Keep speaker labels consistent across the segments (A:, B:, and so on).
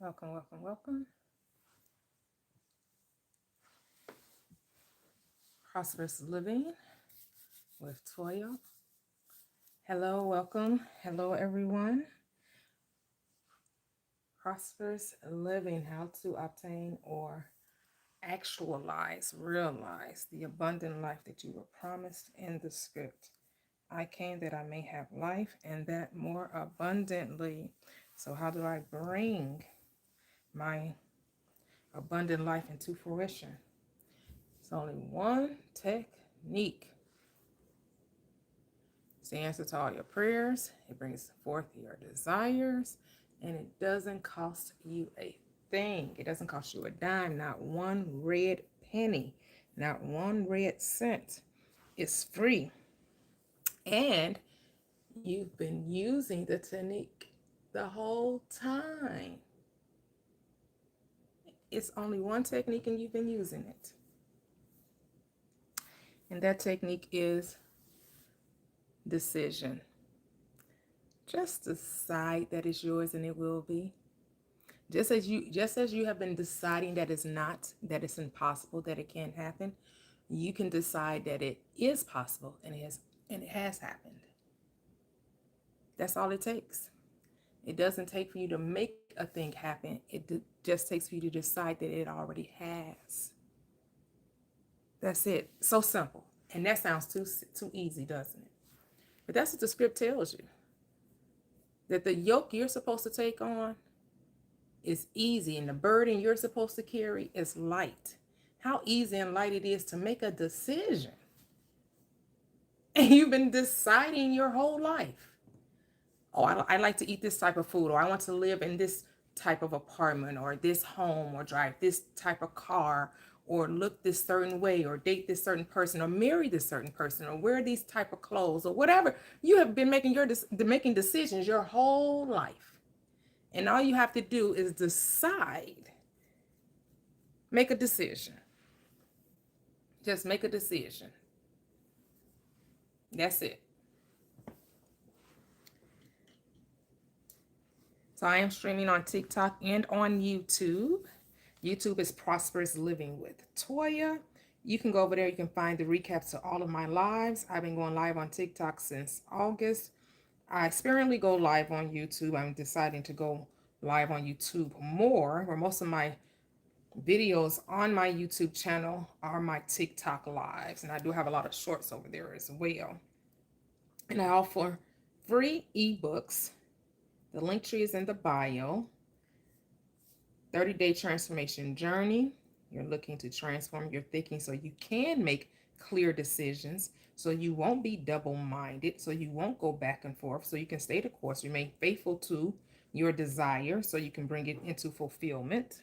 A: Welcome, welcome, welcome. Prosperous Living with Toyia. Hello, welcome. Hello, everyone. Prosperous Living, how to obtain or actualize, realize the abundant life that you were promised in the script. I came that I may have life and that more abundantly. So, how do I bring my abundant life into fruition? It's only one technique. It's the answer to all your prayers. It brings forth your desires, and it doesn't cost you a thing. It doesn't cost you a dime, not one red penny, not one red cent. It's free. And you've been using the technique the whole time. It's only one technique, and you've been using it. And that technique is decision. Just decide that it's yours and it will be. Just as you have been deciding that it's not, that it's impossible, that it can't happen, you can decide that it is possible and it has happened. That's all it takes. It doesn't take for you to make a thing happen. Just takes for you to decide that it already has. That's it. So simple. And that sounds too easy, doesn't it? But that's what the script tells you. That the yoke you're supposed to take on is easy, and the burden you're supposed to carry is light. How easy and light it is to make a decision. And you've been deciding your whole life. Oh, I like to eat this type of food, or I want to live in this type of apartment, or this home, or drive this type of car, or look this certain way, or date this certain person, or marry this certain person, or wear these type of clothes, or whatever. You have been making decisions your whole life. And all you have to do is decide. Make a decision. Just make a decision. That's it. So I am streaming on TikTok and on YouTube. YouTube is Prosperous Living with Toyia. You can go over there. You can find the recaps to all of my lives. I've been going live on TikTok since August. I sparingly go live on YouTube. I'm deciding to go live on YouTube more, where most of my videos on my YouTube channel are my TikTok lives. And I do have a lot of shorts over there as well. And I offer free ebooks. The link tree is in the bio. 30-day transformation journey. You're looking to transform your thinking so you can make clear decisions, so you won't be double-minded, so you won't go back and forth, so you can stay the course, remain faithful to your desire, so you can bring it into fulfillment.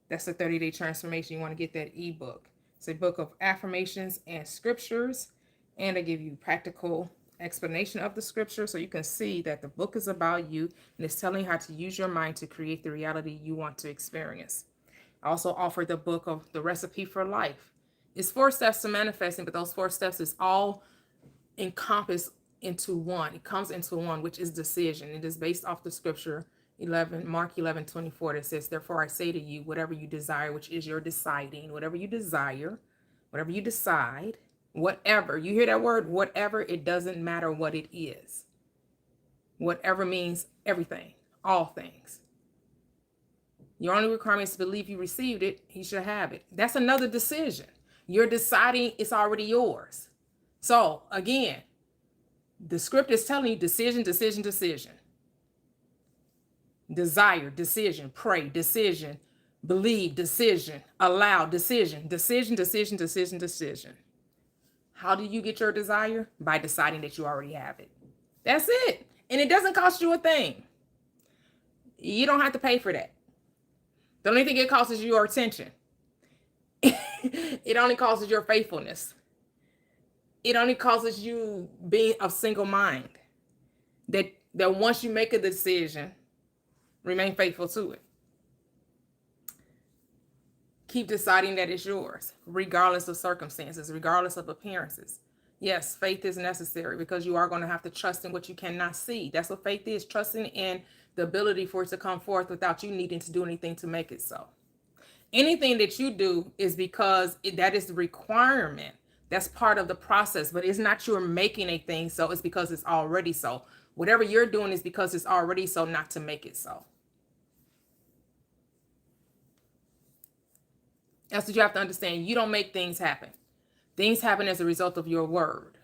A: That's the 30-day transformation. You want to get that ebook. It's a book of affirmations and scriptures, and I give you practical explanation of the scripture so you can see that the book is about you and it's telling you how to use your mind to create the reality you want to experience. I also offer the book of the recipe for life. It's 4 steps to manifesting, but those 4 steps is all encompassed into one. It comes into one, which is decision. It is based off the scripture Mark 11:24, that says, therefore I say to you, whatever you desire, which is your deciding, whatever you desire, whatever you decide, whatever, you hear that word, whatever, it doesn't matter what it is. Whatever means everything, all things. Your only requirement is to believe you received it, you should have it. That's another decision. You're deciding it's already yours. So again, the script is telling you decision, decision, decision. Desire, decision. Pray, decision. Believe, decision. Allow, decision. Decision, decision, decision, decision. How do you get your desire? By deciding that you already have it. That's it. And it doesn't cost you a thing. You don't have to pay for that. The only thing it costs is your attention. It only costs your faithfulness. It only causes you being of single mind. That once you make a decision, remain faithful to it. Keep deciding that it's yours, regardless of circumstances, regardless of appearances. Yes, faith is necessary because you are going to have to trust in what you cannot see. That's what faith is, trusting in the ability for it to come forth without you needing to do anything to make it so. Anything that you do is because that is the requirement. That's part of the process, but it's not you're making a thing so, it's because it's already so. Whatever you're doing is because it's already so, not to make it so. That's what you have to understand. You don't make things happen. Things happen as a result of your word.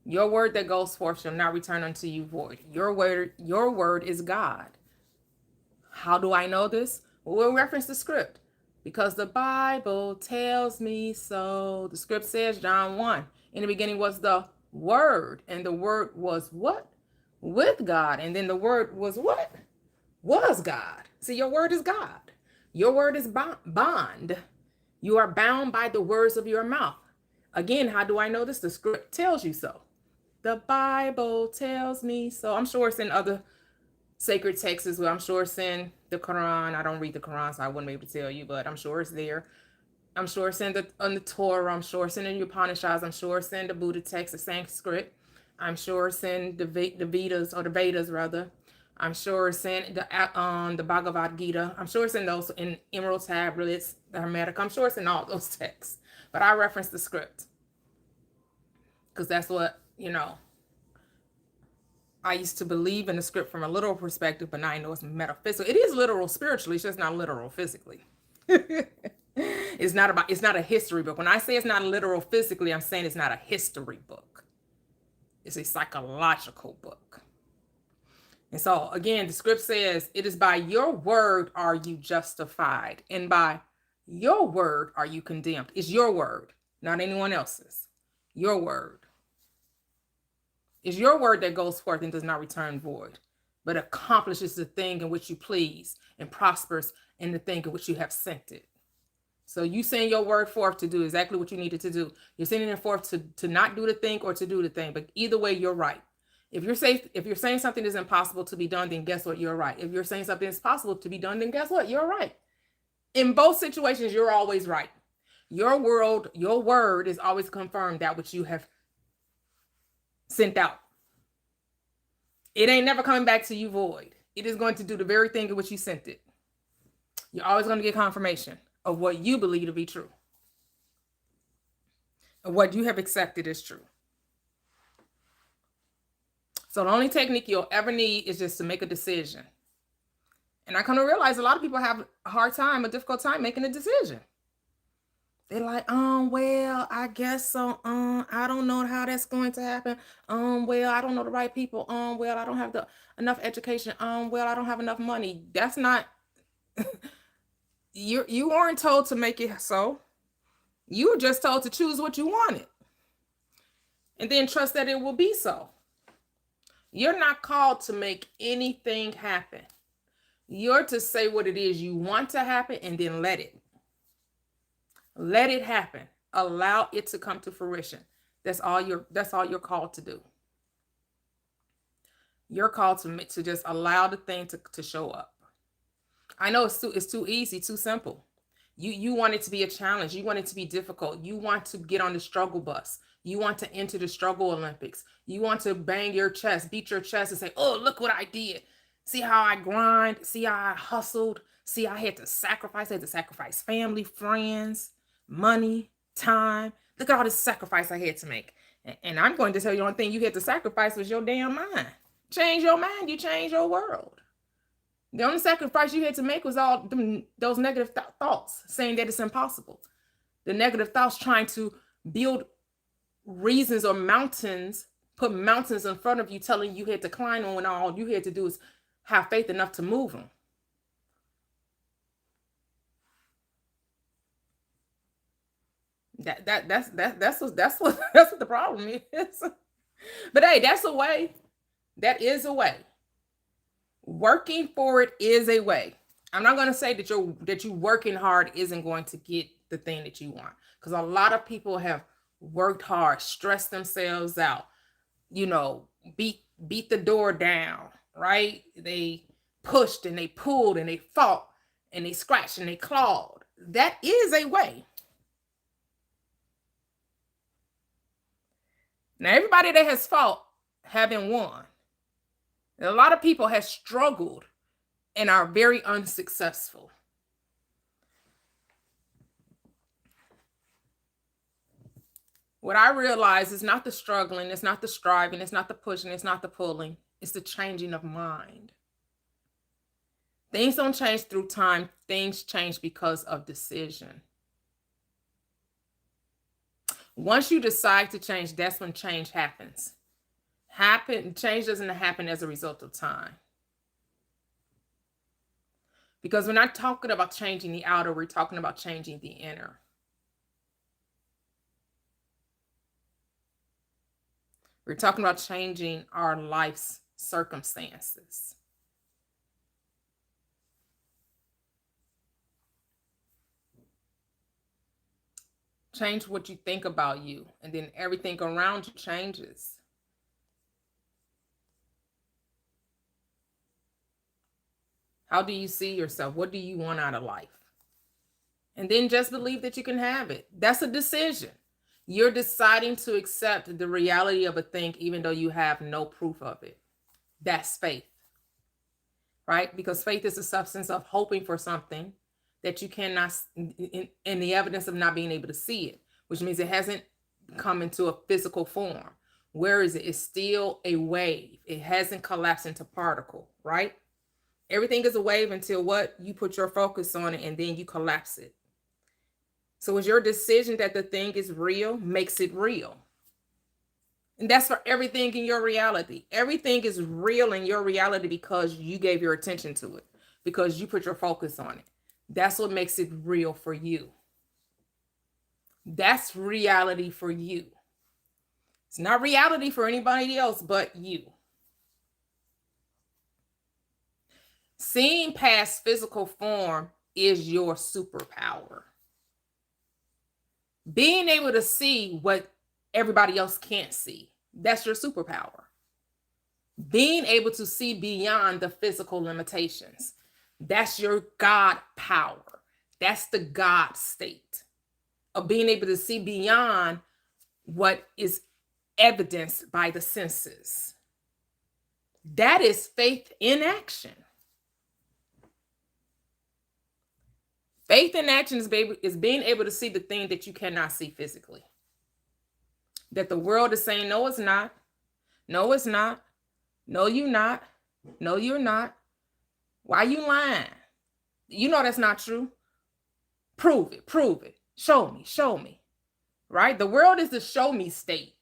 A: Your word that goes forth shall not return unto you void. Your word is God. How do I know this? Well, we'll reference the script because the Bible tells me so. The script says, John 1, in the beginning was the word, and the word was what? With God. And then the word was what? Was God. See, your word is God. Your word is bond. You are bound by the words of your mouth. Again, how do I know this? The script tells you so. The Bible tells me so. I'm sure it's in other sacred texts as well. I'm sure it's in the Quran. I don't read the Quran, so I wouldn't be able to tell you, but I'm sure it's there. I'm sure it's in the Torah. I'm sure it's in the Upanishads. I'm sure it's in the Buddha text, the Sanskrit. I'm sure it's in the Vedas, or the Vedas rather. I'm sure it's in the Bhagavad Gita. I'm sure it's in those, in Emerald Tablets, the Hermetic. I'm sure it's in all those texts. But I reference the script because that's what, I used to believe in the script from a literal perspective, but now I know it's metaphysical. It is literal spiritually, it's just not literal physically. It's not a history book. When I say it's not literal physically, I'm saying it's not a history book. It's a psychological book. And so again, the script says, it is by your word are you justified, and by your word are you condemned. It's your word, not anyone else's. Your word. It's your word that goes forth and does not return void, but accomplishes the thing in which you please and prospers in the thing in which you have sent it. So you send your word forth to do exactly what you needed to do. You're sending it forth to not do the thing or to do the thing, but either way, you're right. If you're saying something is impossible to be done, then guess what? You're right. If you're saying something is possible to be done, then guess what? You're right. In both situations, you're always right. Your word is always confirmed that which you have sent out. It ain't never coming back to you void. It is going to do the very thing in which you sent it. You're always going to get confirmation of what you believe to be true, of what you have accepted as true. So the only technique you'll ever need is just to make a decision. And I kind of realize a lot of people have a difficult time making a decision. They're like, well, I guess so. I don't know how that's going to happen. Well, I don't know the right people. Well, I don't have enough education. Well, I don't have enough money. That's not, you weren't told to make it so. You were just told to choose what you wanted. And then trust that it will be so. You're not called to make anything happen. You're to say what it is you want to happen and then let it. Let it happen. Allow it to come to fruition. That's all you're called to do. You're called to just allow the thing to show up. I know it's too easy, too simple. You want it to be a challenge. You want it to be difficult. You want to get on the struggle bus. You want to enter the struggle Olympics. You want to bang your chest, beat your chest and say, oh, look what I did. See how I grind. See how I hustled. See, I had to sacrifice. I had to sacrifice family, friends, money, time. Look at all this sacrifice I had to make. And I'm going to tell you the only thing you had to sacrifice was your damn mind. Change your mind, you change your world. The only sacrifice you had to make was all those negative thoughts saying that it's impossible. The negative thoughts trying to build reasons or mountains, put mountains in front of you, telling you had to climb them when all you had to do is have faith enough to move them. That's what the problem is. But hey, that's a way. That is a way. Working for it is a way. I'm not going to say that you working hard isn't going to get the thing that you want, because a lot of people have worked hard, stressed themselves out, beat the door down, right? They pushed and they pulled and they fought and they scratched and they clawed. That is a way. Now, everybody that has fought haven't won. A lot of people have struggled and are very unsuccessful. What I realize is not the struggling, it's not the striving, it's not the pushing, it's not the pulling, it's the changing of mind. Things don't change through time, things change because of decision. Once you decide to change, that's when change happens. Change doesn't happen as a result of time. Because we're not talking about changing the outer, we're talking about changing the inner. We're talking about changing our life's circumstances. Change what you think about you, and then everything around you changes. How do you see yourself? What do you want out of life? And then just believe that you can have it. That's a decision. You're deciding to accept the reality of a thing even though you have no proof of it. That's faith, right? Because faith is the substance of hoping for something that you cannot, in the evidence of not being able to see it, which means it hasn't come into a physical form. Where is it? It's still a wave. It hasn't collapsed into particle, right? Everything is a wave until what? You put your focus on it and then you collapse it. So it's your decision that the thing is real, makes it real. And that's for everything in your reality. Everything is real in your reality because you gave your attention to it, because you put your focus on it. That's what makes it real for you. That's reality for you. It's not reality for anybody else but you. Seeing past physical form is your superpower. Being able to see what everybody else can't see, that's your superpower. Being able to see beyond the physical limitations, that's your God power. That's the God state of being able to see beyond what is evidenced by the senses. That is faith in action. Faith in action is being able to see the thing that you cannot see physically. That the world is saying, no, it's not. No, it's not. No, you're not. No, you're not. Why are you lying? You know that's not true. Prove it. Prove it. Show me. Show me. Right? The world is the show me state.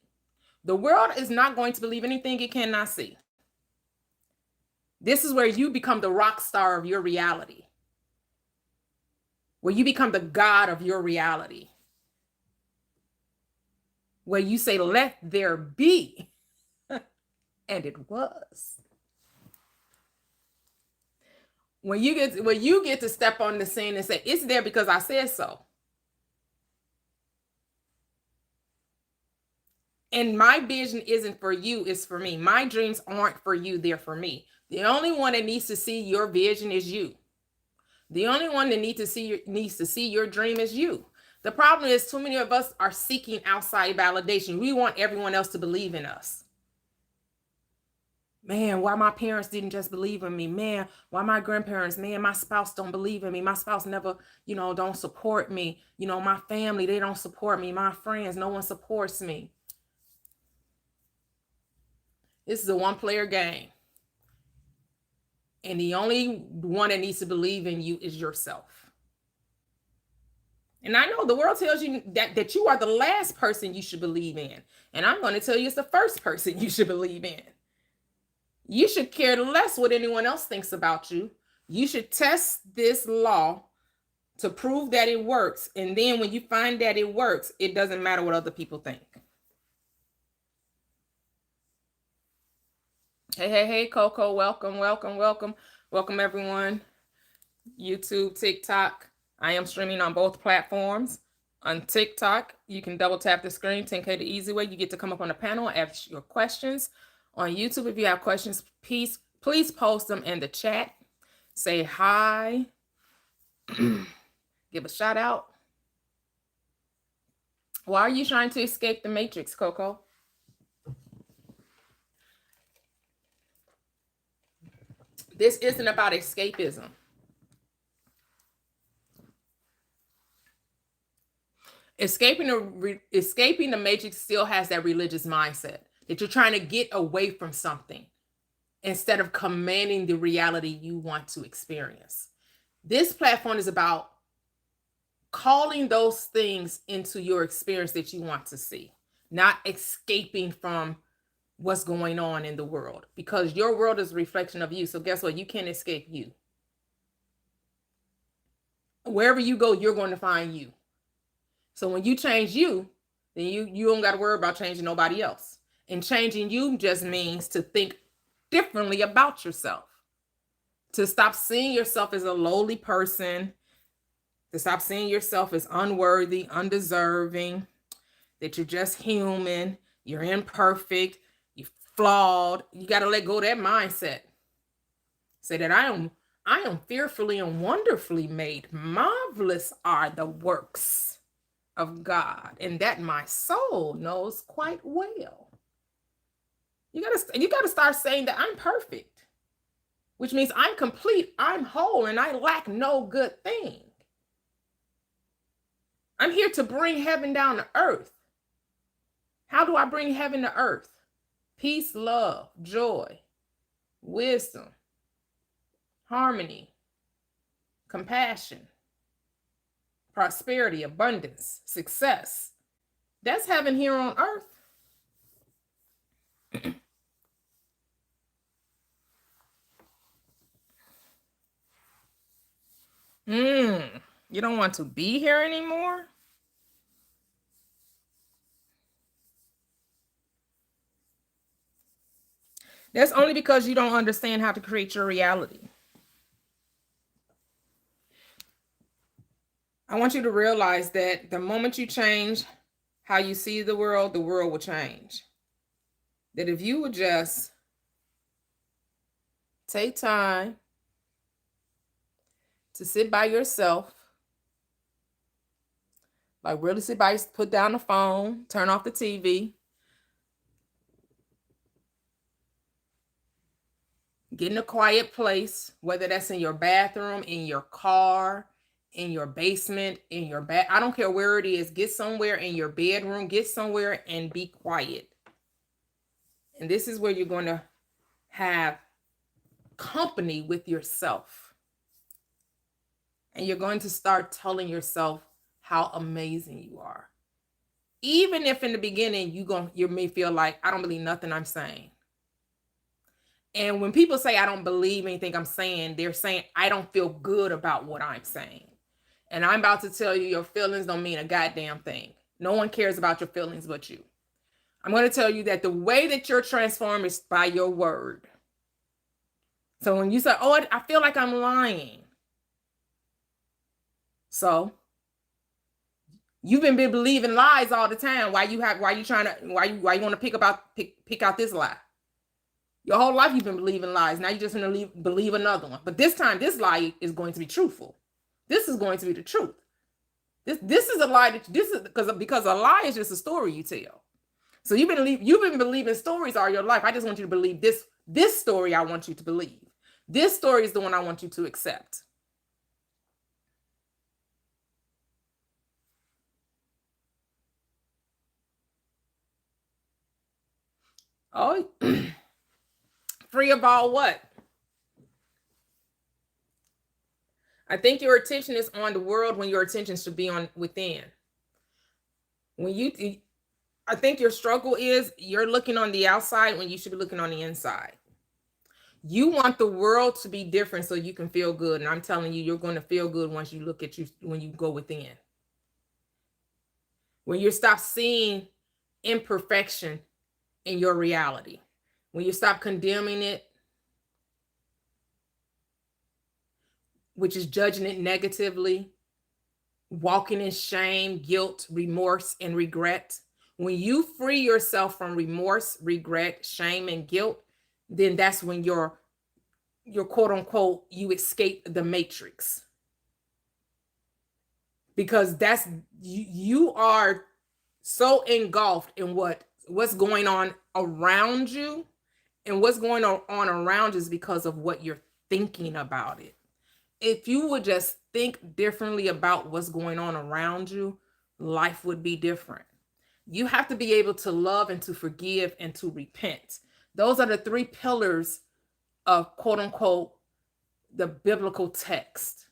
A: The world is not going to believe anything it cannot see. This is where you become the rock star of your reality. Where you become the God of your reality. Where you say, let there be. And it was. When you get to step on the scene and say, it's there because I said so. And my vision isn't for you, it's for me. My dreams aren't for you, they're for me. The only one that needs to see your vision is you. The only one that needs to see your dream is you. The problem is too many of us are seeking outside validation. We want everyone else to believe in us. Man, why my parents didn't just believe in me? Man, why my grandparents? Man, my spouse don't believe in me. My spouse never, don't support me. My family, they don't support me. My friends, no one supports me. This is a one-player game. And the only one that needs to believe in you is yourself. And I know the world tells you that you are the last person you should believe in. And I'm going to tell you it's the first person you should believe in. You should care less what anyone else thinks about you. You should test this law to prove that it works. And then when you find that it works, it doesn't matter what other people think. Hey, Coco, welcome, everyone. YouTube, TikTok. I am streaming on both platforms. On TikTok, you can double tap the screen, 10K the easy way. You get to come up on the panel and ask your questions. On YouTube, if you have questions, please post them in the chat. Say hi. Give a shout out. Why are you trying to escape the matrix, Coco? This isn't about escapism. Escaping the matrix still has that religious mindset that you're trying to get away from something instead of commanding the reality you want to experience. This platform is about calling those things into your experience that you want to see, not escaping from what's going on in the world, because your world is a reflection of you. So guess what? You can't escape you. Wherever you go, you're going to find you. So when you change you, then you don't got to worry about changing nobody else. And changing you just means to think differently about yourself, to stop seeing yourself as a lowly person, to stop seeing yourself as unworthy, undeserving, that you're just human, you're imperfect, you're flawed. You got to let go of that mindset. Say that I am fearfully and wonderfully made. Marvelous are the works of God, and that my soul knows quite well. You gotta start saying that I'm perfect, which means I'm complete, I'm whole, and I lack no good thing. I'm here to bring heaven down to earth. How do I bring heaven to earth? Peace, love, joy, wisdom, harmony, compassion, prosperity, abundance, success. That's heaven here on earth. You don't want to be here anymore? That's only because you don't understand how to create your reality. I want you to realize that the moment you change how you see the world will change. That if you would just take time to sit by yourself, like really sit by, put down the phone, turn off the TV, get in a quiet place, whether that's in your bathroom, in your car, in your basement, in your I don't care where it is. Get somewhere in your bedroom, get somewhere and be quiet. And this is where you're going to have company with yourself. And you're going to start telling yourself how amazing you are. Even if in the beginning you may feel like, I don't believe nothing I'm saying. And when people say I don't believe anything I'm saying, they're saying I don't feel good about what I'm saying. And I'm about to tell you, your feelings don't mean a goddamn thing. No one cares about your feelings but you. I'm going to tell you that the way that you're transformed is by your word. So when you say, oh, I feel like I'm lying. So you've been believing lies all the time. Why you want to pick out this lie? Your whole life you've been believing lies. Now you're just going to believe another one. But this time, this lie is going to be truthful. This is going to be the truth. This is a lie because a lie is just a story you tell. So you've been believing stories all your life. I just want you to believe this story. I want you to believe. This story is the one I want you to accept. Oh, free of all what? I think your attention is on the world when your attention should be on within. I think your struggle is you're looking on the outside when you should be looking on the inside. You want the world to be different so you can feel good. And I'm telling you, you're going to feel good once you look at you, when you go within. When you stop seeing imperfection in your reality. When you stop condemning it, which is judging it negatively, walking in shame, guilt, remorse, and regret. When you free yourself from remorse, regret, shame, and guilt, then that's when you're quote unquote, you escape the matrix. Because you are so engulfed in what's going on around you, and what's going on around is because of what you're thinking about it. If you would just think differently about what's going on around you, life would be different. You have to be able to love and to forgive and to repent. Those are the three pillars of quote unquote the biblical text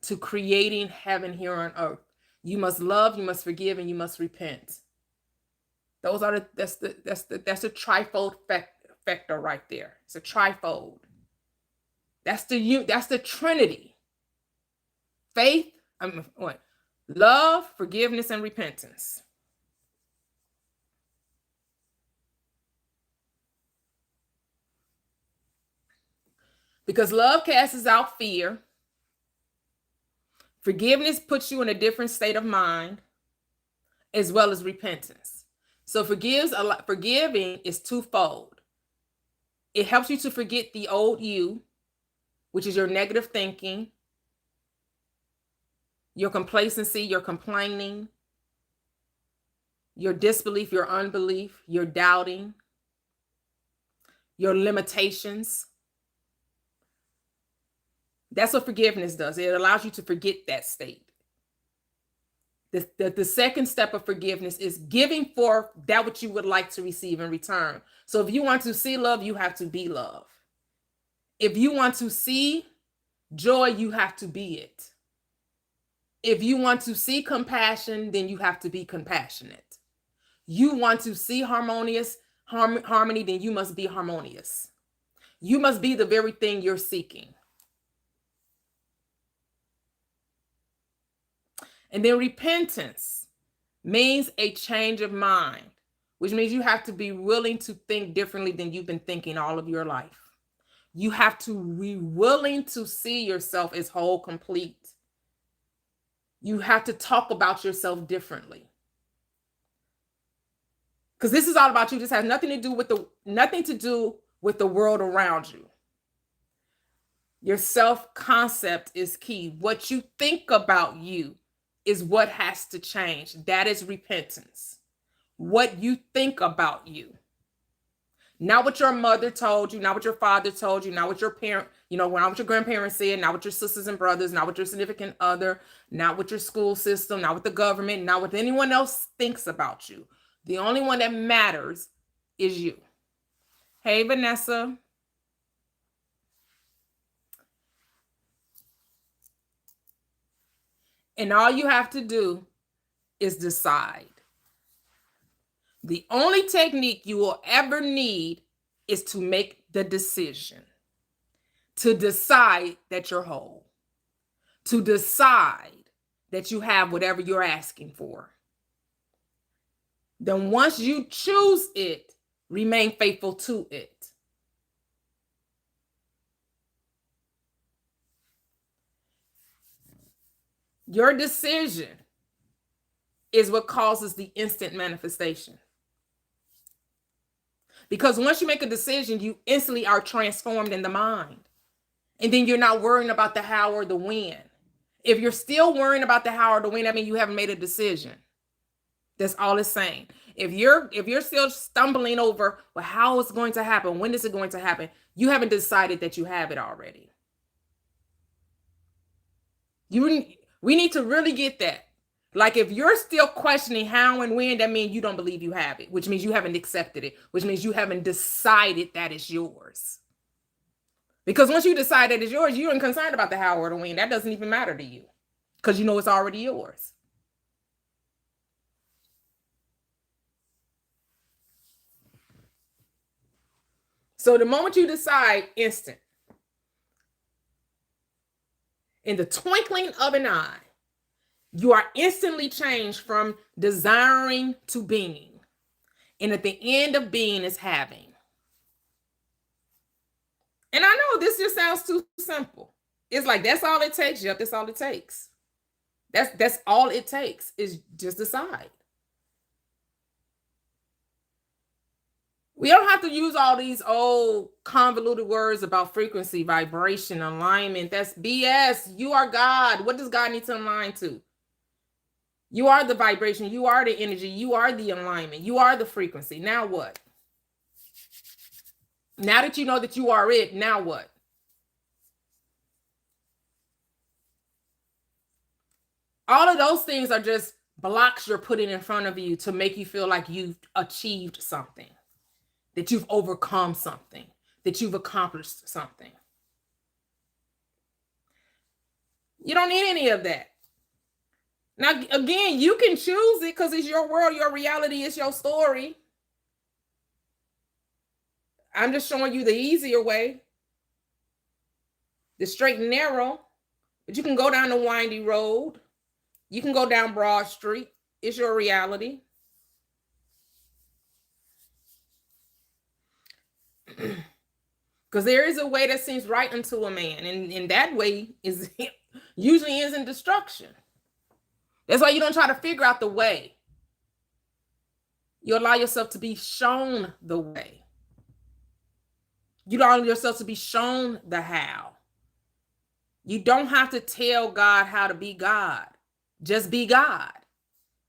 A: to creating heaven here on earth. You must love, you must forgive, and you must repent. Those are that's the trifold factor right there. It's a trifold. That's the Trinity. Faith, love, forgiveness, and repentance. Because love casts out fear. Forgiveness puts you in a different state of mind, as well as repentance. So forgiving is twofold. It helps you to forget the old you, which is your negative thinking, your complacency, your complaining, your disbelief, your unbelief, your doubting, your limitations. That's what forgiveness does. It allows you to forget that state. The second step of forgiveness is giving for that which you would like to receive in return. So if you want to see love, you have to be love. If you want to see joy, you have to be it. If you want to see compassion, then you have to be compassionate. You want to see harmony, then you must be harmonious. You must be the very thing you're seeking. And then repentance means a change of mind, which means you have to be willing to think differently than you've been thinking all of your life. You have to be willing to see yourself as whole, complete. You have to talk about yourself differently. Because this is all about you. This has nothing to do with the world around you. Your self-concept is key. What you think about you is what has to change. That is repentance. What you think about you. Not what your mother told you, not what your father told you, not what your parent, not what your grandparents said, not what your sisters and brothers, not what your significant other, not what your school system, not what the government, not what anyone else thinks about you. The only one that matters is you. Hey, Vanessa. And all you have to do is decide. The only technique you will ever need is to make the decision. To decide that you're whole. To decide that you have whatever you're asking for. Then once you choose it, remain faithful to it. Your decision is what causes the instant manifestation. Because once you make a decision, you instantly are transformed in the mind. And then you're not worrying about the how or the when. If you're still worrying about the how or the when, that means you haven't made a decision. That's all it's saying. If you're still stumbling over, well, how is it going to happen? When is it going to happen? You haven't decided that you have it already. We need to really get that. Like if you're still questioning how and when, that means you don't believe you have it, which means you haven't accepted it, which means you haven't decided that it's yours. Because once you decide that it's yours, you aren't concerned about the how or the when. That doesn't even matter to you because you know it's already yours. So the moment you decide, instant. In the twinkling of an eye, you are instantly changed from desiring to being. And at the end of being is having. And I know this just sounds too simple. It's like, that's all it takes. Yep, that's all it takes. That's all it takes is just decide. We don't have to use all these old convoluted words about frequency, vibration, alignment. That's BS. You are God. What does God need to align to? You are the vibration. You are the energy. You are the alignment. You are the frequency. Now what? Now that you know that you are it, now what? All of those things are just blocks you're putting in front of you to make you feel like you've achieved something, that you've overcome something, that you've accomplished something. You don't need any of that. Now, again, you can choose it because it's your world, your reality, it's your story. I'm just showing you the easier way, the straight and narrow. But you can go down the windy road. You can go down Broad Street. It's your reality. Because there is a way that seems right unto a man, and that way is usually ends in destruction. That's why you don't try to figure out the way. You allow yourself to be shown the way. You allow yourself to be shown the how. You don't have to tell God how to be God. Just be God,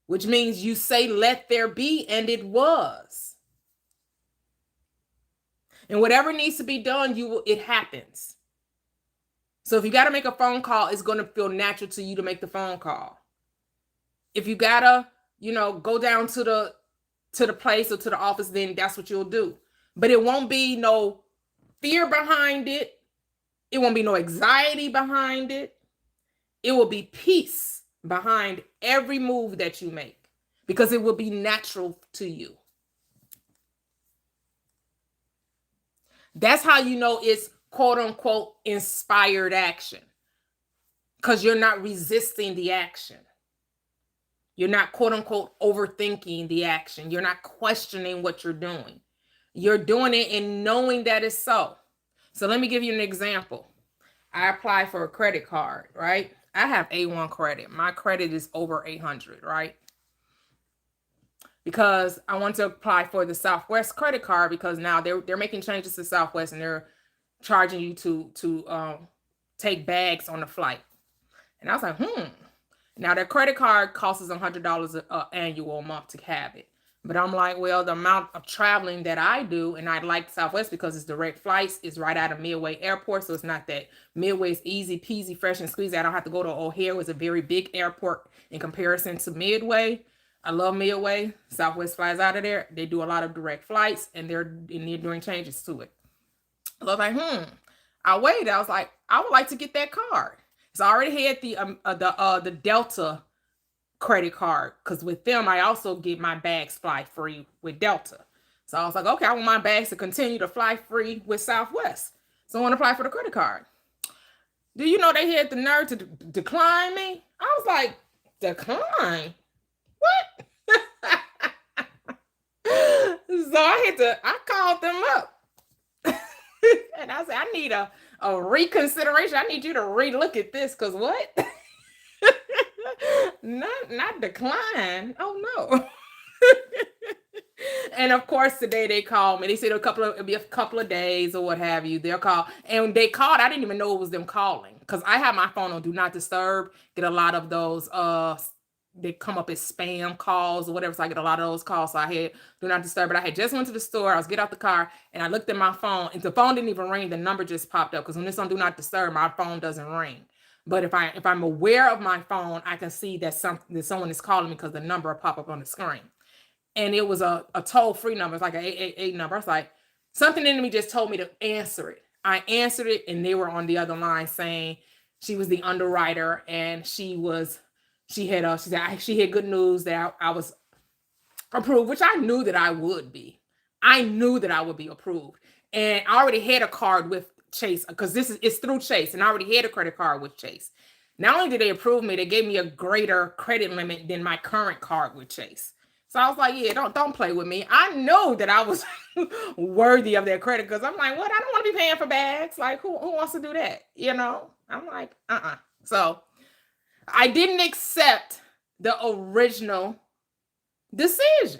A: which means you say, let there be, and it was. And whatever needs to be done, it happens. So if you got to make a phone call, it's going to feel natural to you to make the phone call. If you got to, go down to the place or to the office, then that's what you'll do. But it won't be no fear behind it. It won't be no anxiety behind it. It will be peace behind every move that you make because it will be natural to you. That's how you know it's quote unquote inspired action, because you're not resisting the action. You're not quote unquote overthinking the action. You're not questioning what you're doing. You're doing it and knowing that it's so. So let me give you an example. I applied for a credit card, right? I have A1 credit. My credit is over 800, right? Because I want to apply for the Southwest credit card, because now they're making changes to Southwest and they're charging you to take bags on the flight. And I was like, Now their credit card costs $100 annual month to have it. But I'm like, well, the amount of traveling that I do, and I like Southwest because it's direct flights, is right out of Midway Airport. So it's not that Midway is easy peasy, fresh and squeezy. I don't have to go to O'Hare. It's a very big airport in comparison to Midway. I love Midway. Southwest flies out of there. They do a lot of direct flights, and they're doing changes to it. So I was like, I waited. I was like, I would like to get that card. So I already had the Delta credit card, because with them I also get my bags fly free with Delta. So I was like, okay, I want my bags to continue to fly free with Southwest. So I want to apply for the credit card. Do you know they had the nerve to decline me? I was like, decline? What? So I called them up. And I said, I need a reconsideration. I need you to relook at this, because what? Not decline. Oh no. And of course today they called me. They said it'll be a couple of days or what have you. They'll call. And they called. I didn't even know it was them calling, because I have my phone on do not disturb. Get a lot of those they come up as spam calls or whatever. So I get a lot of those calls. So I had do not disturb. But I had just went to the store. I was get out the car and I looked at my phone, and the phone didn't even ring. The number just popped up, because when it's on do not disturb, my phone doesn't ring. But if I'm aware of my phone, I can see that someone is calling me, because the number will pop up on the screen. And it was a toll-free number. It's like an 888 number. I was like, something in me just told me to answer it. I answered it, and they were on the other line saying she was the underwriter, and she had good news that I was approved, which I knew that I would be. I knew that I would be approved. And I already had a card with Chase, because it's through Chase, and I already had a credit card with Chase. Not only did they approve me, they gave me a greater credit limit than my current card with Chase. So I was like, yeah, don't play with me. I know that I was worthy of that credit, because I'm like, what? I don't want to be paying for bags. Like, who wants to do that? I'm like, So I didn't accept the original decision.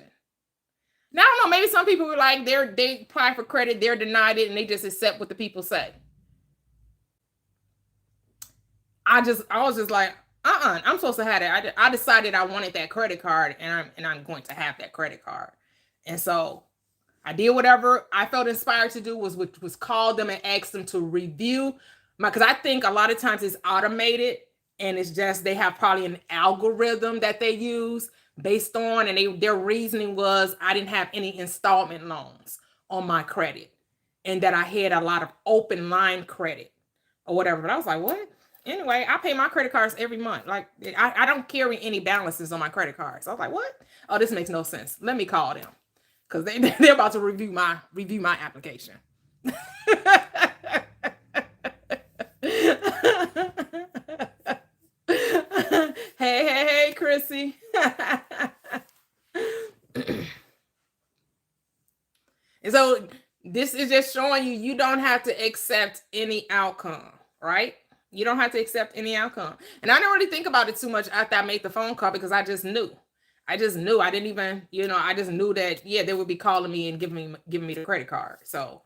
A: Now, I don't know, maybe some people were like, they apply for credit, they're denied it, and they just accept what the people say. I was just like, I'm supposed to have that. I decided I wanted that credit card, and I'm going to have that credit card. And so I did whatever I felt inspired to do, was call them and ask them to review because I think a lot of times it's automated, and it's just they have probably an algorithm that they use based on, and their reasoning was I didn't have any installment loans on my credit, and that I had a lot of open line credit or whatever. But I was like, what? Anyway, I pay my credit cards every month. Like I don't carry any balances on my credit cards. I was like, what? Oh, this makes no sense. Let me call them because they're about to review my application. Hey, Chrissy. And so this is just showing you don't have to accept any outcome, right? You don't have to accept any outcome. And I didn't really think about it too much after I made the phone call because I just knew. I just knew. I didn't even, I just knew that, yeah, they would be calling me and giving me the credit card. So,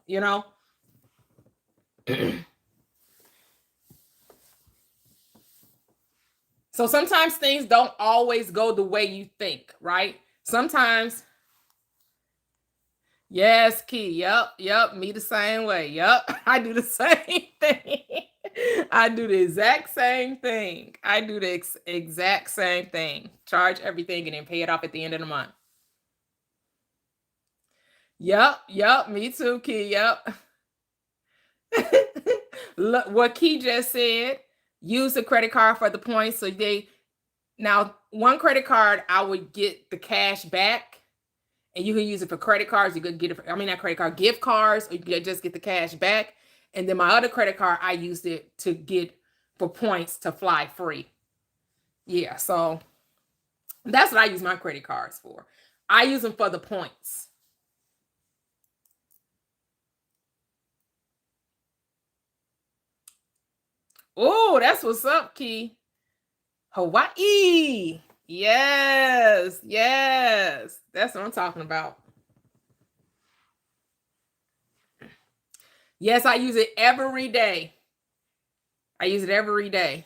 A: So sometimes things don't always go the way you think, right? Sometimes, yes, Key. Yep. Me the same way. Yep. I do the same thing. I do the exact same thing. I do the exact same thing. Charge everything and then pay it off at the end of the month. Yep. Me too, Key. Yep. Look, what Key just said, use the credit card for the points. So now one credit card, I would get the cash back, and you can use it for credit cards. You could get it, not credit card, gift cards, or you could just get the cash back. And then my other credit card, I used it to get for points to fly free. Yeah, so that's what I use my credit cards for. I use them for the points. Oh, that's what's up, Key. Hawaii. Yes. That's what I'm talking about. Yes, I use it every day. I use it every day.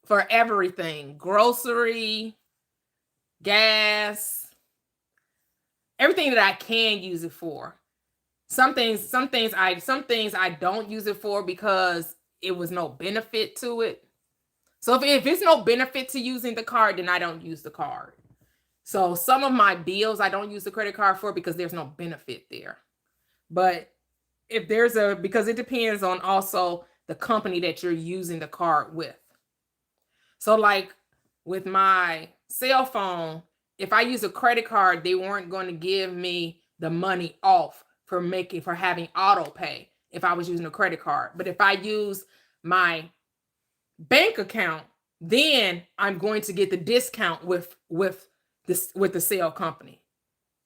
A: For everything. Grocery, gas, everything that I can use it for. Some things I don't use it for because it was no benefit to it. So if it's no benefit to using the card, then I don't use the card. So some of my bills I don't use the credit card for because there's no benefit there. But if because it depends on also the company that you're using the card with. So like with my cell phone, if I use a credit card, they weren't going to give me the money off for having auto pay if I was using a credit card. But if I use my bank account, then I'm going to get the discount with the sale company.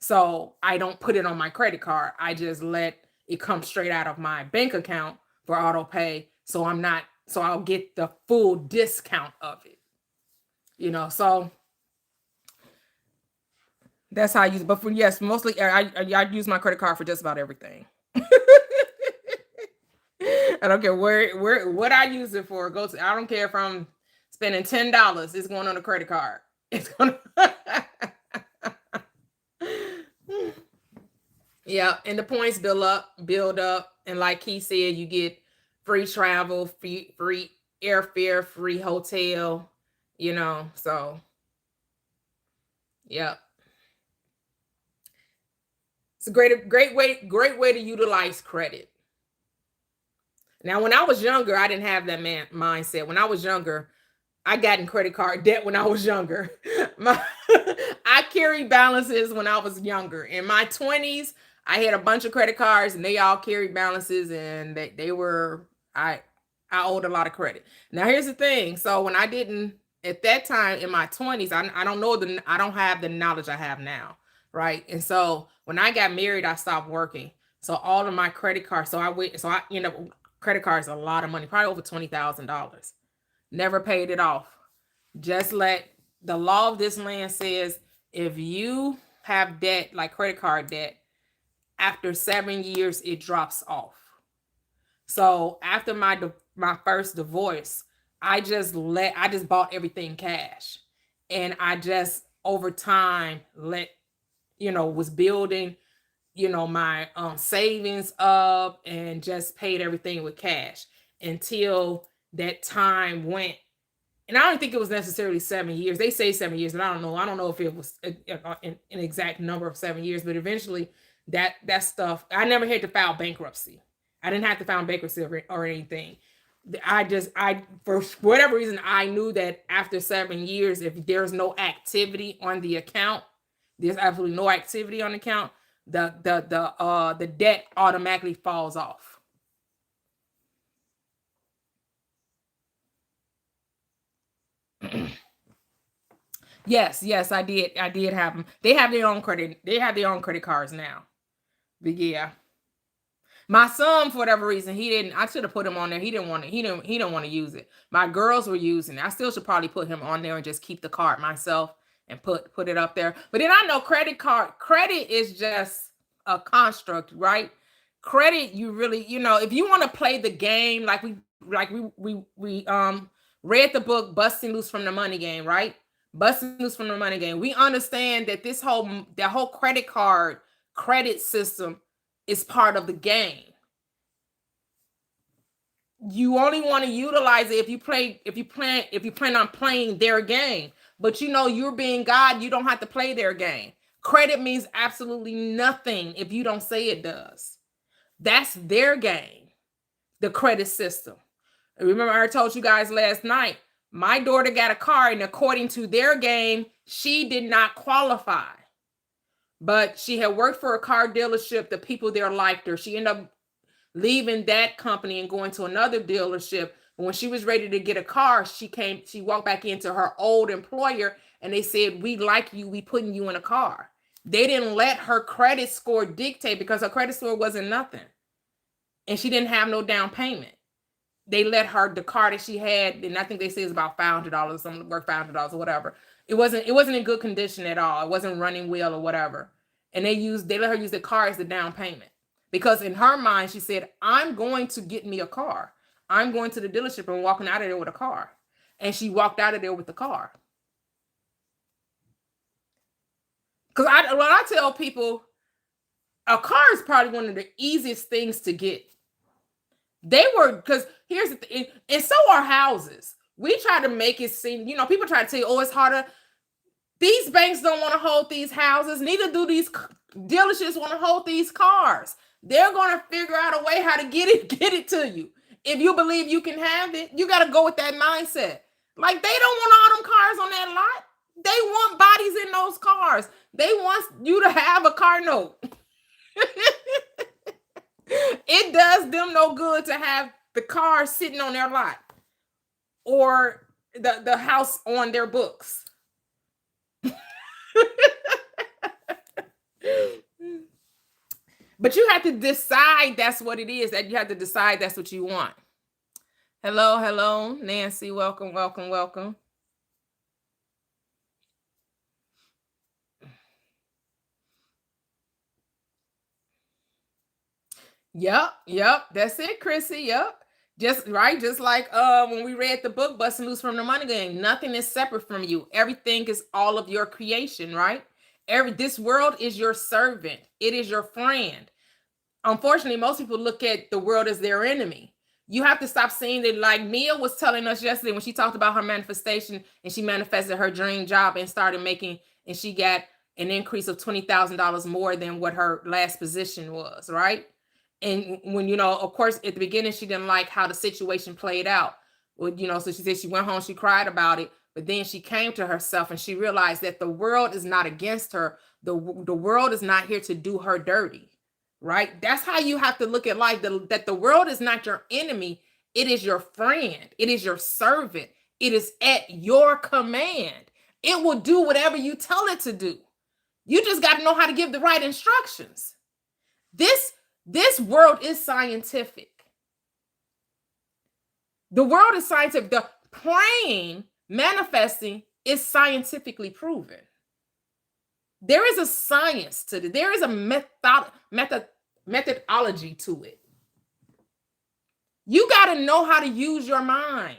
A: So I don't put it on my credit card. I just let it come straight out of my bank account for auto pay. So I'll get the full discount of it. So that's how I use it. But mostly I use my credit card for just about everything. I don't care what I use it for. I don't care if I'm spending $10. It's going on a credit card. It's going Yeah, and the points build up, and like he said, you get free travel, free airfare, free hotel, so yeah. It's a great way to utilize credit. Now, when I was younger, I didn't have that mindset. When I was younger, I got in credit card debt when I was younger. I carried balances when I was younger. In my 20s, I had a bunch of credit cards and they all carried balances, and I owed a lot of credit. Now, here's the thing. So when at that time in my 20s, I don't have the knowledge I have now. Right. And so when I got married, I stopped working. So all of my credit cards, I ended up credit cards, a lot of money, probably over $20,000. Never paid it off. Just let the law of this land says, if you have debt, like credit card debt, after 7 years, it drops off. So after my first divorce, I just bought everything cash, and I just over time was building, my savings up, and just paid everything with cash until that time went. And I don't think it was necessarily 7 years. They say 7 years, but I don't know. I don't know if it was an exact number of 7 years. But eventually, that stuff, I never had to file bankruptcy. I didn't have to file bankruptcy or anything. I for whatever reason, I knew that after 7 years, if there's no activity on the account, there's absolutely no activity on the account, the debt automatically falls off. Yes, I did. I did have them. They have their own credit. They have their own credit cards now. But yeah, my son, for whatever reason, he didn't. I should have put him on there. He didn't want to. He didn't want to use it. My girls were using it. I still should probably put him on there and just keep the card myself and put it up there. But then I know credit is just a construct, right? Credit, you really, if you want to play the game, like we read the book Busting Loose from the Money Game, right? Busting Loose from the Money Game. We understand that that whole credit system is part of the game. You only want to utilize it if you plan on playing their game. But you're being God, you don't have to play their game. Credit means absolutely nothing if you don't say it does. That's their game, the credit system. Remember, I told you guys last night, my daughter got a car, and according to their game, she did not qualify. But she had worked for a car dealership. The people there liked her. She ended up leaving that company and going to another dealership. When she was ready to get a car, she walked back into her old employer, and they said, "We like you. We putting you in a car." They didn't let her credit score dictate, because her credit score wasn't nothing. And she didn't have no down payment. They let her, the car that she had, and I think they say it's about $500, something worth $500 or whatever. It wasn't in good condition at all. It wasn't running well or whatever. And they let her use the car as the down payment. Because in her mind, she said, "I'm going to get me a car. I'm going to the dealership and walking out of there with a car." And she walked out of there with the car. Because when I tell people, a car is probably one of the easiest things to get. Because here's the thing, and so are houses. We try to make it seem, people try to tell you, "Oh, it's harder." These banks don't want to hold these houses. Neither do these dealerships want to hold these cars. They're going to figure out a way how to get it to you. If you believe you can have it, you got to go with that mindset. Like, they don't want all them cars on that lot. They want bodies in those cars. They want you to have a car note. It does them no good to have the car sitting on their lot or the house on their books. But you have to decide that's what it is. That you have to decide that's what you want. Hello, Nancy. Welcome. Yep. That's it, Chrissy. Yep. Just like when we read the book Busting Loose from the Money Game. Nothing is separate from you. Everything is all of your creation, right? This world is your servant. It is your friend. Unfortunately, most people look at the world as their enemy. You have to stop seeing it. Like Mia was telling us yesterday when she talked about her manifestation, and she manifested her dream job and started making, and she got an increase of $20,000 more than what her last position was, right? And when, of course, at the beginning, she didn't like how the situation played out. Well, so she said she went home, she cried about it, but then she came to herself and she realized that the world is not against her. The world is not here to do her dirty, right? That's how you have to look at life, that the world is not your enemy. It is your friend. It is your servant. It is at your command. It will do whatever you tell it to do. You just got to know how to give the right instructions. This world is scientific. The world is scientific. The praying, manifesting is scientifically proven. There is a science to it. There is a methodology to it. You got to know how to use your mind.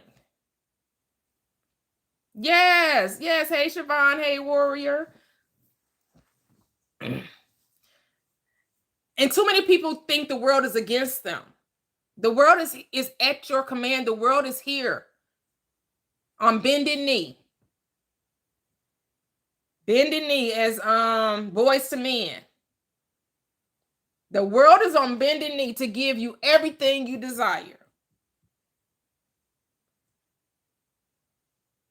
A: Yes. Hey, Siobhan. Hey, warrior. And too many people think the world is against them. The world is at your command. The world is here on bended knee. Bended knee as Boys to Men. The world is on bended knee to give you everything you desire.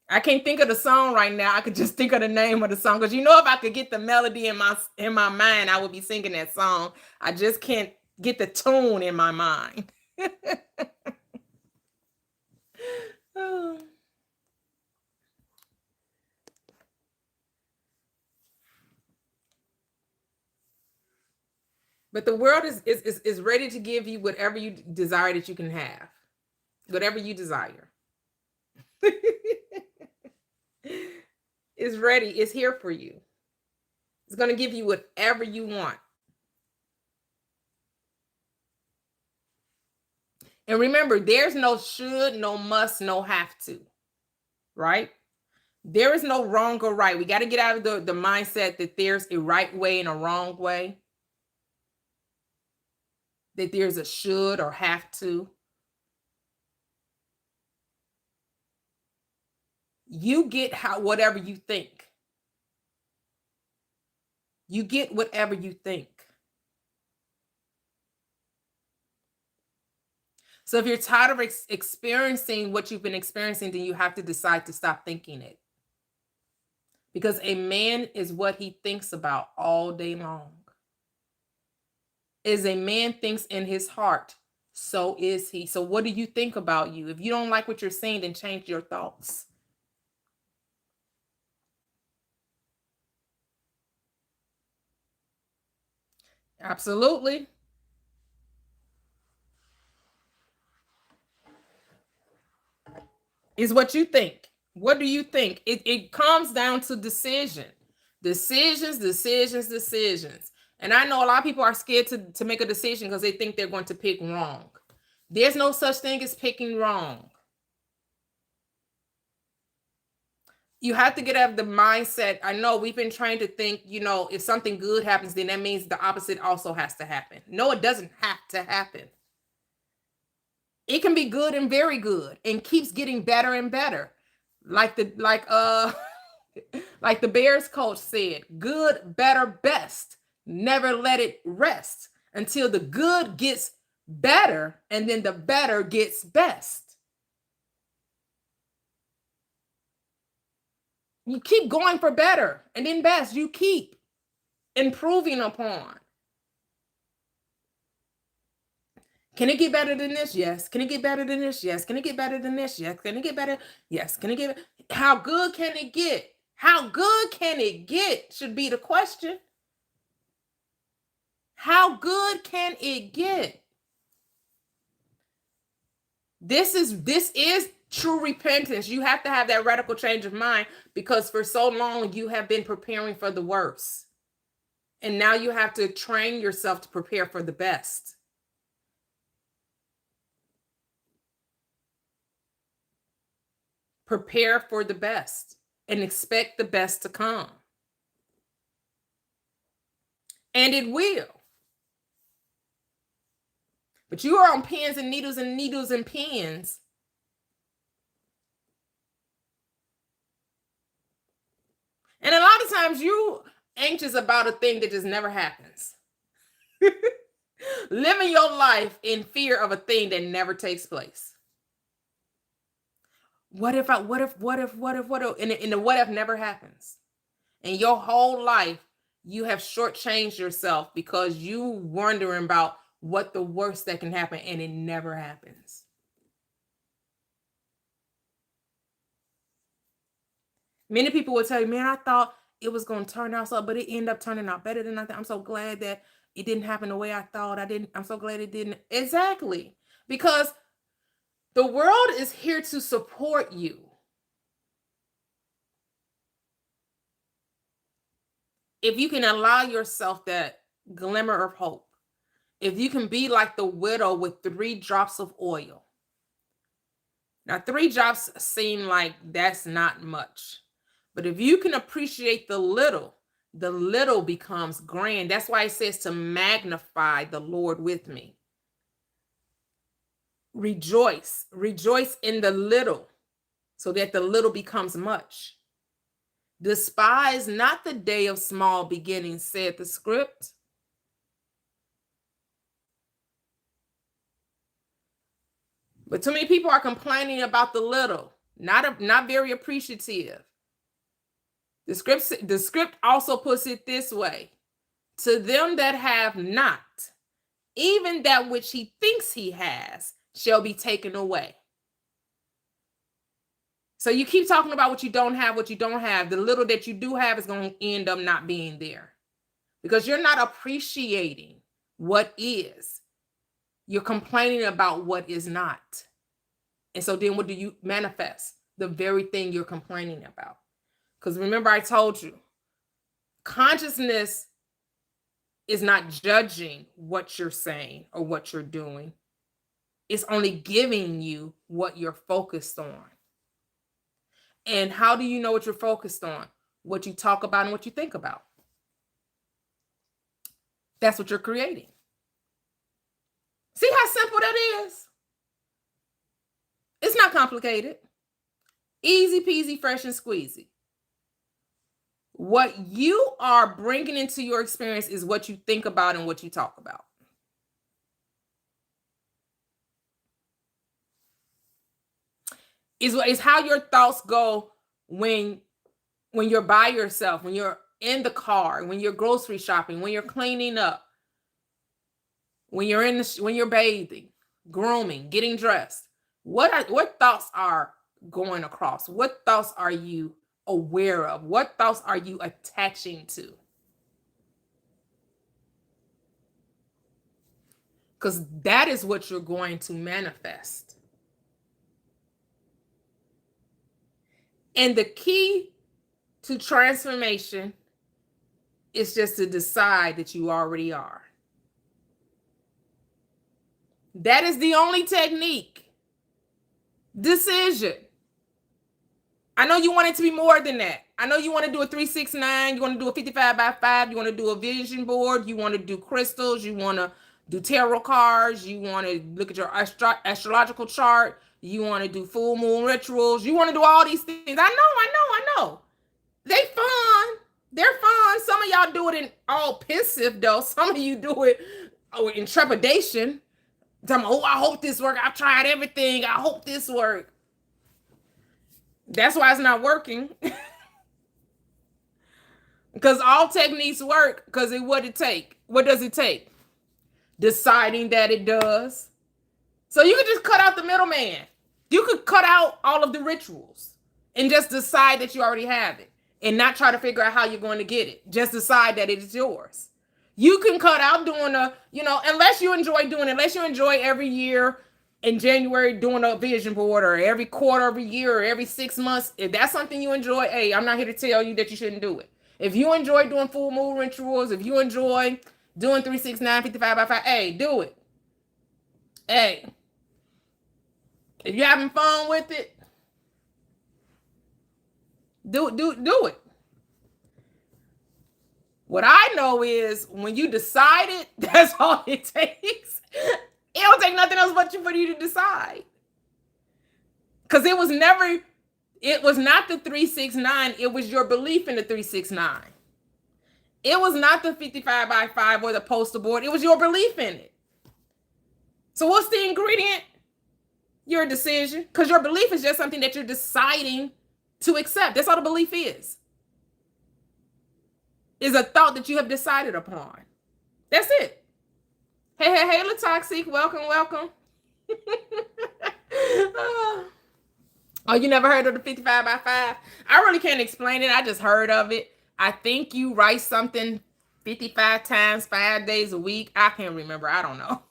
A: I can't think of the song right now. I could just think of the name of the song, because if I could get the melody in my mind, I would be singing that song. I just can't get the tune in my mind. Oh. But the world is ready to give you whatever you desire that you can have. Whatever you desire. It's ready. It's here for you. It's going to give you whatever you want. And remember, there's no should, no must, no have to. Right? There is no wrong or right. We got to get out of the mindset that there's a right way and a wrong way. That there's a should or have to. You get whatever you think. You get whatever you think. So if you're tired of experiencing what you've been experiencing, then you have to decide to stop thinking it. Because a man is what he thinks about all day long. As a man thinks in his heart, so is he. So what do you think about you? If you don't like what you're saying, then change your thoughts. Absolutely. Is what you think. What do you think? It comes down to decisions. And I know a lot of people are scared to make a decision because they think they're going to pick wrong. There's no such thing as picking wrong. You have to get out of the mindset. I know we've been trained to think, if something good happens, then that means the opposite also has to happen. No, it doesn't have to happen. It can be good and very good and keeps getting better and better. Like the Bears coach said, good, better, best. Never let it rest until the good gets better and then the better gets best. You keep going for better and then best. You keep improving upon. Can it get better than this? Yes. Can it get better than this? Yes. Can it get better than this? Yes. Can it get better? Yes. Can it get? How good can it get? How good can it get should be the question. How good can it get? This is true repentance. You have to have that radical change of mind, because for so long you have been preparing for the worst. And now you have to train yourself to prepare for the best. Prepare for the best and expect the best to come. And it will. But you are on pins and needles and needles and pins. And a lot of times you anxious about a thing that just never happens. Living your life in fear of a thing that never takes place. What if, and the what if never happens. And your whole life, you have shortchanged yourself because you wondering about what the worst that can happen, and it never happens. Many people will tell you, man, I thought it was going to turn out so, but it ended up turning out better than I thought. I'm so glad that it didn't happen the way I thought. I'm so glad it didn't. Exactly. Because the world is here to support you. If you can allow yourself that glimmer of hope, if you can be like the widow with 3 drops of oil. Now, 3 drops seem like that's not much. But if you can appreciate the little becomes grand. That's why it says to magnify the Lord with me. Rejoice. Rejoice in the little so that the little becomes much. Despise not the day of small beginnings, said the script. But too many people are complaining about the little, not very appreciative. The script also puts it this way: to them that have not, even that which he thinks he has shall be taken away. So you keep talking about what you don't have, what you don't have. The little that you do have is going to end up not being there because you're not appreciating what is. You're complaining about what is not. And so then what do you manifest? The very thing you're complaining about. Because remember, I told you, consciousness is not judging what you're saying or what you're doing. It's only giving you what you're focused on. And how do you know what you're focused on? What you talk about and what you think about. That's what you're creating. See how simple that is? It's not complicated. Easy peasy, fresh and squeezy. What you are bringing into your experience is what you think about and what you talk about. Is how your thoughts go when you're by yourself, when you're in the car, when you're grocery shopping, when you're cleaning up, when you're bathing, grooming, getting dressed. What thoughts are going across? What thoughts are you aware of? What thoughts are you attaching to? Because that is what you're going to manifest. And the key to transformation is just to decide that you already are. That is the only technique. Decision. I know you want it to be more than that. I know you want to do a 369, you want to do a 55 by 5, you want to do a vision board, you want to do crystals, you want to do tarot cards, you want to look at your astrological chart, you want to do full moon rituals, you want to do all these things. I know. They fun. They're fun. Some of y'all do it in all pensive though. Some of you do it in trepidation. I hope this work. I've tried everything. I hope this work. That's why it's not working. Because all techniques work. Because what does it take? Deciding that it does. So you could just cut out the middleman. You could cut out all of the rituals and just decide that you already have it and not try to figure out how you're going to get it. Just decide that it is yours. You can cut out doing unless you enjoy doing it, unless you enjoy every year in January doing a vision board or every quarter of a year or every 6 months. If that's something you enjoy, hey, I'm not here to tell you that you shouldn't do it. If you enjoy doing full moon rituals, if you enjoy doing 369, 55 by 5, hey, do it. Hey, if you're having fun with it, do it. What I know is when you decide it, that's all it takes. It don't take nothing else but for you to decide. Because it was not the 369, it was your belief in the 369. It was not the 55 by 5 or the poster board, it was your belief in it. So what's the ingredient? Your decision. Because your belief is just something that you're deciding to accept. That's all the belief is. Is a thought that you have decided upon. That's it. Hey, LaToxic, welcome. Oh, you never heard of the 55 by 5? I really can't explain it. I just heard of it. I think you write something 55 times, 5 days a week. I can't remember. I don't know.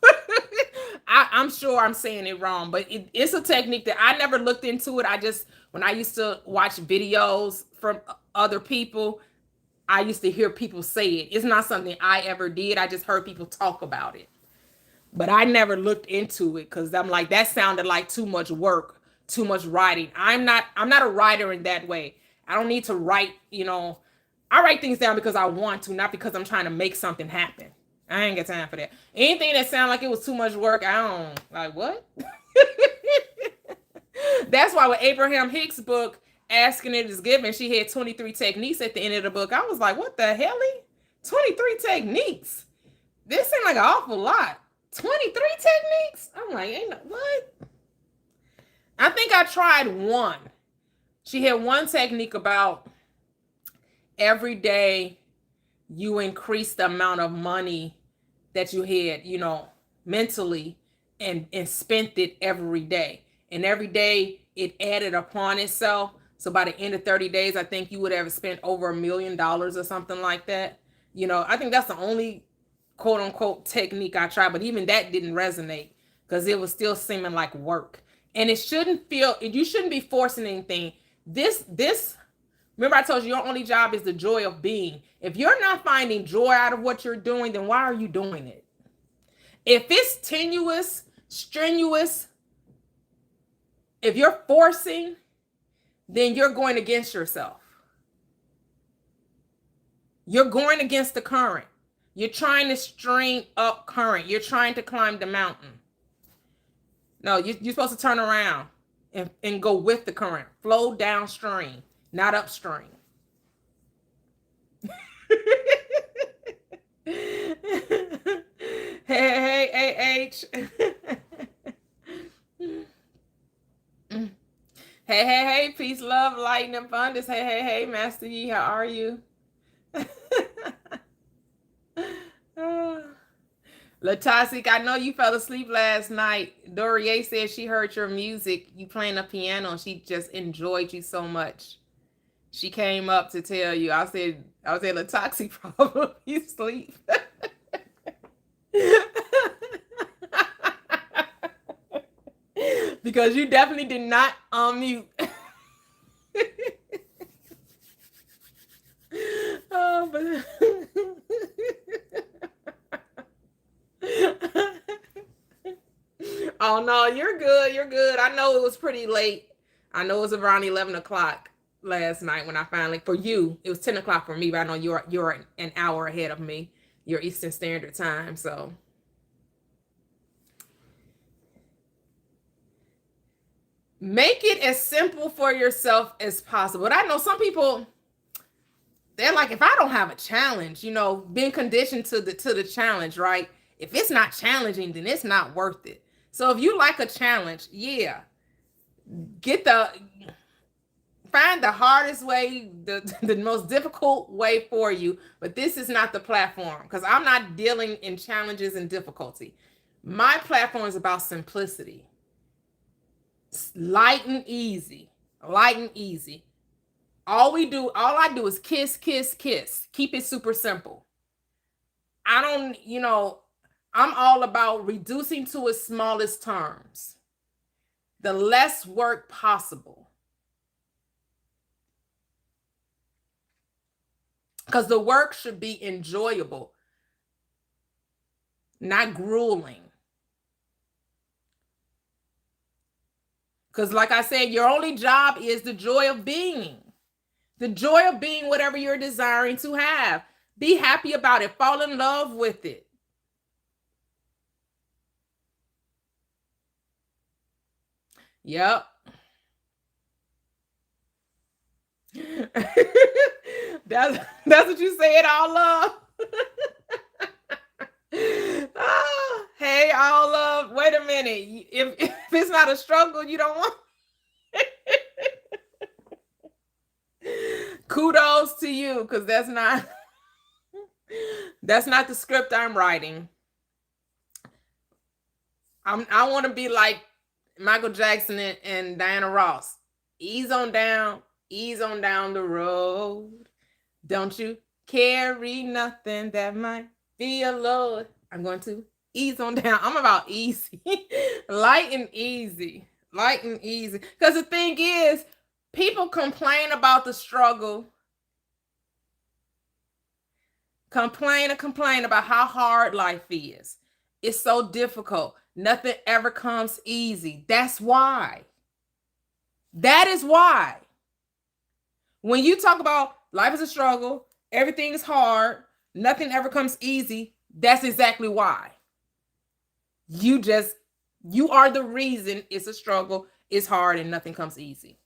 A: I'm sure I'm saying it wrong, but it's a technique that I never looked into it. When I used to watch videos from other people, I used to hear people say it. It's not something I ever did. I just heard people talk about it. But I never looked into it because I'm like, that sounded like too much work, too much writing. I'm not a writer in that way. I don't need to write, I write things down because I want to, not because I'm trying to make something happen. I ain't got time for that. Anything that sounded like it was too much work, I don't, like, what? That's why with Abraham Hicks' book, Asking It Is Given, she had 23 techniques at the end of the book. I was like, what the hell? 23 techniques? This seemed like an awful lot. 23 techniques? I'm like, ain't no, what? I think I tried one. She had one technique about every day you increase the amount of money that you had, mentally and spent it every day. And every day it added upon itself. So by the end of 30 days, I think you would have spent over $1 million or something like that. I think that's the only quote unquote technique I tried, but even that didn't resonate because it was still seeming like work. And you shouldn't be forcing anything. Remember I told you your only job is the joy of being. If you're not finding joy out of what you're doing, then why are you doing it? If it's tenuous, strenuous, if you're forcing, then you're going against yourself. You're going against the current. You're trying to string up current. You're trying to climb the mountain. No, you're supposed to turn around and go with the current. Flow downstream, not upstream. Hey, AH. Hey, peace, love, light, and abundance. Hey, Master Yi, how are you? Latasik, I know you fell asleep last night. Dorier said she heard your music, you playing the piano, and she just enjoyed you so much. She came up to tell you. I said, Latasik probably asleep. Because you definitely did not unmute. Oh no, you're good. I know it was pretty late. I know it was around 11 o'clock last night when I finally, for you, it was 10 o'clock for me, but I know you're an hour ahead of me, your Eastern Standard Time. So make it as simple for yourself as possible. But I know some people, they're like, if I don't have a challenge, being conditioned to the challenge, right? If it's not challenging, then it's not worth it. So if you like a challenge, yeah, find the hardest way, the most difficult way for you. But this is not the platform, because I'm not dealing in challenges and difficulty. My platform is about simplicity. Light and easy. All I do is kiss. Keep it super simple. I'm all about reducing to its smallest terms. The less work possible. Because the work should be enjoyable, not grueling. Because like I said, your only job is the joy of being. The joy of being whatever you're desiring to have. Be happy about it. Fall in love with it. Yep. that's what you say it all love. Hey, all love. Wait a minute. If it's not a struggle, you don't want. Kudos to you, because that's not the script I'm writing. I want to be like Michael Jackson and Diana Ross. Ease on down the road. Don't you carry nothing that might be a load. I'm going to ease on down. I'm about easy. Light and easy. Because the thing is, people complain about the struggle. Complain about how hard life is. It's so difficult. Nothing ever comes easy. That's why. That is why. When you talk about life is a struggle, everything is hard, nothing ever comes easy, that's exactly why. You just You are the reason it's a struggle, it's hard, and nothing comes easy.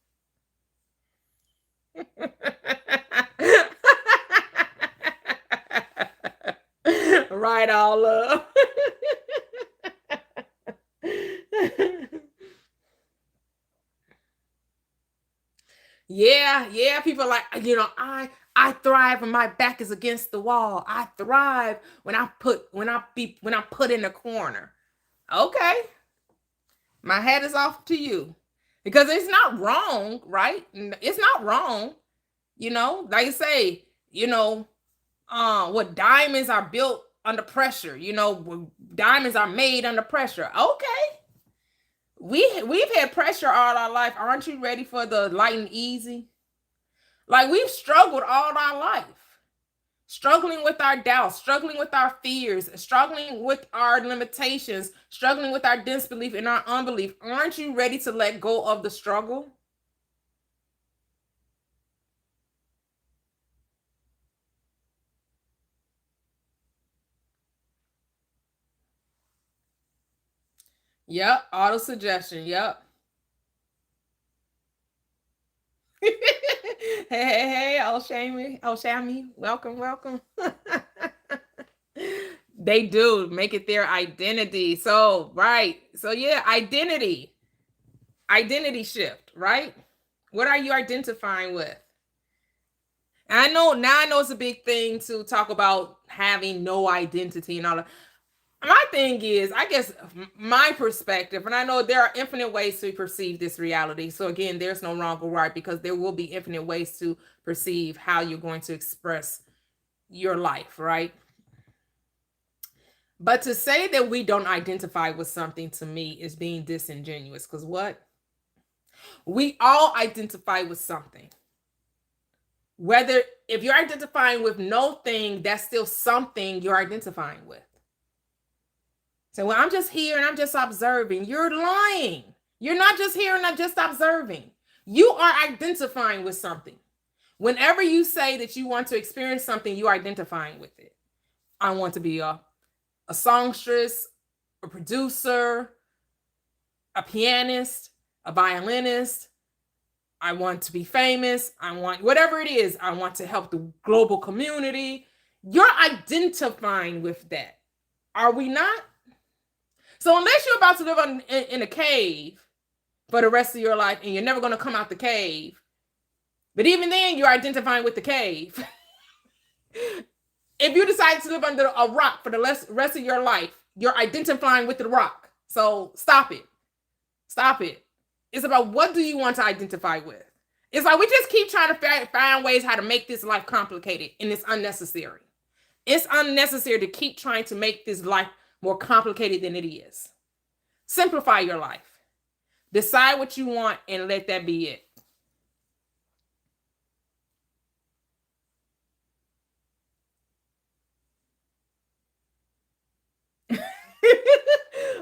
A: Right, all love. Yeah, yeah. People are like, I thrive when my back is against the wall. I thrive when I'm put in a corner. Okay, my hat is off to you. Because it's not wrong, right? It's not wrong. Like I say, what diamonds are built under pressure. Diamonds are made under pressure. Okay. We've had pressure all our life. Aren't you ready for the light and easy? Like, we've struggled all our life, struggling with our doubts, struggling with our fears, struggling with our limitations, struggling with our disbelief and our unbelief. Aren't you ready to let go of the struggle? Yep, auto suggestion. Yep. Hey, oh Shammy, welcome, welcome. They do make it their identity. So, right. So, yeah, identity shift, right? What are you identifying with? And I know it's a big thing to talk about having no identity and all that. My thing is, I guess my perspective, and I know there are infinite ways to perceive this reality. So again, there's no wrong or right, because there will be infinite ways to perceive how you're going to express your life, right? But to say that we don't identify with something, to me, is being disingenuous. Because what? We all identify with something. Whether if you're identifying with no thing, that's still something you're identifying with. So, well, I'm just here and I'm just observing. You're lying. You're not just here and not just observing. You are identifying with something. Whenever you say that you want to experience something, you're identifying with it. I want to be a songstress, a producer, a pianist, a violinist. I want to be famous. I want whatever it is. I want to help the global community. You're identifying with that. Are we not? So unless you're about to live in a cave for the rest of your life and you're never going to come out the cave, but even then you're identifying with the cave. If you decide to live under a rock for the rest of your life, you're identifying with the rock. So stop it. Stop it. It's about, what do you want to identify with? It's like we just keep trying to find ways how to make this life complicated, and it's unnecessary. It's unnecessary to keep trying to make this life more complicated than it is. Simplify your life. Decide what you want and let that be it.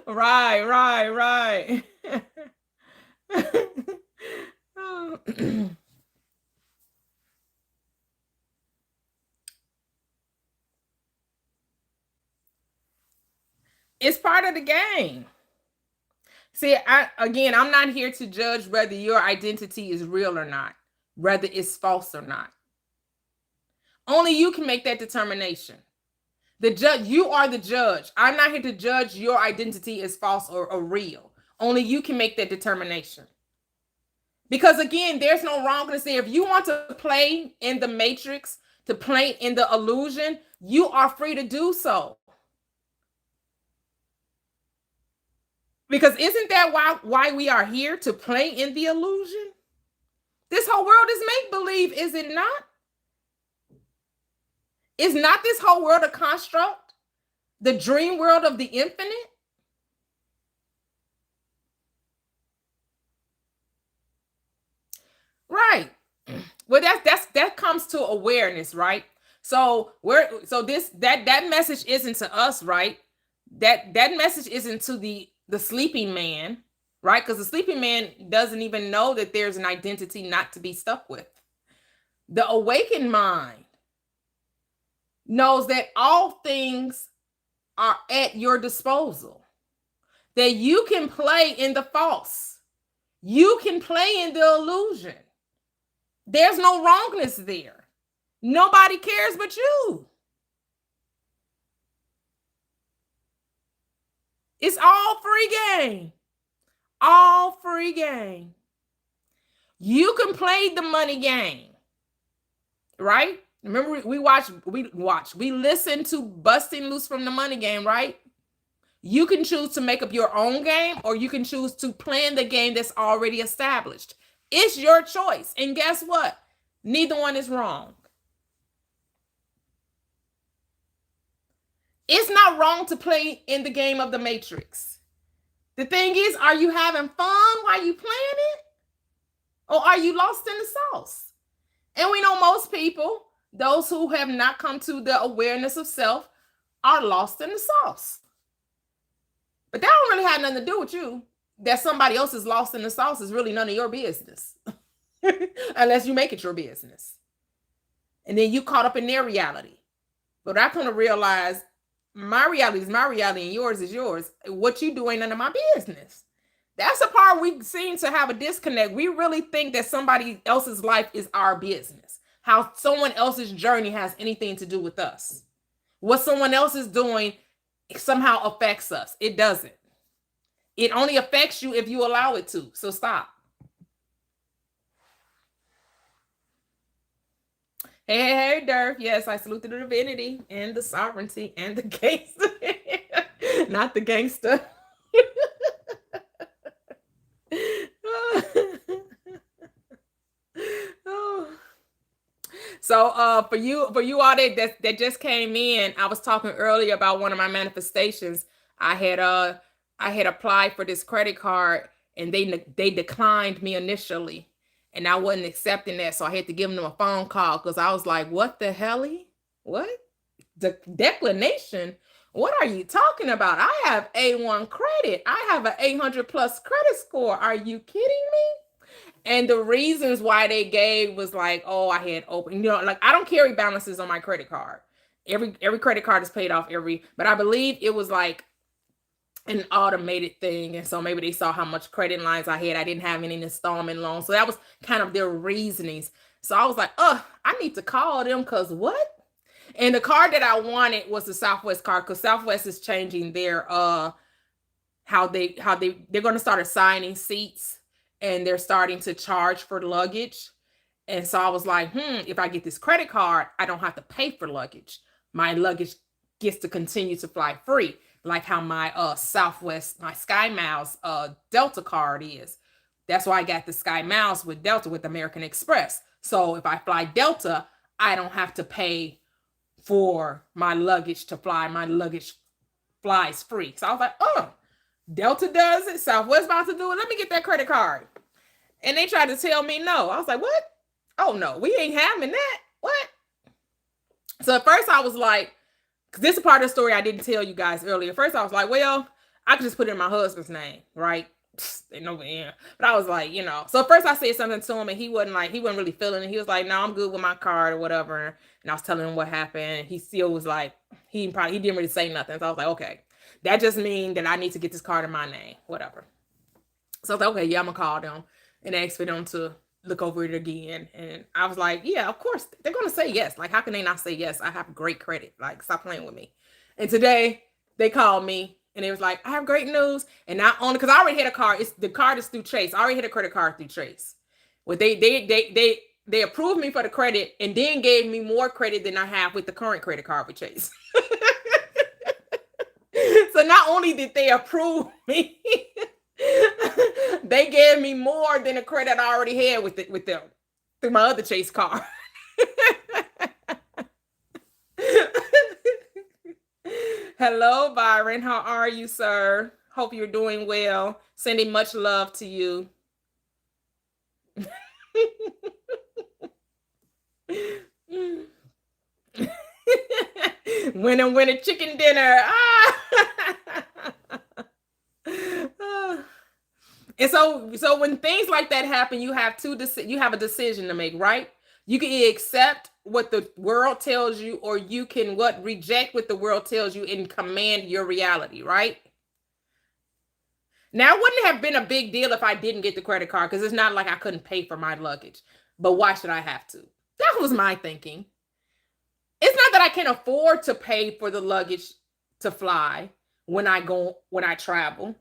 A: Right, right. It's part of the game. See, I'm not here to judge whether your identity is real or not, whether it's false or not. Only you can make that determination. The judge, you are the judge. I'm not here to judge your identity as false or real. Only you can make that determination. Because again, there's no wrong to say, if you want to play in the matrix, to play in the illusion, you are free to do so. Because isn't that why we are here, to play in the illusion? This whole world is make-believe, is it not? Is not this whole world a construct? The dream world of the infinite? Right. Well, that comes to awareness, right? So that message isn't to us, right? That message isn't to the sleeping man, right? Because the sleeping man doesn't even know that there's an identity not to be stuck with. The awakened mind knows that all things are at your disposal. that you can play in the false. You can play in the illusion. There's no wrongness there. Nobody cares but you. It's all free game. All free game. You can play the money game, right? Remember, we listen to Busting Loose from the Money Game, right? You can choose to make up your own game, or you can choose to play in the game that's already established. It's your choice. And guess what? Neither one is wrong. It's not wrong to play in the game of the Matrix. The thing is, are you having fun while you playing it? Or are you lost in the sauce? And we know most people, those who have not come to the awareness of self, are lost in the sauce. But that don't really have nothing to do with you. That somebody else is lost in the sauce is really none of your business. Unless you make it your business. And then you caught up in their reality. But I come to realize my reality is my reality and yours is yours. What you do ain't none of my business. That's the part we seem to have a disconnect. We really think that somebody else's life is our business. How someone else's journey has anything to do with us. What someone else is doing somehow affects us. It doesn't. It only affects you if you allow it to. So stop. Hey, Durf. Yes, I salute the divinity and the sovereignty and the gangster. Not the gangster. So for you all that just came in, I was talking earlier about one of my manifestations. I had applied for this credit card and they declined me initially, and I wasn't accepting that, so I had to give them a phone call because I was like, what the hell? What? The declination? What are you talking about? I have A1 credit. I have an 800 plus credit score. Are you kidding me? And the reasons why they gave was like, oh, I had open, like I don't carry balances on my credit card. Every credit card is paid off but I believe it was like an automated thing. And so maybe they saw how much credit lines I had. I didn't have any installment loans. So that was kind of their reasonings. So I was like, I need to call them because what? And the card that I wanted was the Southwest card because Southwest is changing their how they're going to start assigning seats, and they're starting to charge for luggage. And so I was like, if I get this credit card, I don't have to pay for luggage. My luggage gets to continue to fly free, like how my Southwest, my Sky Miles Delta card is. That's why I got the Sky Miles with Delta with American Express. So if I fly Delta, I don't have to pay for my luggage to fly. My luggage flies free. So I was like, Delta does it. Southwest about to do it. Let me get that credit card. And they tried to tell me no. I was like, what? Oh, no, we ain't having that. What? So at first I was like, because this is part of the story I didn't tell you guys earlier. First I was like, well, I could just put it in my husband's name, right? But I was like, so first I said something to him and he wasn't really feeling it. He was like, no, I'm good with my card or whatever. And I was telling him what happened. He still was like, he didn't really say nothing. So I was like, okay, that just means that I need to get this card in my name, whatever. So I was like, okay, yeah, I'm gonna call them and ask for them to look over it again. And I was like, yeah, of course they're gonna say yes. Like, how can they not say yes? I have great credit. Like, stop playing with me. And today they called me and it was like, I have great news. And not only because I already had a card, the card is through Chase. I already had a credit card through Chase. Well, they approved me for the credit and then gave me more credit than I have with the current credit card with Chase. So not only did they approve me, they gave me more than the credit I already had with them through my other Chase card. Hello, Byron. How are you, sir? Hope you're doing well. Sending much love to you. Winner, chicken dinner. And so when things like that happen, you have a decision to make, right? You can accept what the world tells you, or you can reject what the world tells you and command your reality, right? Now, it wouldn't have been a big deal if I didn't get the credit card because it's not like I couldn't pay for my luggage. But why should I have to? That was my thinking. It's not that I can't afford to pay for the luggage to fly when I travel.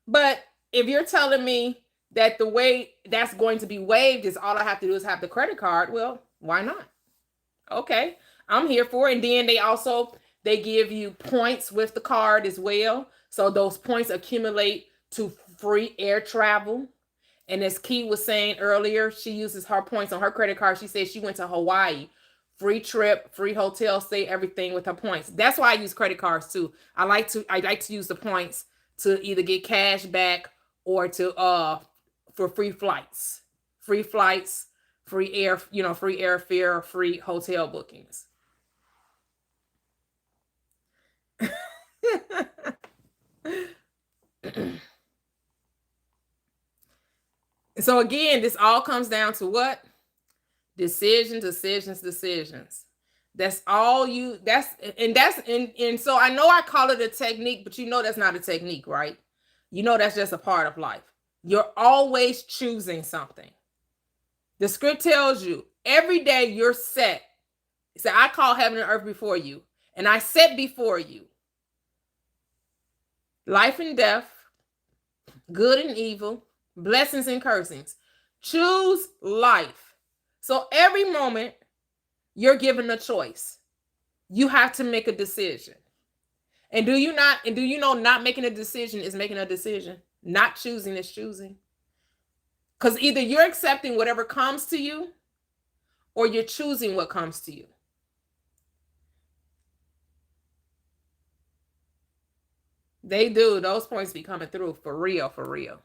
A: But if you're telling me that the way that's going to be waived is all I have to do is have the credit card, well, why not? Okay, I'm here for it. And then they give you points with the card as well. So those points accumulate to free air travel. And as Key was saying earlier, she uses her points on her credit card. She said she went to Hawaii. Free trip, free hotel stay, everything with her points. That's why I use credit cards too. I like to use the points to either get cash back or to for free flights. Free flights, free air, free airfare, free hotel bookings. So again, this all comes down to what? Decisions. That's all you, and so I know I call it a technique, but that's not a technique, right? That's just a part of life. You're always choosing something. The script tells you every day you're set. So I call heaven and earth before you, and I set before you life and death, good and evil, blessings and cursings. Choose life. So every moment you're given a choice. You have to make a decision. And do you know not making a decision is making a decision? Not choosing is choosing. Because either you're accepting whatever comes to you or you're choosing what comes to you. They do. Those points be coming through for real, for real.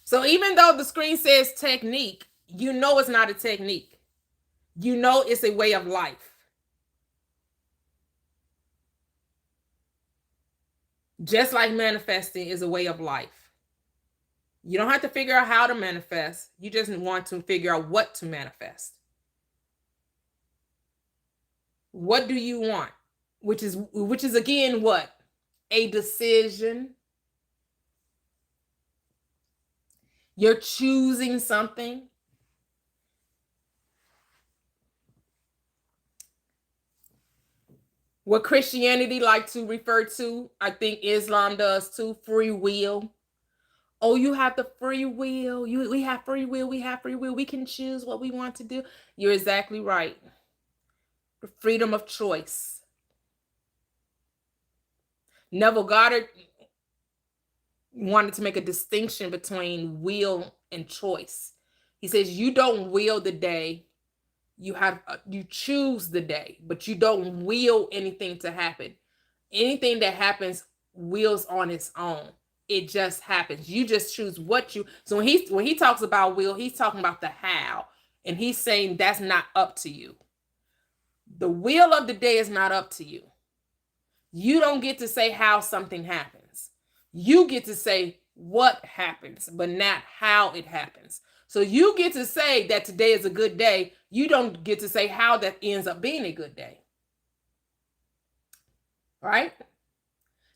A: So even though the screen says technique, it's not a technique. It's a way of life. Just like manifesting is a way of life. You don't have to figure out how to manifest. You just want to figure out what to manifest. What do you want? Which is again what? A decision. You're choosing something. What Christianity like to refer to, I think Islam does too, free will. Oh, you have the free will. We have free will. We have free will. We can choose what we want to do. You're exactly right. The freedom of choice. Neville Goddard wanted to make a distinction between will and choice. He says you don't will the day. You choose the day, but you don't will anything to happen. Anything that happens wills on its own. It just happens. You just choose what you. So when he talks about will, he's talking about the how, and he's saying that's not up to you. The will of the day is not up to you. You don't get to say how something happens. You get to say what happens, but not how it happens. So you get to say that today is a good day. You don't get to say how that ends up being a good day. Right?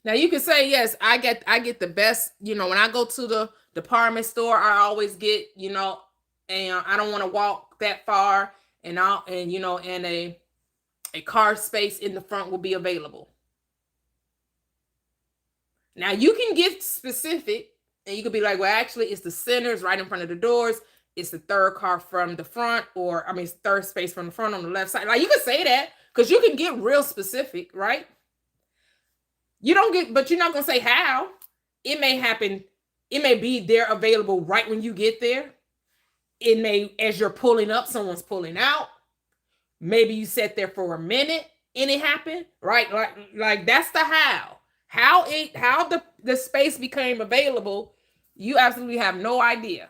A: Now you can say, yes, I get the best, when I go to the department store, I always get, and I don't want to walk that far, and a car space in the front will be available. Now you can get specific, and you could be like, well, actually it's the centers right in front of the doors. It's the third car from the front, it's third space from the front on the left side. Like you can say that because you can get real specific, right? But you're not going to say how. It may happen. It may be there available right when you get there. It may, as you're pulling up, someone's pulling out. Maybe you sat there for a minute and it happened, right? Like that's the how. How the space became available, you absolutely have no idea.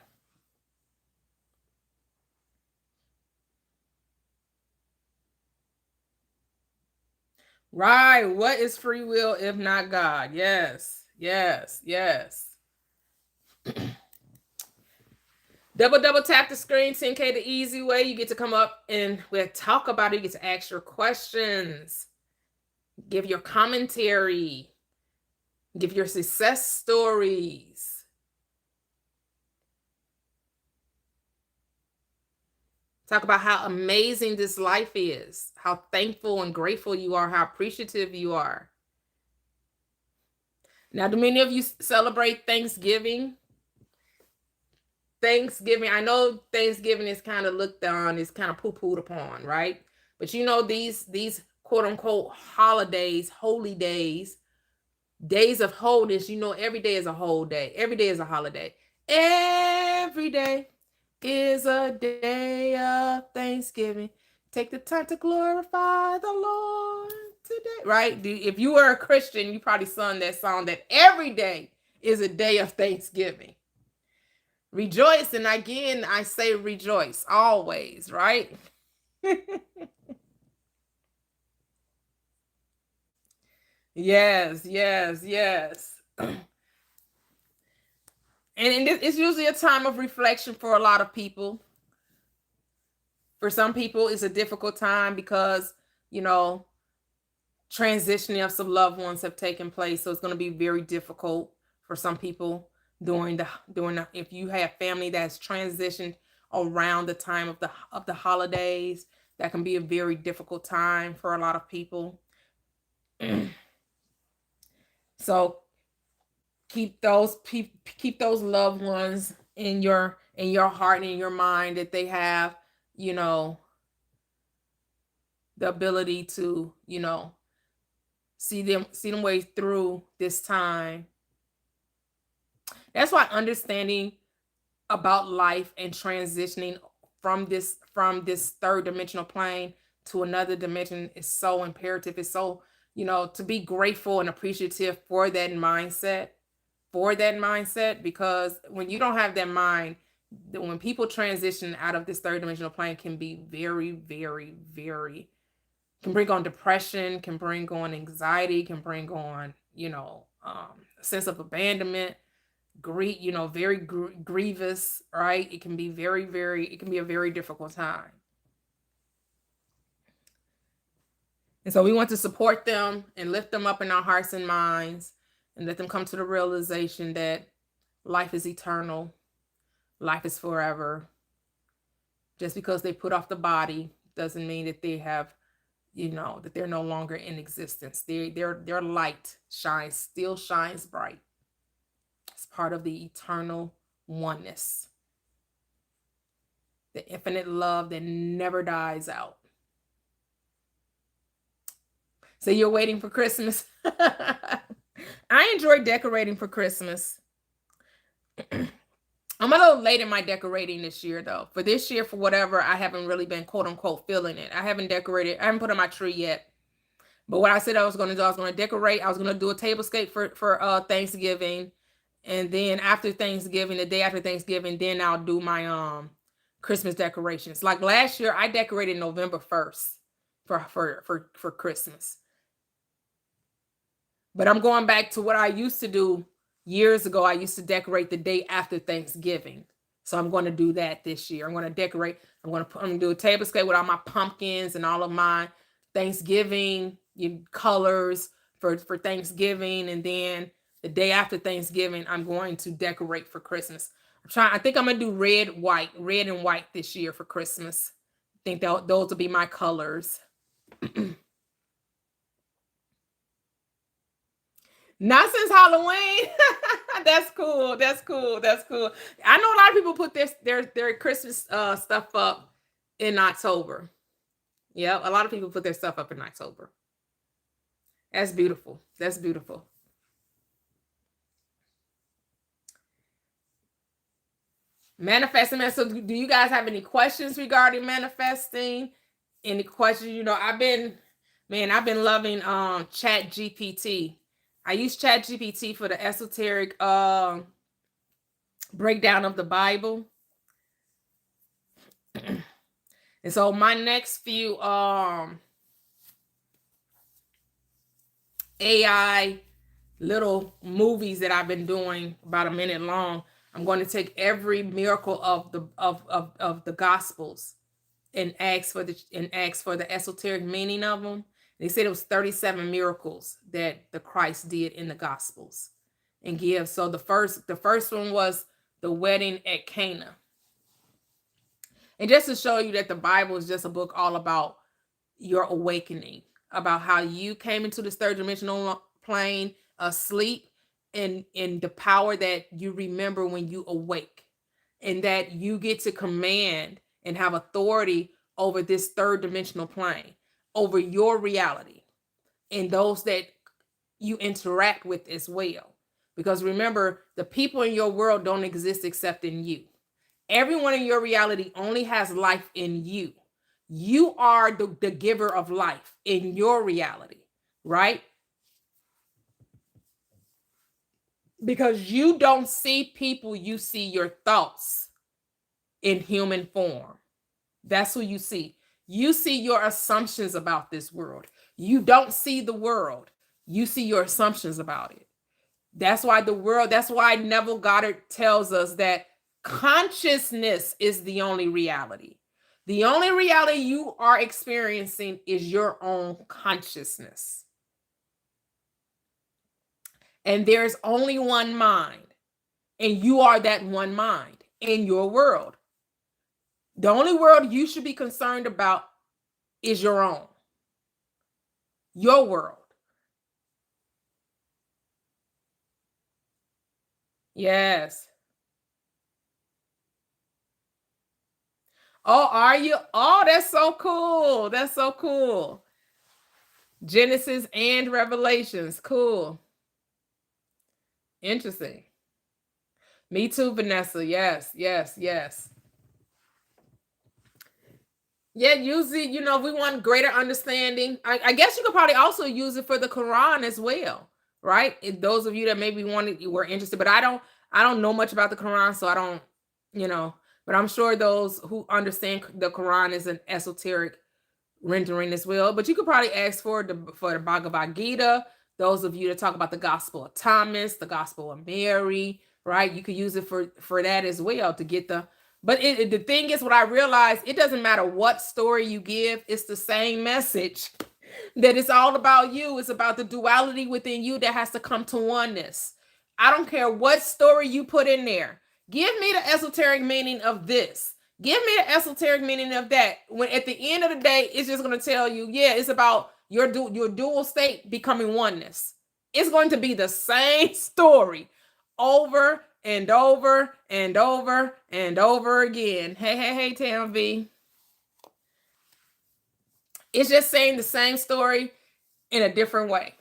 A: Right. What is free will if not God? Yes. Double tap the screen, 10K the easy way. You get to come up and we'll talk about it. You get to ask your questions. Give your commentary. Give your success stories. Talk about how amazing this life is, how thankful and grateful you are, how appreciative you are. Now, do many of you celebrate Thanksgiving? Thanksgiving, I know Thanksgiving is kind of looked on, is kind of poo-pooed upon, right? But you know, these quote unquote holidays, holy days, days of wholeness, you know, every day is a whole day. Every day is a holiday. Every day is a day of Thanksgiving. Take the time to glorify the Lord today. Right? If you were a Christian, you probably sung that song that every day is a day of Thanksgiving. Rejoice, and again, I say rejoice always, right? Yes, yes, yes. And it's usually a time of reflection for a lot of people. For some people, it's a difficult time because, you know, transitioning of some loved ones have taken place. So it's going to be very difficult for some people during the if you have family that's transitioned around the time of the holidays, that can be a very difficult time for a lot of people. So keep those loved ones in your heart and in your mind, that they have, you know, the ability to, you know, see them way through this time. That's why understanding about life and transitioning from this third dimensional plane to another dimension is so imperative. It's so, you know, to be grateful and appreciative for that mindset, because when you don't have that mind, when people transition out of this third dimensional plane, can be very, very, very, can bring on depression, can bring on anxiety, can bring on, you know, a sense of abandonment, grief, you know, very grievous, right? It can be very, very, it can be a very difficult time. And so we want to support them and lift them up in our hearts and minds, and let them come to the realization that life is eternal, life is forever. Just because they put off the body doesn't mean that they have, you know, that they're no longer in existence. Their light still shines bright. It's part of the eternal oneness, the infinite love that never dies out. So you're waiting for Christmas. I enjoy decorating for Christmas. I'm a little late in my decorating this year, though. For this year, for whatever, I haven't really been quote unquote feeling it. I haven't decorated. I haven't put on my tree yet. But what I said I was going to do, I was going to decorate. I was going to do a tablescape for Thanksgiving, and then after Thanksgiving, the day after Thanksgiving, then I'll do my Christmas decorations. Like last year, I decorated November 1st for Christmas. But I'm going back to what I used to do years ago. I used to decorate the day after Thanksgiving. So I'm going to do that this year. I'm going to decorate. I'm going to do a tablescape with all my pumpkins and all of my Thanksgiving colors for Thanksgiving. And then the day after Thanksgiving, I'm going to decorate for Christmas. I think I'm going to do red and white this year for Christmas. I think those will be my colors. Not since Halloween. That's cool. That's cool. That's cool. I know a lot of people put their Christmas stuff up in October. Yeah, a lot of people put their stuff up in October. That's beautiful. That's beautiful. Manifesting. So do you guys have any questions regarding manifesting? Any questions? You know, I've been loving Chat GPT. I use Chat GPT for the esoteric breakdown of the Bible. And so my next few AI little movies that I've been doing about a minute long, I'm going to take every miracle of the gospels and ask for the esoteric meaning of them, They said it was 37 miracles that the Christ did in the Gospels and give. So the first one was the wedding at Cana. And just to show you that the Bible is just a book all about your awakening, about how you came into this third dimensional plane asleep, and in the power that you remember when you awake, and that you get to command and have authority over this third dimensional plane, over your reality and those that you interact with as well. Because remember, the people in your world don't exist except in you. Everyone in your reality only has life in you. You are the giver of life in your reality, right? Because you don't see people, you see your thoughts in human form. That's who you see. You see your assumptions about this world. You don't see the world. You see your assumptions about it. That's why Neville Goddard tells us that consciousness is the only reality. The only reality you are experiencing is your own consciousness. And there's only one mind, and you are that one mind in your world. The only world you should be concerned about is your own, your world. Yes. Oh, are you? Oh, that's so cool. That's so cool. Genesis and Revelations. Cool. Interesting. Me too, Vanessa. Yes, yes, yes. Yeah, usually, we want greater understanding. I guess you could probably also use it for the Quran as well, right? Those of you that maybe were interested, but I don't know much about the Quran, so I don't, you know, but I'm sure those who understand the Quran is an esoteric rendering as well. But you could probably ask for the Bhagavad Gita. Those of you that talk about the Gospel of Thomas, the Gospel of Mary, right? You could use it for that as well to get the. But the thing is, what I realized, it doesn't matter what story you give; it's the same message. That it's all about you. It's about the duality within you that has to come to oneness. I don't care what story you put in there. Give me the esoteric meaning of this. Give me the esoteric meaning of that. When at the end of the day, it's just going to tell you, yeah, it's about your dual state becoming oneness. It's going to be the same story over and over and over and over again. Hey, Tam V. It's just saying the same story in a different way.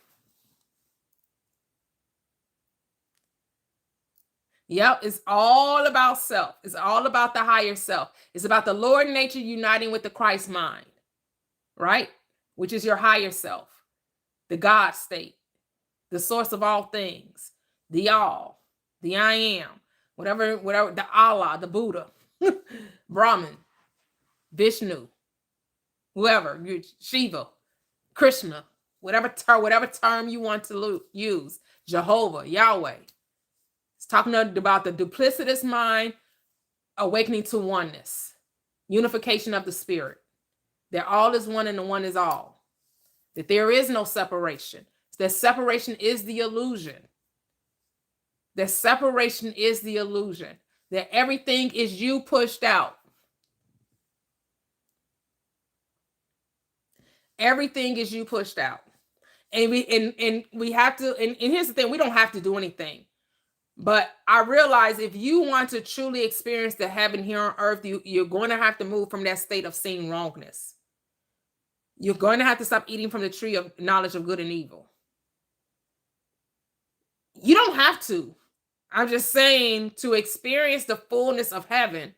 A: Yep, it's all about self. It's all about the higher self. It's about the Lord nature uniting with the Christ mind, right? Which is your higher self, the God state, the source of all things, the all, the I am, whatever, the Allah, the Buddha, Brahman, Vishnu, whoever, Shiva, Krishna, whatever term you want to use, Jehovah, Yahweh. It's talking about the duplicitous mind awakening to oneness, unification of the spirit. That all is one and the one is all. That there is no separation. That separation is the illusion. That separation is the illusion. That everything is you pushed out. Everything is you pushed out. And we have to, and here's the thing, we don't have to do anything. But I realize if you want to truly experience the heaven here on earth, you're going to have to move from that state of seeing wrongness. You're going to have to stop eating from the tree of knowledge of good and evil. You don't have to. I'm just saying, to experience the fullness of heaven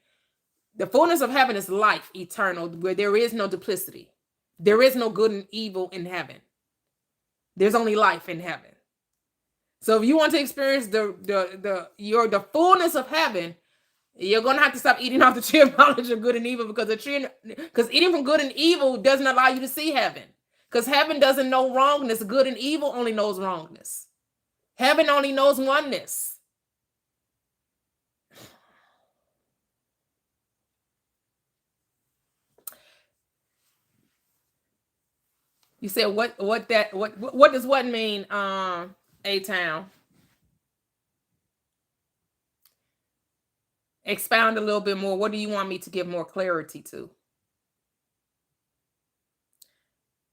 A: is life eternal, where there is no duplicity. There is no good and evil in heaven. There's only life in heaven. So if you want to experience the fullness of heaven, you're gonna have to stop eating off the tree of knowledge of good and evil, because eating from good and evil doesn't allow you to see heaven. Because heaven doesn't know wrongness. Good and evil only knows wrongness. Heaven only knows oneness. You said what does what mean, A Town? Expound a little bit more. What do you want me to give more clarity to?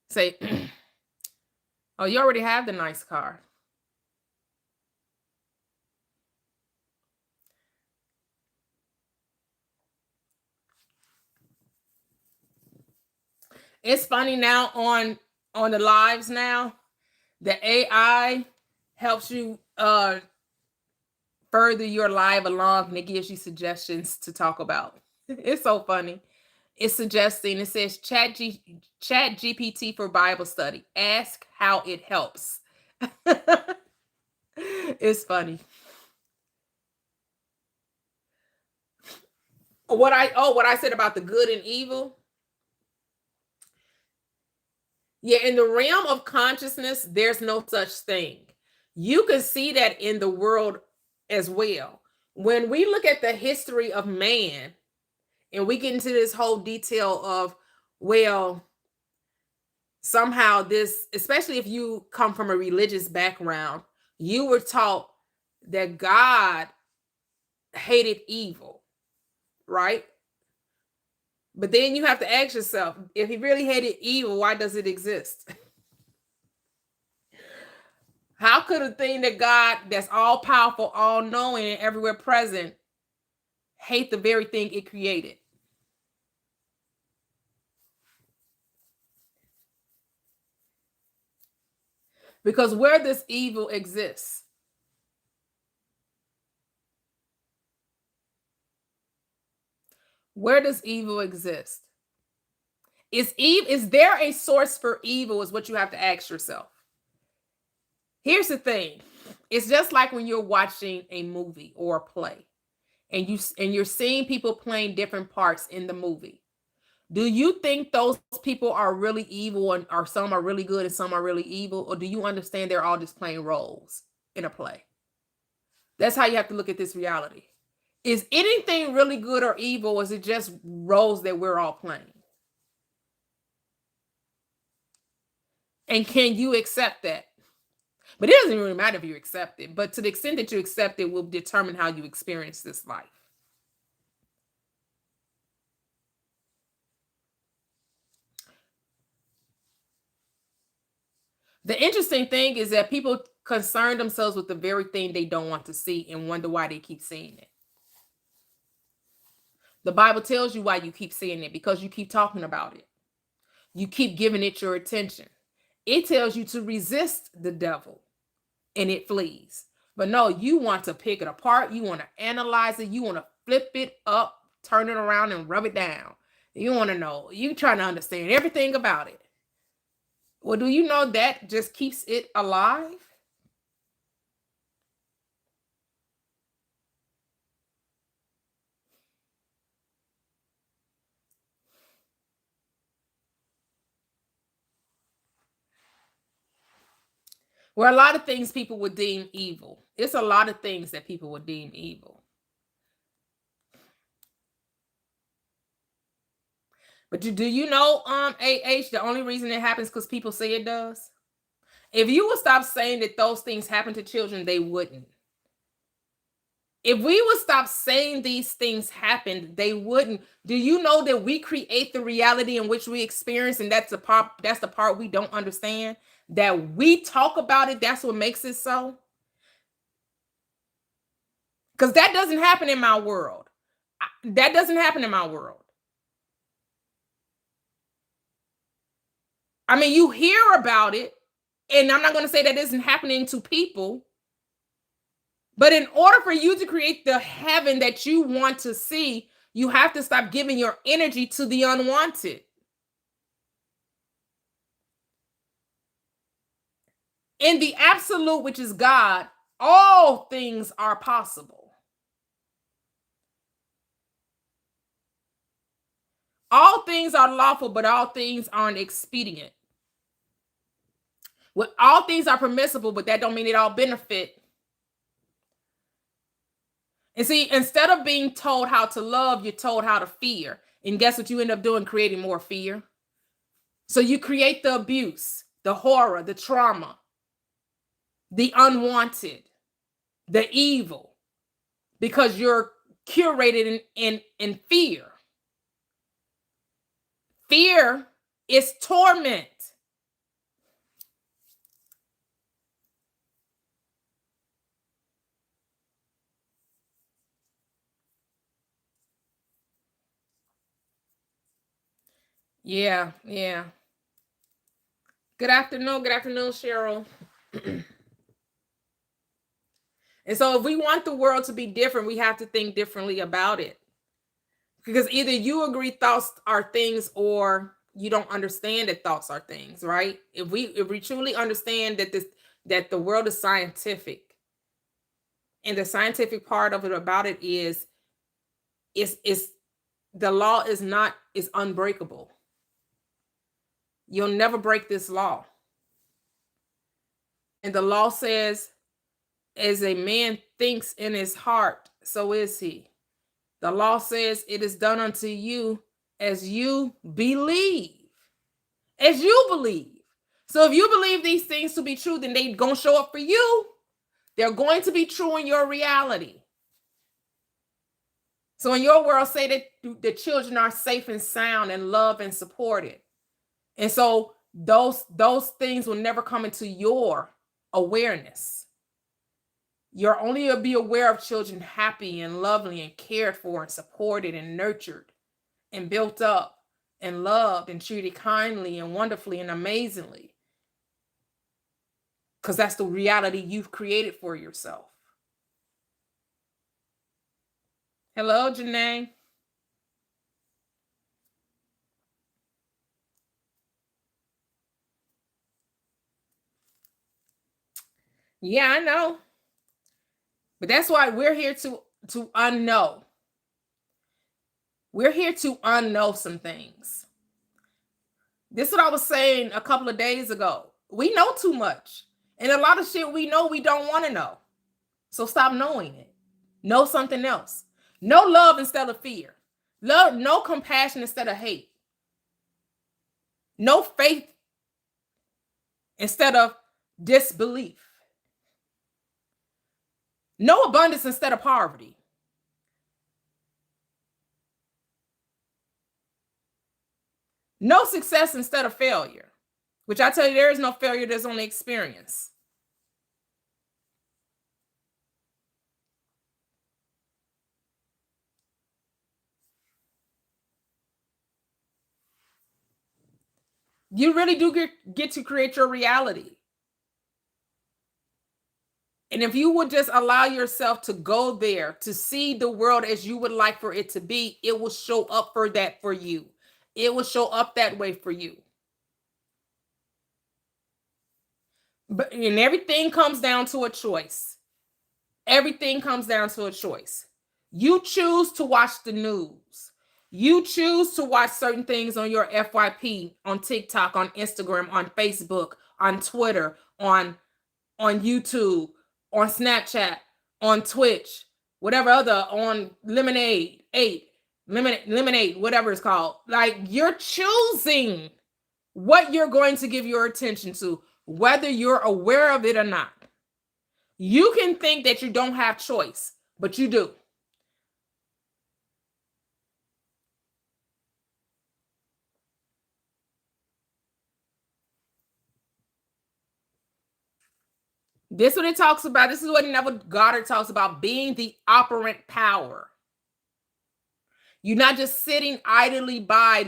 A: Say, oh, you already have the nice car. It's funny now on the lives now, the AI helps you further your live along and it gives you suggestions to talk about. It's so funny. It's suggesting, it says chat GPT for Bible study. Ask how it helps. It's funny. What I said about the good and evil. Yeah, in the realm of consciousness, there's no such thing. You can see that in the world as well. When we look at the history of man and we get into this whole detail of, well, somehow this, especially if you come from a religious background, you were taught that God hated evil, right? But then you have to ask yourself, if he really hated evil, why does it exist? How could a thing that God, that's all powerful, all knowing, and everywhere present, hate the very thing it created? Because where this evil exists, where does evil exist? Is there a source for evil? Is what you have to ask yourself. Here's the thing. It's just like when you're watching a movie or a play and you're seeing people playing different parts in the movie. Do you think those people are really evil and or some are really good and some are really evil? Or do you understand they're all just playing roles in a play? That's how you have to look at this reality. Is anything really good or evil? Or is it just roles that we're all playing? And can you accept that? But it doesn't really matter if you accept it. But to the extent that you accept it will determine how you experience this life. The interesting thing is that people concern themselves with the very thing they don't want to see and wonder why they keep seeing it. The Bible tells you why you keep seeing it, because you keep talking about it. You keep giving it your attention. It tells you to resist the devil and it flees. But no, you want to pick it apart. You want to analyze it. You want to flip it up, turn it around and rub it down. You want to know. You trying to understand everything about it. Well, do you know that just keeps it alive? Well, a lot of things people would deem evil. It's a lot of things that people would deem evil. But do you know, AH, the only reason it happens because people say it does? If you would stop saying that those things happen to children, they wouldn't. If we would stop saying these things happen, they wouldn't. Do you know that we create the reality in which we experience, and that's the part we don't understand? That we talk about it, that's what makes it so. Because that doesn't happen in my world. That doesn't happen in my world. I mean, you hear about it, and I'm not going to say that isn't happening to people. But in order for you to create the heaven that you want to see, you have to stop giving your energy to the unwanted. In the absolute, which is God, all things are possible. All things are lawful, but all things aren't expedient. Well, all things are permissible, but that don't mean it all benefit. And see, instead of being told how to love, you're told how to fear. And guess what you end up doing? Creating more fear. So you create the abuse. the horror, the trauma, the unwanted, the evil, because you're curated in fear. Fear is torment. Yeah, yeah. Good afternoon, Cheryl. And so if we want the world to be different, we have to think differently about it. Because either you agree thoughts are things or you don't understand that thoughts are things, right? If we truly understand that the world is scientific, and the scientific part of it about it is the law is unbreakable. You'll never break this law. And the law says, as a man thinks in his heart, so is he. The law says it is done unto you as you believe. As you believe. So if you believe these things to be true, then they're going to show up for you. They're going to be true in your reality. So in your world, say that the children are safe and sound and loved and supported. And so those things will never come into your awareness. You're only to be aware of children happy and lovely and cared for and supported and nurtured and built up and loved and treated kindly and wonderfully and amazingly. Because that's the reality you've created for yourself. Hello, Janae. Yeah, I know. But that's why we're here to unknow. We're here to unknow some things. This is what I was saying a couple of days ago. We know too much. And a lot of shit we know we don't want to know. So stop knowing it. Know something else. Know love instead of fear. Love, know compassion instead of hate. Know faith instead of disbelief. Know abundance instead of poverty. Know success instead of failure. Which I tell you, there is no failure, there's only experience. You really do get to create your reality. And if you would just allow yourself to go there, to see the world as you would like for it to be, it will show up for that for you. It will show up that way for you. And everything comes down to a choice. Everything comes down to a choice. You choose to watch the news. You choose to watch certain things on your FYP, on TikTok, on Instagram, on Facebook, on Twitter, on YouTube, on Snapchat, on Twitch, whatever other, on Lemonade, whatever it's called. Like, you're choosing what you're going to give your attention to, whether you're aware of it or not. You can think that you don't have choice, but you do. This is what it talks about. This is what Neville Goddard talks about, being the operant power. You're not just sitting idly by,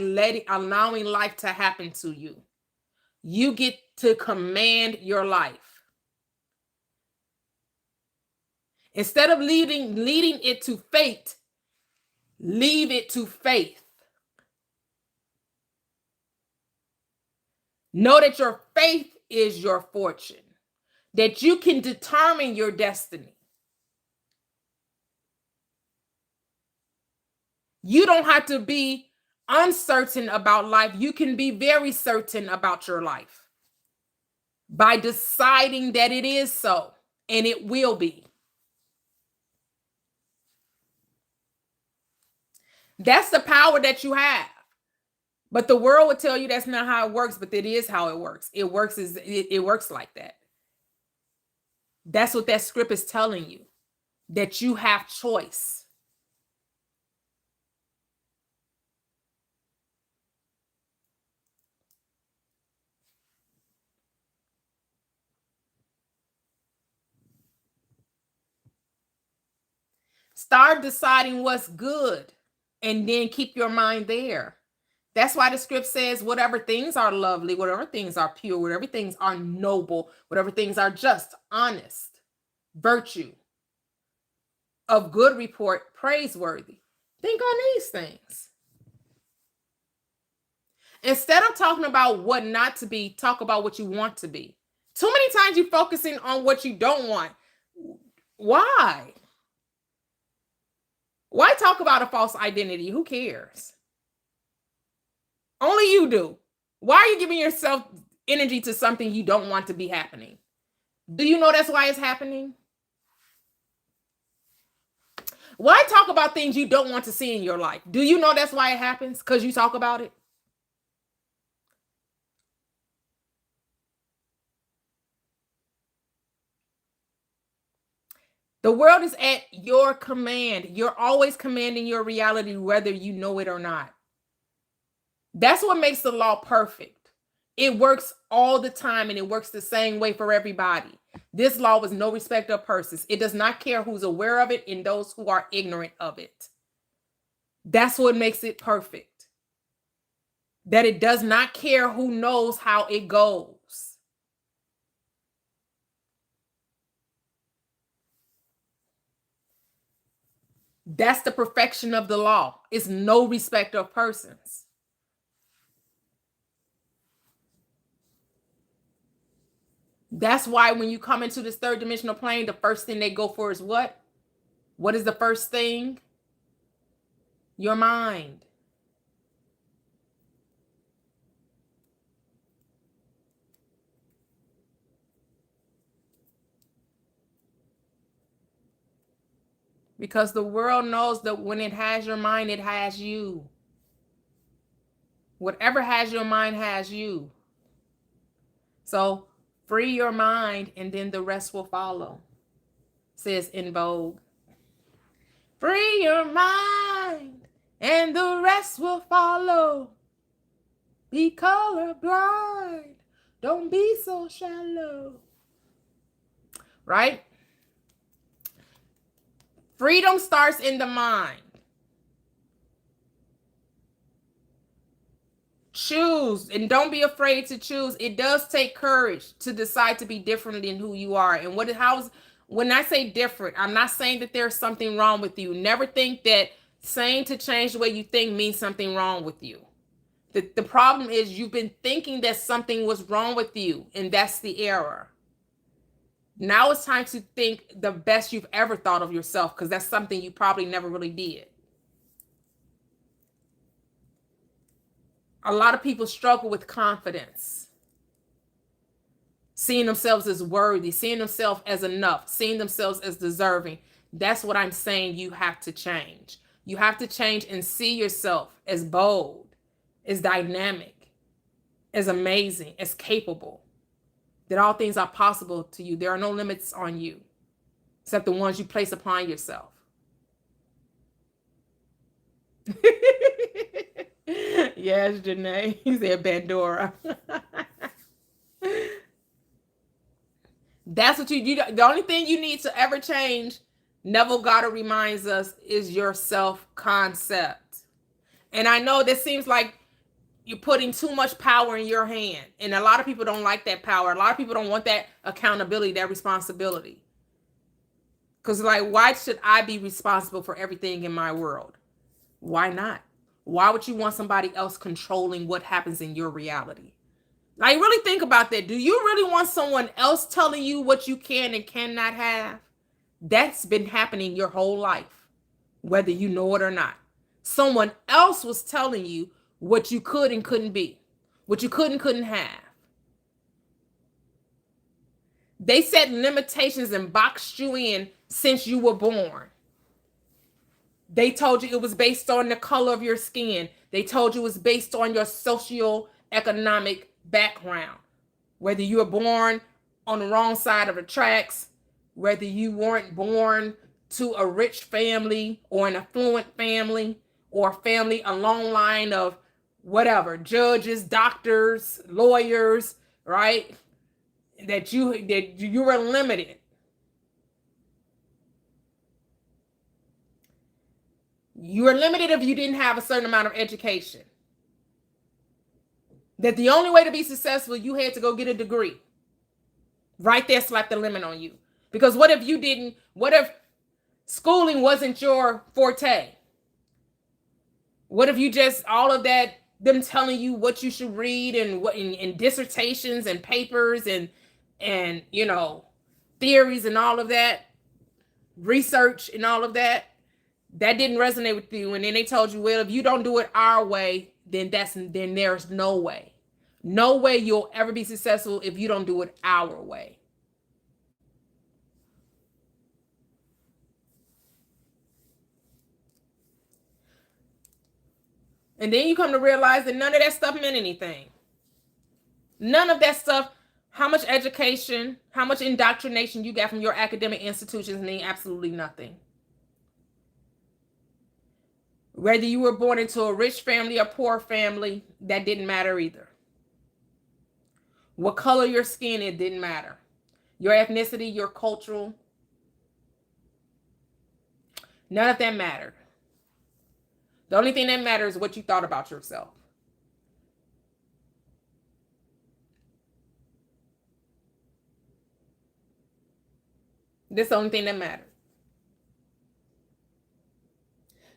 A: allowing life to happen to you. You get to command your life. Instead of leading it to fate, leave it to faith. Know that your faith is your fortune, that you can determine your destiny. You don't have to be uncertain about life. You can be very certain about your life by deciding that it is so, and it will be. That's the power that you have. But the world would tell you that's not how it works, but it is how it works. It works like that. That's what that script is telling you, that you have choice. Start deciding what's good and then keep your mind there. That's why the script says whatever things are lovely, whatever things are pure, whatever things are noble, whatever things are just, honest, virtue, of good report, praiseworthy. Think on these things. Instead of talking about what not to be, talk about what you want to be. Too many times you're focusing on what you don't want. Why? Why talk about a false identity? Who cares? Only you do. Why are you giving yourself energy to something you don't want to be happening? Do you know that's why it's happening? Why talk about things you don't want to see in your life? Do you know that's why it happens? Because you talk about it? The world is at your command. You're always commanding your reality, whether you know it or not. That's what makes the law perfect. It works all the time, and it works the same way for everybody. This law was no respect of persons. It does not care who's aware of it and those who are ignorant of it. That's what makes it perfect. That it does not care who knows how it goes. That's the perfection of the law. It's no respect of persons. That's why when you come into this third dimensional plane, the first thing they go for is what? What is the first thing? Your mind. Because the world knows that when it has your mind, it has you. Whatever has your mind has you. So free your mind and then the rest will follow. Says in Vogue. Free your mind and the rest will follow. Be colorblind. Don't be so shallow. Right? Freedom starts in the mind. Choose, and don't be afraid to choose. It does take courage to decide to be different than who you are. And when I say different, I'm not saying that there's something wrong with you. Never think that saying to change the way you think means something wrong with you. The problem is you've been thinking that something was wrong with you, and that's the error. Now it's time to think the best you've ever thought of yourself, because that's something you probably never really did. A lot of people struggle with confidence, seeing themselves as worthy, seeing themselves as enough, seeing themselves as deserving. That's what I'm saying you have to change. You have to change and see yourself as bold, as dynamic, as amazing, as capable. That all things are possible to you. There are no limits on you, except the ones you place upon yourself. Yes, Janae. He said Pandora. That's what you the only thing you need to ever change, Neville Goddard reminds us, is your self-concept. And I know this seems like you're putting too much power in your hand. And a lot of people don't like that power. A lot of people don't want that accountability, that responsibility. Because like, why should I be responsible for everything in my world? Why not? Why would you want somebody else controlling what happens in your reality? Like, really think about that. Do you really want someone else telling you what you can and cannot have? That's been happening your whole life, whether you know it or not. Someone else was telling you what you could and couldn't be, what you could and couldn't have. They set limitations and boxed you in since you were born. They told you it was based on the color of your skin, They told you it's based on your socio-economic background. Whether you were born on the wrong side of the tracks, whether you weren't born to a rich family or an affluent family, or a family a long line of whatever, judges, doctors, lawyers, right? That you were limited. You were limited if you didn't have a certain amount of education. That the only way to be successful, you had to go get a degree. Right there slapped the limit on you. Because what if schooling wasn't your forte? What if you just, all of that, them telling you what you should read and what in dissertations and papers and theories and all of that, research and all of that didn't resonate with you. And then they told you, well, if you don't do it our way, then there's no way. No way you'll ever be successful if you don't do it our way. And then you come to realize that none of that stuff meant anything. None of that stuff, how much education, how much indoctrination you got from your academic institutions, mean absolutely nothing. Whether you were born into a rich family or poor family, that didn't matter either. What color your skin, it didn't matter. Your ethnicity, your cultural, none of that mattered. The only thing that matters is what you thought about yourself. That's the only thing that mattered.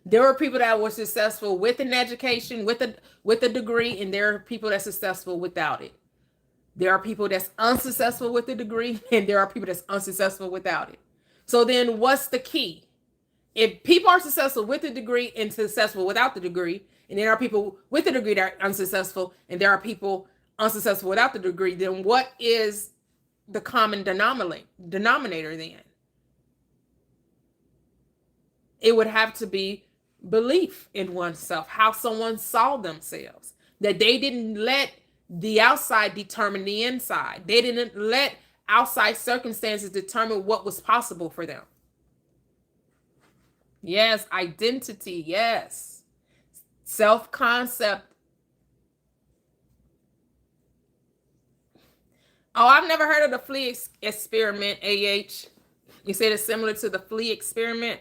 A: There are people that were successful with an education, with a degree, and there are people that's successful without it. There are people that's unsuccessful with a degree, and there are people that's unsuccessful without it. So then what's the key? If people are successful with a degree and successful without the degree, and there are people with a degree that are unsuccessful, and there are people unsuccessful without the degree, then what is the common denominator then? It would have to be belief in oneself, how someone saw themselves, that they didn't let the outside determine the inside. They didn't let outside circumstances determine what was possible for them. Yes, identity, yes. Self-concept. Oh, I've never heard of the flea experiment, AH. You said it's similar to the flea experiment?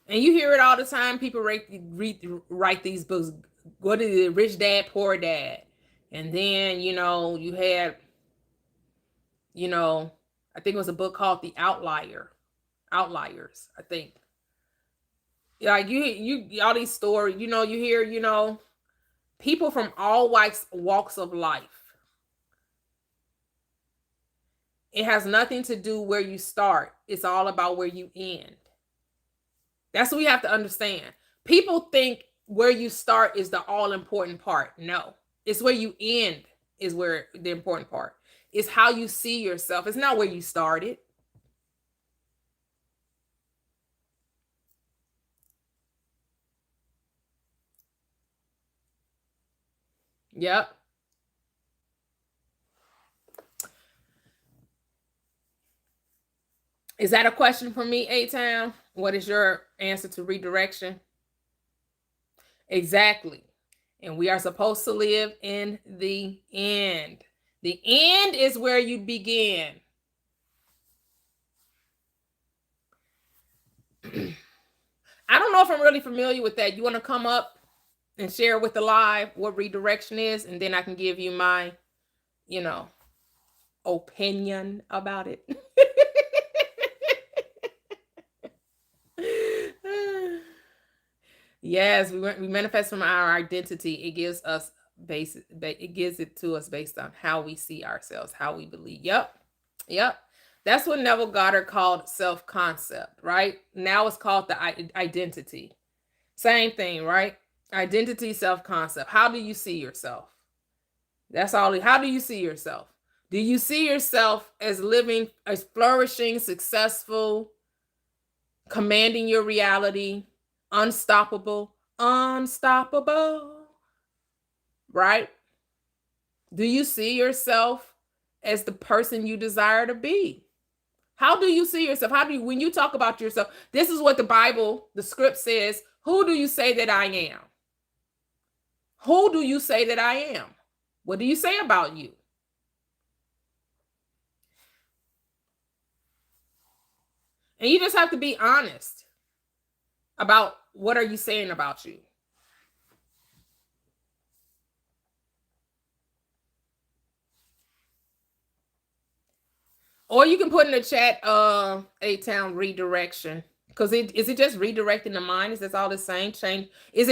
A: And you hear it all the time. People write these books. What is it? Rich Dad, Poor Dad. And then, you had, I think it was a book called The Outliers, I think. Like you all these stories, you hear, people from all walks of life. It has nothing to do where you start. It's all about where you end. That's what we have to understand. People think where you start is the all important part. No, it's where you end is where the important part. It's how you see yourself. It's not where you started. Yep. Is that a question for me, A-Town? What is your answer to redirection? Exactly. And we are supposed to live in the end. The end is where you begin. I don't know if I'm really familiar with that. You want to come up and share with the live what redirection is, and then I can give you my, opinion about it. Yes, we manifest from our identity. It gives it to us based on how we see ourselves, how we believe. Yep. That's what Neville Goddard called self-concept, right? Now it's called the identity. Same thing, right? Identity, self-concept. How do you see yourself? That's all. How do you see yourself? Do you see yourself as living, as flourishing, successful, commanding your reality, unstoppable, unstoppable, right? Do you see yourself as the person you desire to be? How do you see yourself? How do you, when you talk about yourself, this is what the Bible, the script says, who do you say that I am? Who do you say that I am? What do you say about you? And you just have to be honest about what are you saying about you. Or you can put in the chat A-Town redirection. Because is it just redirecting the mind? Is that all it's saying? Change. Is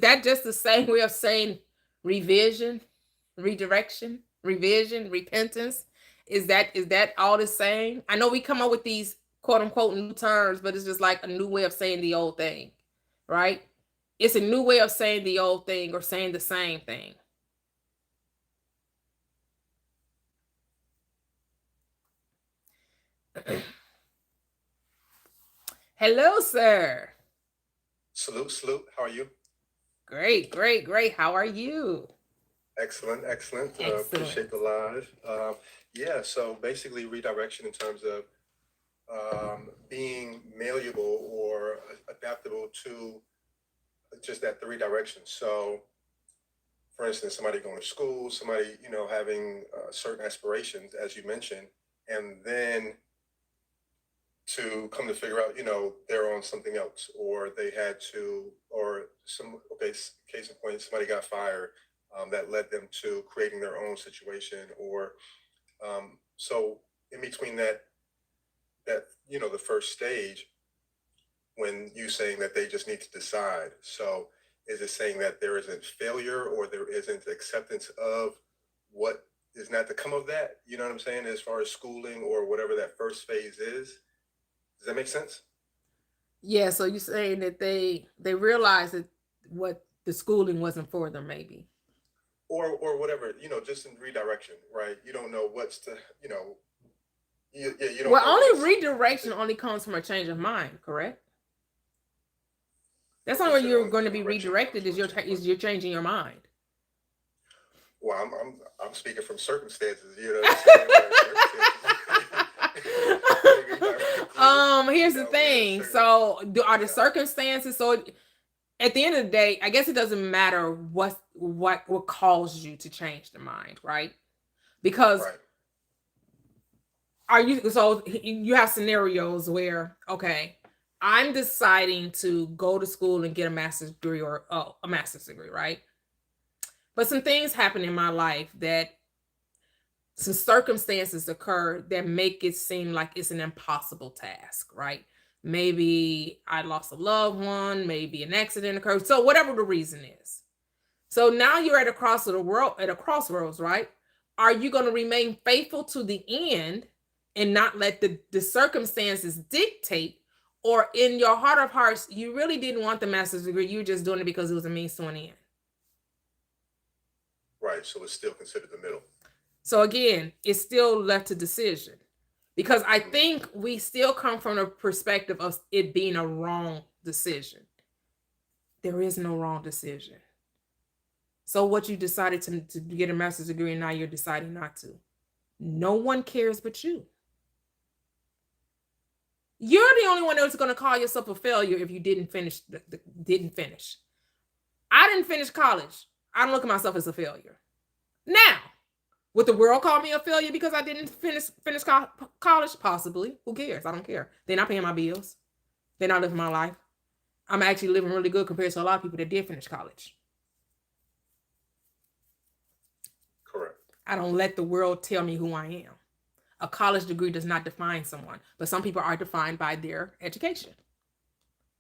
A: that just the same way of saying revision, redirection, revision, repentance? Is that all it's saying? I know we come up with these quote unquote new terms, but it's just like a new way of saying the old thing, right? It's a new way of saying the old thing or saying the same thing. Hello, sir.
B: Salute, salute. How are you?
A: Great, great, great. How are you?
B: Excellent, excellent.
A: Excellent.
B: Appreciate the live. Yeah, so basically redirection in terms of being malleable or adaptable to just that three directions. So, for instance, somebody going to school, somebody, having certain aspirations, as you mentioned, and then to come to figure out, they're on something else, or they had to, or okay, case in point, somebody got fired, that led them to creating their own situation, or so in between that the first stage, when you saying that they just need to decide. So is it saying that there isn't failure or there isn't acceptance of what is not to come of that? You know what I'm saying? As far as schooling or whatever that first phase is. Does that make sense?
A: Yeah, so you're saying that they realized that what the schooling wasn't for them, maybe.
B: Or whatever, just in redirection, right? You don't know what's to, you don't
A: Well,
B: know
A: only
B: what's
A: redirection only comes from a change of mind, correct? That's
B: okay.
A: not where
B: So the
A: you're
B: only
A: going to be
B: redirection comes
A: redirected
B: from
A: is
B: a change of mind.
A: you're changing your mind.
B: Well, I'm speaking from circumstances. You know what I'm saying? Where circumstances may redirect you,
A: Here's the
B: where
A: thing.
B: certain,
A: So, are the
B: yeah,
A: circumstances? So, at the end of the day, I guess it doesn't matter what caused you to change the mind, right? Because
B: right,
A: are you so you have scenarios where, okay, I'm deciding to go to school and get a master's degree or a master's degree, right? But some things happen in my life that some circumstances occur that make it seem like it's an impossible task, right? Maybe I lost a loved one, maybe an accident occurred. So whatever the reason is. So now you're at a crossroads, right? Are you going to remain faithful to the end and not let the circumstances dictate? Or in your heart of hearts, you really didn't want the master's degree. You were just doing it because it was a means to an end.
B: right. So it's still considered the middle.
A: So again, it's still left to decision. Because I
B: Mm-hmm.
A: think we still come from a perspective of it being a wrong decision. There is no wrong decision. So what you decided to get a master's degree and now you're deciding not to. No one cares but you. You're the only one that's going to call yourself a failure if you didn't finish. Didn't finish. I didn't finish college. I don't look at myself as a failure. Now, would the world call me a failure because I didn't finish college? Possibly. Who cares? I don't care. They're not paying my bills. They're not living my life. I'm actually living really good compared to a lot of people that did finish college.
B: Correct.
A: I don't let the world tell me who I am. A college degree does not define someone, but some people are defined by their education.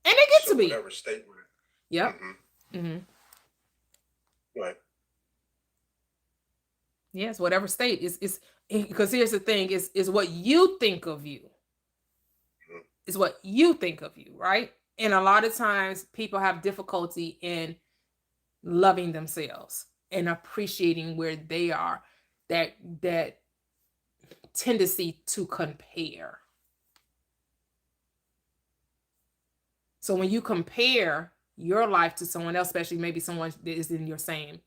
A: And they get
B: So
A: to be.
B: whatever statement.
A: Yep.
B: Mm-hmm.
A: Mm-hmm.
B: Right.
A: Yes, whatever state is because here's the thing, is what you think of you.
B: Mm-hmm.
A: Is what you think of you, right? And a lot of times people have difficulty in loving themselves. and appreciating where they are, that that tendency to compare. So when you compare your life to someone else, especially maybe someone that is in your same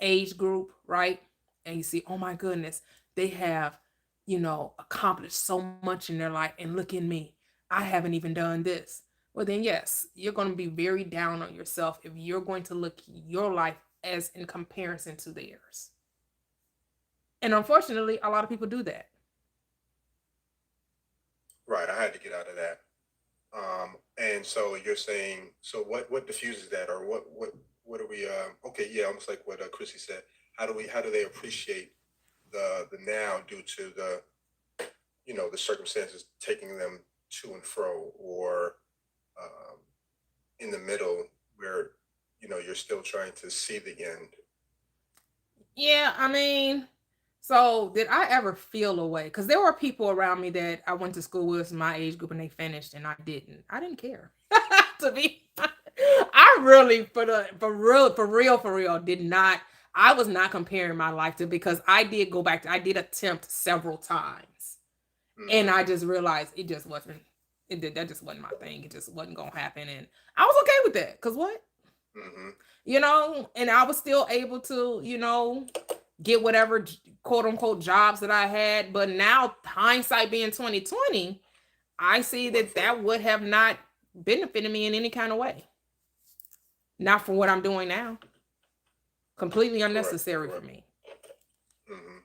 A: age group, right? And you see, oh my goodness, they have, accomplished so much in their life, and look at me. I haven't even done this. Well, then, yes, you're going to be very down on yourself if you're going to look your life as in comparison to theirs. And unfortunately, a lot of people do that.
B: Right. I had to get out of that. And so you're saying, so what diffuses that, or what are we? Okay, yeah, almost like what Chrissy said. How do they appreciate the now due to the circumstances taking them to and fro, or um, in the middle where you're still trying to see the end.
A: Yeah, I mean, so did I ever feel a way? Because there were people around me that I went to school with my age group and they finished and I didn't. I didn't care. To be I really for real did not. I was not comparing my life to, because I did attempt several times. And
B: Mm-hmm.
A: I just realized that just wasn't my thing. It just wasn't gonna happen. And I was okay with that. Cause what?
B: Mm-hmm.
A: And I was still able to, get whatever quote unquote jobs that I had. But now, hindsight being 2020, I see
B: It wasn't
A: that
B: for you.
A: that would have not benefited me in any kind of way. Not for what I'm doing now. Completely
B: Correct.
A: unnecessary for
B: Correct.
A: me.
B: Mm-hmm.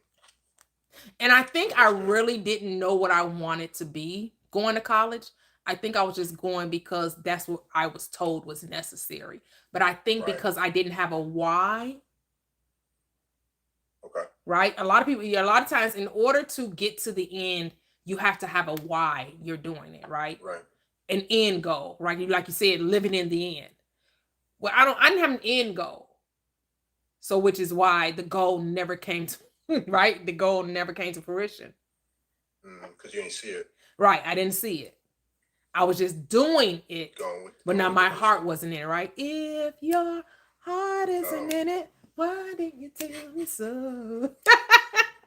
A: And I think I
B: Understood.
A: really didn't know what I wanted to be going to college. I think I was just going because that's what I was told was necessary. But I think
B: Right.
A: because I didn't have a why,
B: Okay.
A: right? A lot of people, yeah, a lot of times, in order to get to the end, you have to have a why you're doing it, right?
B: Right.
A: An end goal, right? Like you said, living in the end. Well, I didn't have an end goal. So, which is why the goal never came to, right? The goal never came to fruition.
B: Because you ain't see it.
A: Right? I didn't see it. I was just doing it, but now
B: Going with the
A: my
B: motion.
A: heart wasn't in it, right? If your heart isn't
B: Oh,
A: in it, why didn't you tell me so?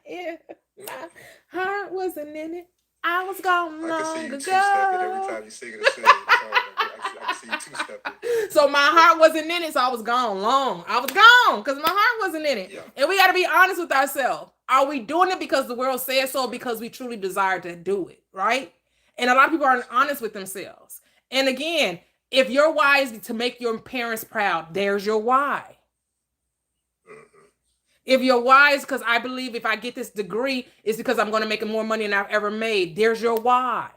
A: If my heart wasn't in it, I was gone
B: I can see
A: long
B: you two stepping every
A: ago.
B: time you sing a song. I can see you two stepping.
A: So my heart wasn't in it, so I was gone long. I was gone because my heart wasn't in it.
B: Yeah.
A: And we got to be honest with ourselves. Are we doing it because the world says so, or because we truly desire to do it, right? And a lot of people aren't
B: That's a fact.
A: honest with themselves. And again, if your why is to make your parents proud, there's your why.
B: Mm-hmm.
A: If your why is because I believe if I get this degree, it's because I'm going to make more money than I've ever made, there's your why.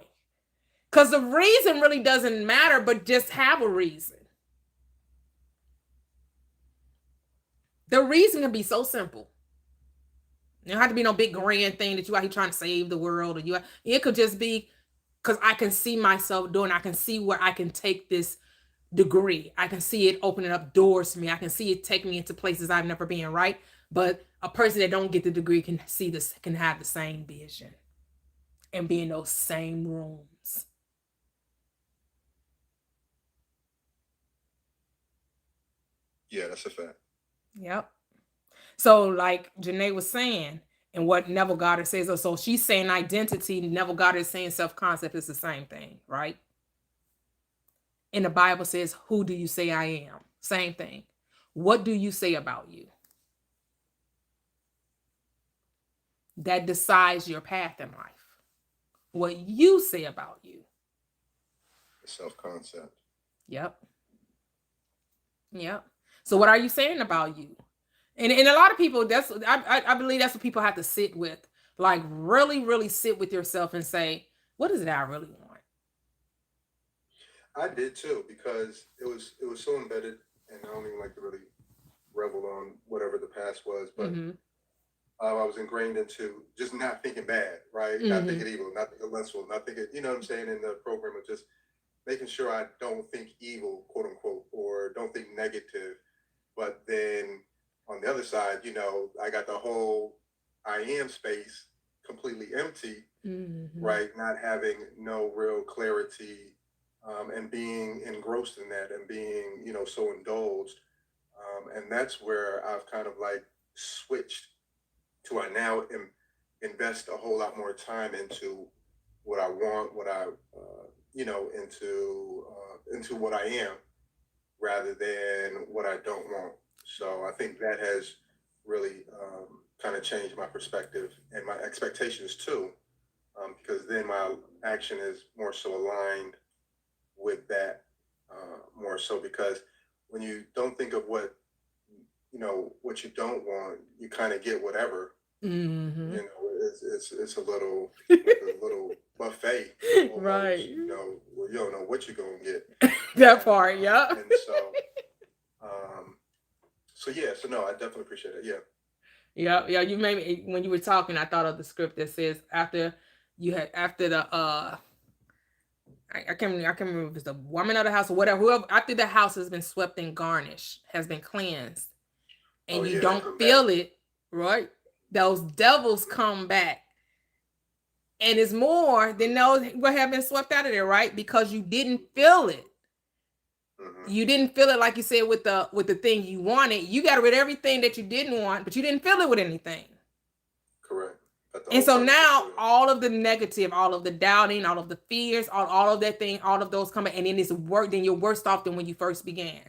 A: Because the reason really doesn't matter, but just have a reason. The reason can be so simple. It don't have to be no big grand thing that you out here trying to save the world, or it could just be because I can see myself doing, I can see where I can take this degree. I can see it opening up doors to me. I can see it taking me into places I've never been, right? But a person that don't get the degree can see this, can have the same vision and be in those same rooms.
B: Yeah, that's a fact.
A: Yep. So, like Janae was saying, and what Neville Goddard says, so she's saying identity, Neville Goddard is saying self concept is the same thing, right? And the Bible says, who do you say I am? Same thing. What do you say about you? That decides your path in life. What you say about you.
B: Self concept.
A: Yep. Yep. So what are you saying about you? And a lot of people, I believe that's what people have to sit with. Like really, really sit with yourself and say, what is it I really want?
B: I did too, because it was so embedded, and I don't even like to really revel on whatever the past was, but
A: Mm-hmm.
B: I was ingrained into just not thinking bad, right? Not
A: Mm-hmm.
B: thinking evil, not thinking lustful, not thinking, what I'm saying, in the program of just making sure I don't think evil, quote unquote, or don't think negative. But then on the other side, I got the whole I am space completely empty,
A: Mm-hmm.
B: right? Not having no real clarity, and being engrossed in that, and being, so indulged. And that's where I've kind of like switched to. I now invest a whole lot more time into what I want, what I, into what I am, rather than what I don't want. So I think that has really kind of changed my perspective and my expectations too, because then my action is more so aligned with that, more so because when you don't think of what you don't want, you kind of get whatever.
A: Mm-hmm.
B: It's a little like a little buffet almost.
A: Right.
B: Where you don't know what you're gonna get,
A: That
B: and
A: part, yeah.
B: um, so yeah, so no, I definitely appreciate it. Yeah.
A: Yeah, yeah. You made me when you were talking, I thought of the script that says after the I can't remember if it's the woman of the house or whatever, whoever after the house has been swept and garnished, has been cleansed,
B: Oh
A: and you
B: yeah, they
A: don't
B: come back.
A: feel it, right? Those devils come back. And it's more than those what have been swept out of there, right? Because you didn't feel it.
B: Hmm.
A: You didn't feel it like you said with the thing you wanted. You got rid of everything that you didn't want, but you didn't feel it with anything.
B: Correct. Got the
A: And
B: whole
A: so
B: person
A: now
B: fulfilled.
A: all of the negative, all of the doubting, all of the fears, all of that thing, all of those coming, and then it's work, then you're worse off than when you first began.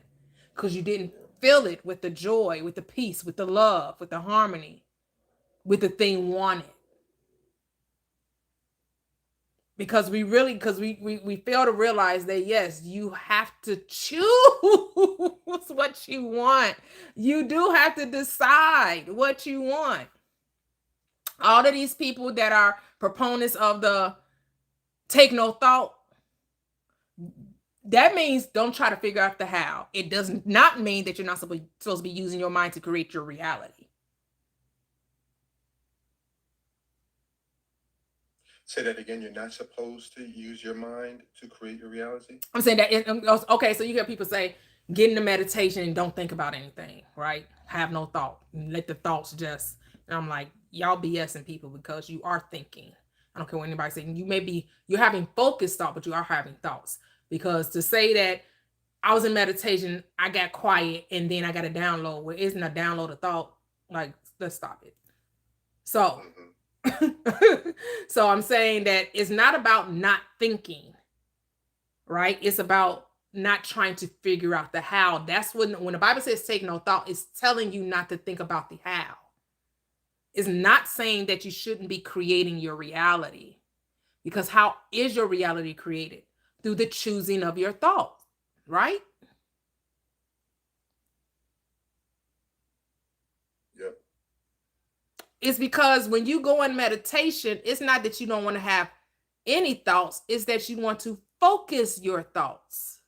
A: Because you didn't
B: Yeah.
A: feel it with the joy, with the peace, with the love, with the harmony, with the thing wanted. Because we fail to realize that yes, you have to choose what you want. You do have to decide what you want. All of these people that are proponents of the take no thought, that means don't try to figure out the how. It does not mean that you're not supposed to be using your mind to create your reality.
B: Say that again. You're not supposed to use your mind to create your reality.
A: I'm saying that okay. So you hear people say, get into meditation and don't think about anything, right? Have no thought. Let the thoughts just. And I'm like, y'all BSing people because you are thinking. I don't care what anybody saying. You're having focused thought, but you are having thoughts. Because to say that I was in meditation, I got quiet, and then I got a download. Well, isn't a download a thought? Like, let's stop it. So,
B: Hmm.
A: so I'm saying that it's not about not thinking, right? It's about not trying to figure out the how. That's when the Bible says take no thought, it's telling you not to think about the how. It's not saying that you shouldn't be creating your reality, because how is your reality created? Through the choosing of your thoughts, right?
B: Yep.
A: It's because when you go in meditation, it's not that you don't want to have any thoughts, it's that you want to focus your thoughts.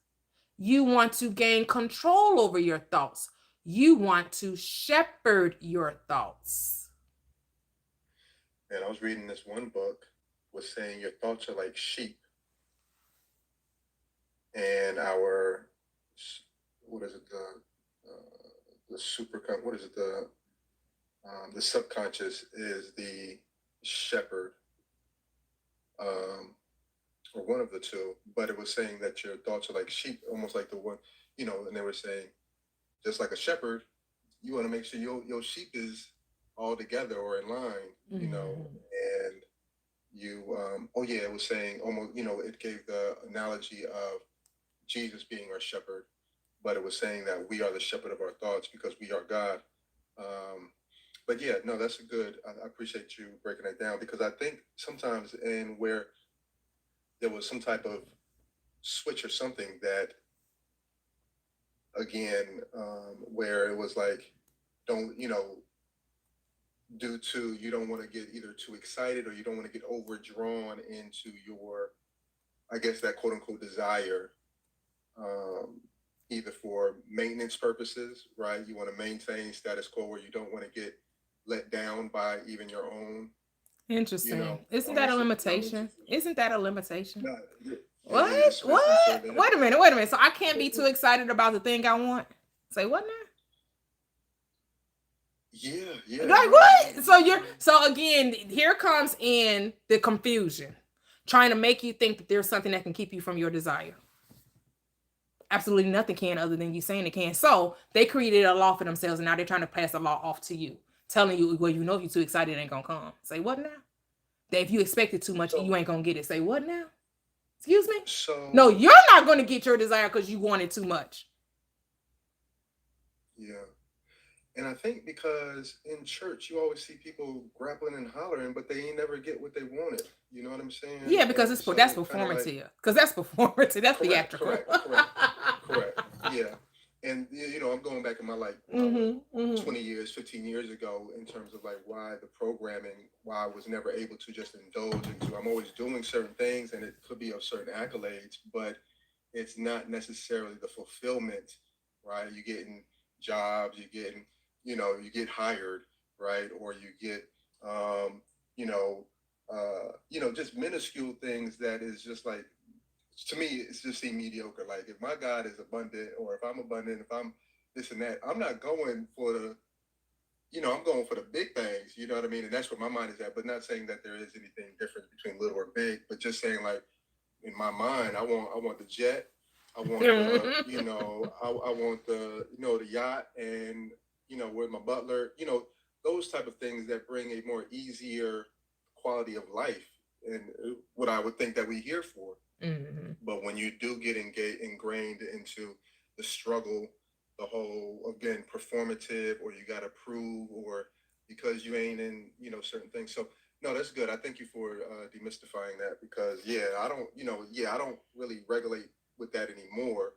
A: You want to gain control over your thoughts. You want to shepherd your thoughts.
B: And I was reading this one book was saying your thoughts are like sheep, and our what is it the super what is it the subconscious is the shepherd, um, or one of the two. But it was saying that your thoughts are like sheep, almost like the one, and they were saying just like a shepherd, you want to make sure your sheep is all together or in line,
A: Mhm.
B: and you oh yeah, it was saying almost, it gave the analogy of Jesus being our shepherd, but it was saying that we are the shepherd of our thoughts because we are God. Um, but yeah, no, that's a good. I appreciate you breaking that down because I think sometimes in where there was some type of switch or something that again, where it was like, don't due to you don't want to get either too excited or you don't want to get overdrawn into your, I guess that quote unquote desire, um, either for maintenance purposes, right? You want to maintain status quo where you don't want to get let down by even your own,
A: Interesting. Isn't that a
B: almost,
A: limitation? Isn't that a limitation?
B: no,
A: What?
B: it's a
A: What?
B: limit.
A: Wait a minute. Wait a minute. So I can't be too excited about the thing I want. Say what now?
B: Yeah, yeah,
A: Like
B: no,
A: what? So again, here comes in the confusion, trying to make you think that there's something that can keep you from your desire. Absolutely nothing can other than you saying it can. So they created a law for themselves, and now they're trying to pass the law off to you, telling you, well, you know, if you're too excited, it ain't gonna come. Say what now? That if you expect it too much,
B: So
A: you ain't gonna get it. Say what now? Excuse me? No,
B: so
A: you're not gonna get your desire because you want it too much.
B: yeah. And I think because in church you always see people grappling and hollering, but they ain't never get what they wanted. You know what I'm saying?
A: Yeah, because
B: And
A: that's
B: so kind of like
A: performative. Because that's performative. That's
B: correct,
A: theatrical.
B: correct, correct, correct. Yeah. And I'm going back in my like
A: Mm-hmm. Mm-hmm.
B: 20 years, 15 years ago in terms of like why the programming, why I was never able to just indulge into. I'm always doing certain things and it could be of certain accolades, but it's not necessarily the fulfillment, right? You're getting jobs, you're getting, you get hired, right? Or you get, um, you know, just minuscule things that is just like, to me, it's just seem mediocre. Like if my God is abundant, or if I'm abundant, if I'm this and that, I'm not going for the, I'm going for the big things. You know what I mean? And that's where my mind is at. But not saying that there is anything different between little or big, but just saying like in my mind, I want the jet, I want the, I want the, the yacht, and with my butler, those type of things that bring a more easier quality of life, and what I would think that we here for.
A: Mm-hmm.
B: But when you do get ingrained into the struggle, the whole again performative, or you got to prove, or because you ain't in certain things. So no, that's good. I thank you for demystifying that, because yeah, I don't I don't really regulate with that anymore.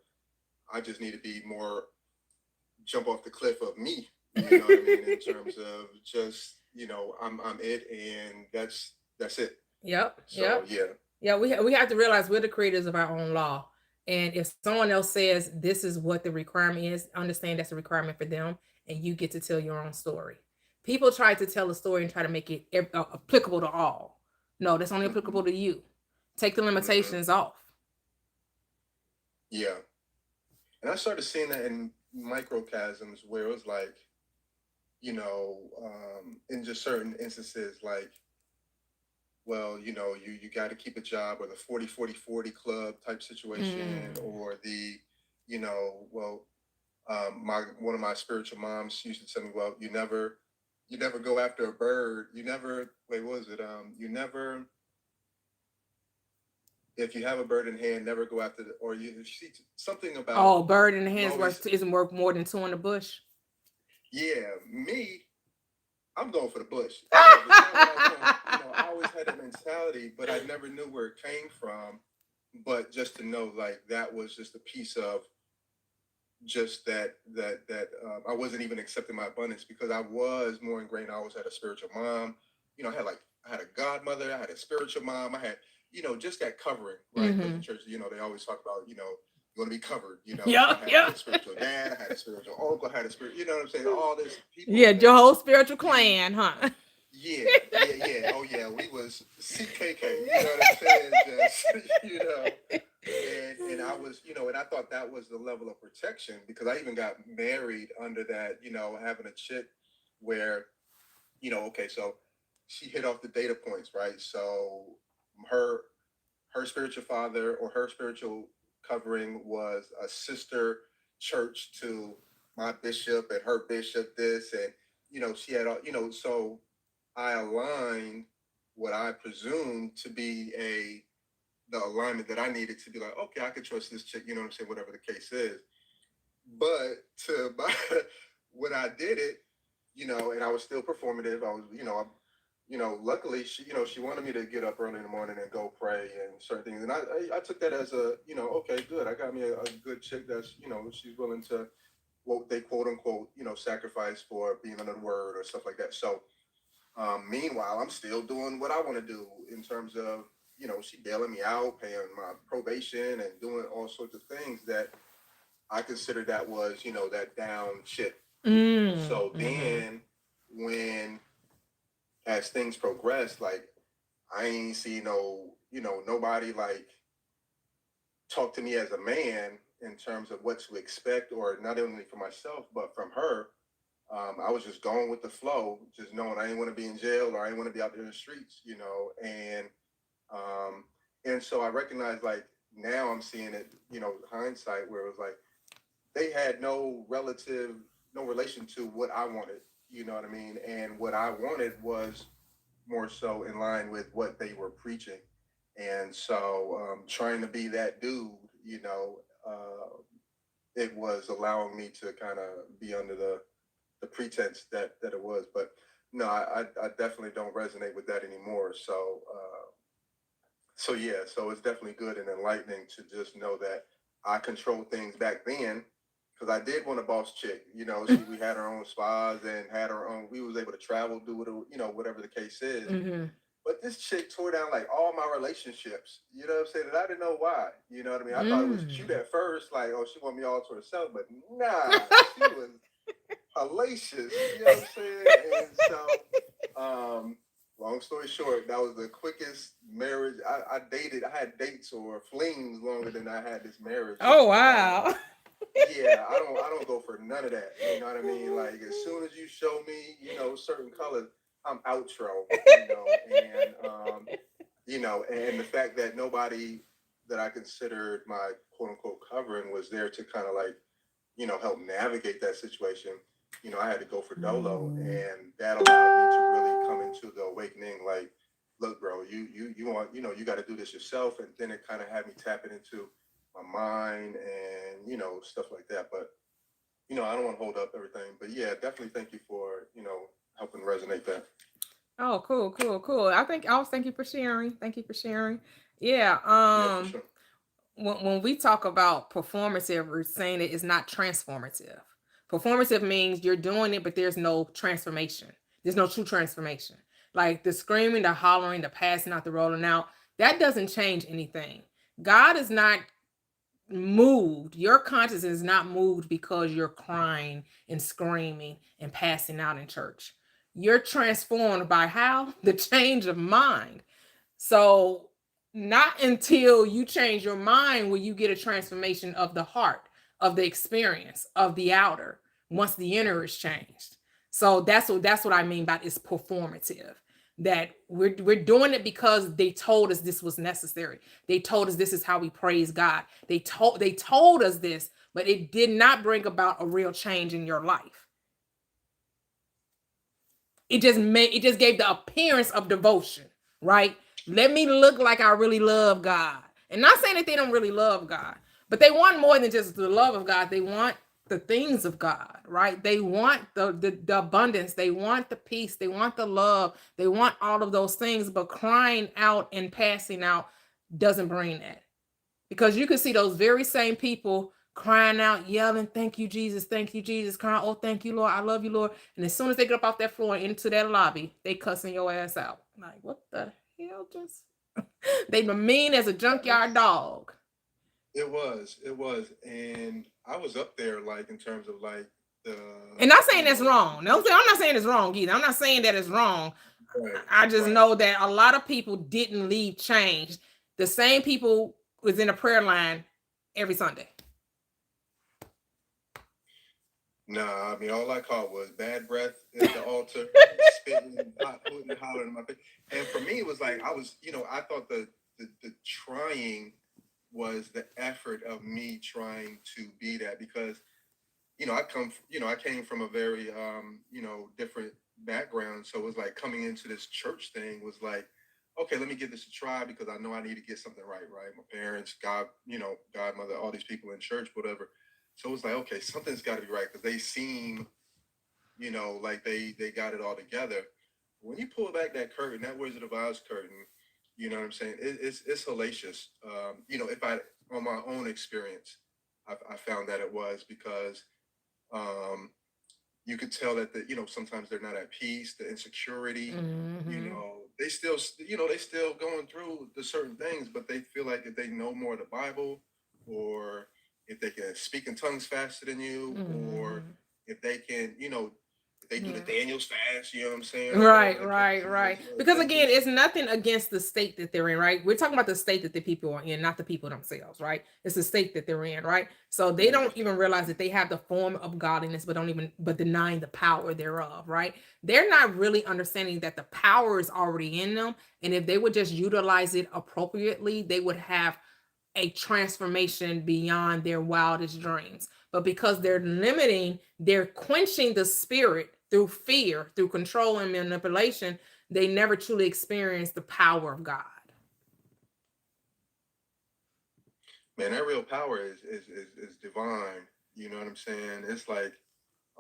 B: I just need to be more jump off the cliff of me. You know what I mean? In terms of just I'm it, and that's it.
A: Yep.
B: So
A: Yep.
B: yeah.
A: Yeah, we have to realize we're the creators of our own law. And if someone else says this is what the requirement is, understand that's a requirement for them, and you get to tell your own story. People try to tell a story and try to make it applicable to all. No, that's only
B: Mm-hmm.
A: applicable to you. Take the
B: Mm-hmm.
A: limitations off.
B: Yeah. And I started seeing that in microcosms where it was like, in just certain instances, like, well, you got to keep a job, or the 40-40-40 club type situation,
A: Mm.
B: or the, well, my one of my spiritual moms used to tell me, well, you never go after a bird. You never, wait, what was it? You never, if you have a bird in hand, never go after the, or you see something about,
A: Oh, bird in the
B: you
A: hands
B: always,
A: worth isn't worth more than two in the bush.
B: yeah, me, I'm going for the bush. But you know what I want? I always had that mentality, but I never knew where it came from. But just to know, like, that was just a piece of just that I wasn't even accepting my abundance, because I was more ingrained. I always had a spiritual mom. I had a godmother. I had a spiritual mom. I had, just that covering, right? Because in
A: Mm-hmm.
B: church, they always talk about, you want to be covered. So I
A: Yeah,
B: had
A: yeah.
B: a spiritual dad. I had a spiritual uncle. I had a spirit. You know what I'm saying? All this people
A: Yeah, your
B: that
A: whole spiritual
B: you
A: clan, huh?
B: yeah, yeah, yeah. Oh, yeah. We was CKK. You know what I'm saying? Just and I was, and I thought that was the level of protection, because I even got married under that, having a chick where, okay, so she hit off the data points, right? So her her spiritual father, or her spiritual covering, was a sister church to my bishop, and her bishop this, and she had all, so I aligned what I presumed to be the alignment that I needed to be like, okay, I could trust this chick, you know what I'm saying, whatever the case is. But to my, when I did it, and I was still performative. I was, luckily she wanted me to get up early in the morning and go pray and certain things. And I took that as a, okay, good. I got me a good chick that's, she's willing to, what they quote unquote, sacrifice for being under the word or stuff like that. So meanwhile, I'm still doing what I want to do in terms of, she bailing me out, paying my probation, and doing all sorts of things that I considered that was, that down shit. So
A: Mm-hmm.
B: then when, as things progressed, like I ain't see nobody like talk to me as a man in terms of what to expect, or not only for myself, but from her. I was just going with the flow, just knowing I ain't want to be in jail, or I ain't want to be out there in the streets, and so I recognized like now I'm seeing it, hindsight, where it was like they had no relation to what I wanted. You know what I mean? And what I wanted was more so in line with what they were preaching. And so, trying to be that dude, it was allowing me to kind of be under the pretense that it was. But no, I definitely don't resonate with that anymore. So yeah, so it's definitely good and enlightening to just know that I controlled things back then, because I did want a boss chick. We had our own spas and had our own. We was able to travel, do it, whatever the case is.
A: Mm-hmm.
B: But this chick tore down like all my relationships. You know what I'm saying? And I didn't know why. You know what I mean? I thought it was cute
A: Mm.
B: at first, like, oh, she want me all to herself, but nah, she was hellacious. You know what I'm saying? And so, long story short, that was the quickest marriage I dated. I had dates or flings longer than I had this marriage.
A: Oh wow.
B: Yeah, I don't go for none of that. You know what I mean? Like, as soon as you show me, certain colors, I'm outro. And the fact that nobody that I considered my quote unquote covering was there to kind of like, help navigate that situation. I had to go for dolo,
A: Mm.
B: and that allowed me to really come into the awakening. Like, look, bro, you want, you got to do this yourself, and then it kind of had me tapping into my mind and stuff like that. But I don't want to hold up everything. But yeah, definitely thank you for helping resonate that.
A: Oh, cool, cool, cool. Thank you for sharing. Thank you for sharing. Yeah.
B: Yeah, for sure.
A: When we talk about performative, we're saying it is not transformative. Performative means you're doing it, but there's no transformation. There's no true transformation. Like the screaming, the hollering, the passing out, the rolling out, that doesn't change anything. God is not moved. Your conscience is not moved because you're crying and screaming and passing out in church. You're transformed by how? The change of mind. So, not until you change your mind will you get a transformation of the heart, of the experience, of the outer, once the inner is changed. So that's what I mean by it's performative. That we're doing it because they told us this was necessary. They told us this is how we praise God. They told us this, but it did not bring about a real change in your life. It just gave the appearance of devotion, right? Let me look like I really love God. And not saying that they don't really love God, but they want more than just the love of God. They want the things of God, right? They want the abundance, they want the peace, they want the love, they want all of those things, but crying out and passing out doesn't bring that. Because you can see those very same people crying out, yelling, thank you, Jesus, crying, oh, thank you, Lord, I love you, Lord. And as soon as they get up off that floor and into that lobby, they cussing your ass out. Like, what the hell just? They were mean as a junkyard dog.
B: It was, and I was up there, like, in terms of like the
A: And not saying that's
B: the
A: wrong. No, I'm not saying it's wrong either. I'm not saying that it's wrong.
B: right,
A: I just
B: right.
A: know that a lot of people didn't leave changed. The same people was in a prayer line every Sunday.
B: Nah, I mean, all I caught was bad breath at the altar, spitting, hooting, and hollering in my face. And for me, it was like I thought the trying was the effort of me trying to be that, because I came from a very different background, so it was like coming into this church thing was like, okay, let me give this a try because I know I need to get something right, right? My parents, God, godmother, all these people in church, whatever. So it was like, okay, something's got to be right because they seem, like they got it all together. When you pull back that curtain, that Wizard of Oz curtain, you know what I'm saying? It's hellacious. If I on my own experience, I found that it was because um, you could tell that sometimes they're not at peace, the insecurity,
A: Mm-hmm.
B: they still going through the certain things, but they feel like if they know more of the Bible, or if they can speak in tongues faster than you, or
A: Mm-hmm.
B: if they can, if they do the
A: Yeah.
B: Daniel's fast, you know what I'm saying, or whatever
A: Right,
B: the case
A: right, right.
B: is,
A: Because
B: they
A: again,
B: just
A: it's nothing against the state that they're in, right? We're talking about the state that the people are in, not the people themselves, right? It's the state that they're in, right? So they
B: right.
A: don't even realize that they have the form of godliness, but denying the power thereof, right? They're not really understanding that the power is already in them. And if they would just utilize it appropriately, they would have a transformation beyond their wildest dreams. But because they're limiting, they're quenching the spirit through fear, through control and manipulation, they never truly experience the power of God.
B: Man, that real power is divine. You know what I'm saying? It's like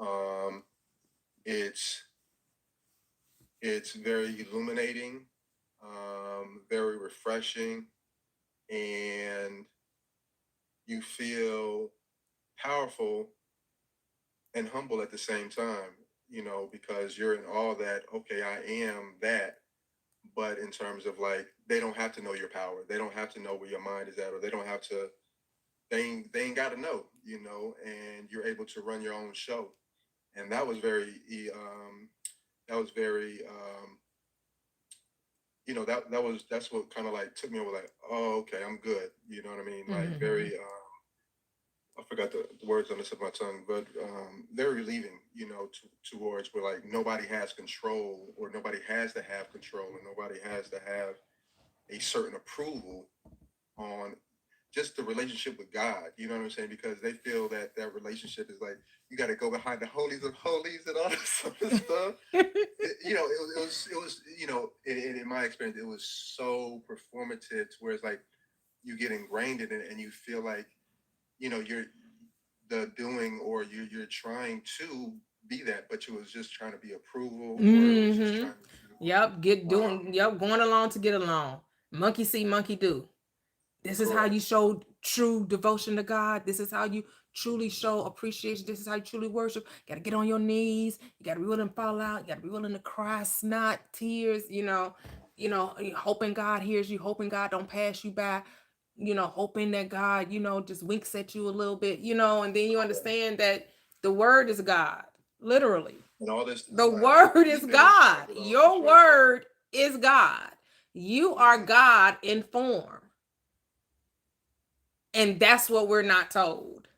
B: um it's it's very illuminating, very refreshing, and you feel powerful and humble at the same time, because you're in awe that, okay, I am that. But in terms of like, they don't have to know your power. They don't have to know where your mind is at, or they don't have to, they ain't got to know, and you're able to run your own show. And that was very, that's what kind of like took me over like, oh, okay, I'm good. You know what I mean? Like
A: Mm-hmm.
B: very, I forgot the words on the tip of my tongue, but very relieving, towards where like nobody has control, or nobody has to have control, and nobody has to have a certain approval on just the relationship with God. You know what I'm saying? Because they feel that that relationship is like, you got to go behind the holies of holies and all this other stuff. In my experience, it was so performative, to where it's like you get ingrained in it, and you feel like, you're the doing, or you're trying to be that, but you was just trying to be approval, or it was just
A: Mm-hmm.
B: trying to,
A: Yep, get
B: wow,
A: doing, yep, going along to get along. Monkey see, monkey do. This is how you
B: correct.
A: show true devotion to God. This is how you truly show appreciation. This is how you truly worship. You gotta get on your knees. You gotta be willing to fall out. You gotta be willing to cry snot, tears, hoping God hears you, hoping God don't pass you by, hoping that God, just winks at you a little bit, and then you understand that the word is God. Literally.
B: And all this
A: The
B: time,
A: word
B: he's
A: is
B: been in
A: God.
B: charge of all
A: Your
B: situation.
A: word is God. You are
B: Mm-hmm.
A: God in form. And that's what we're not told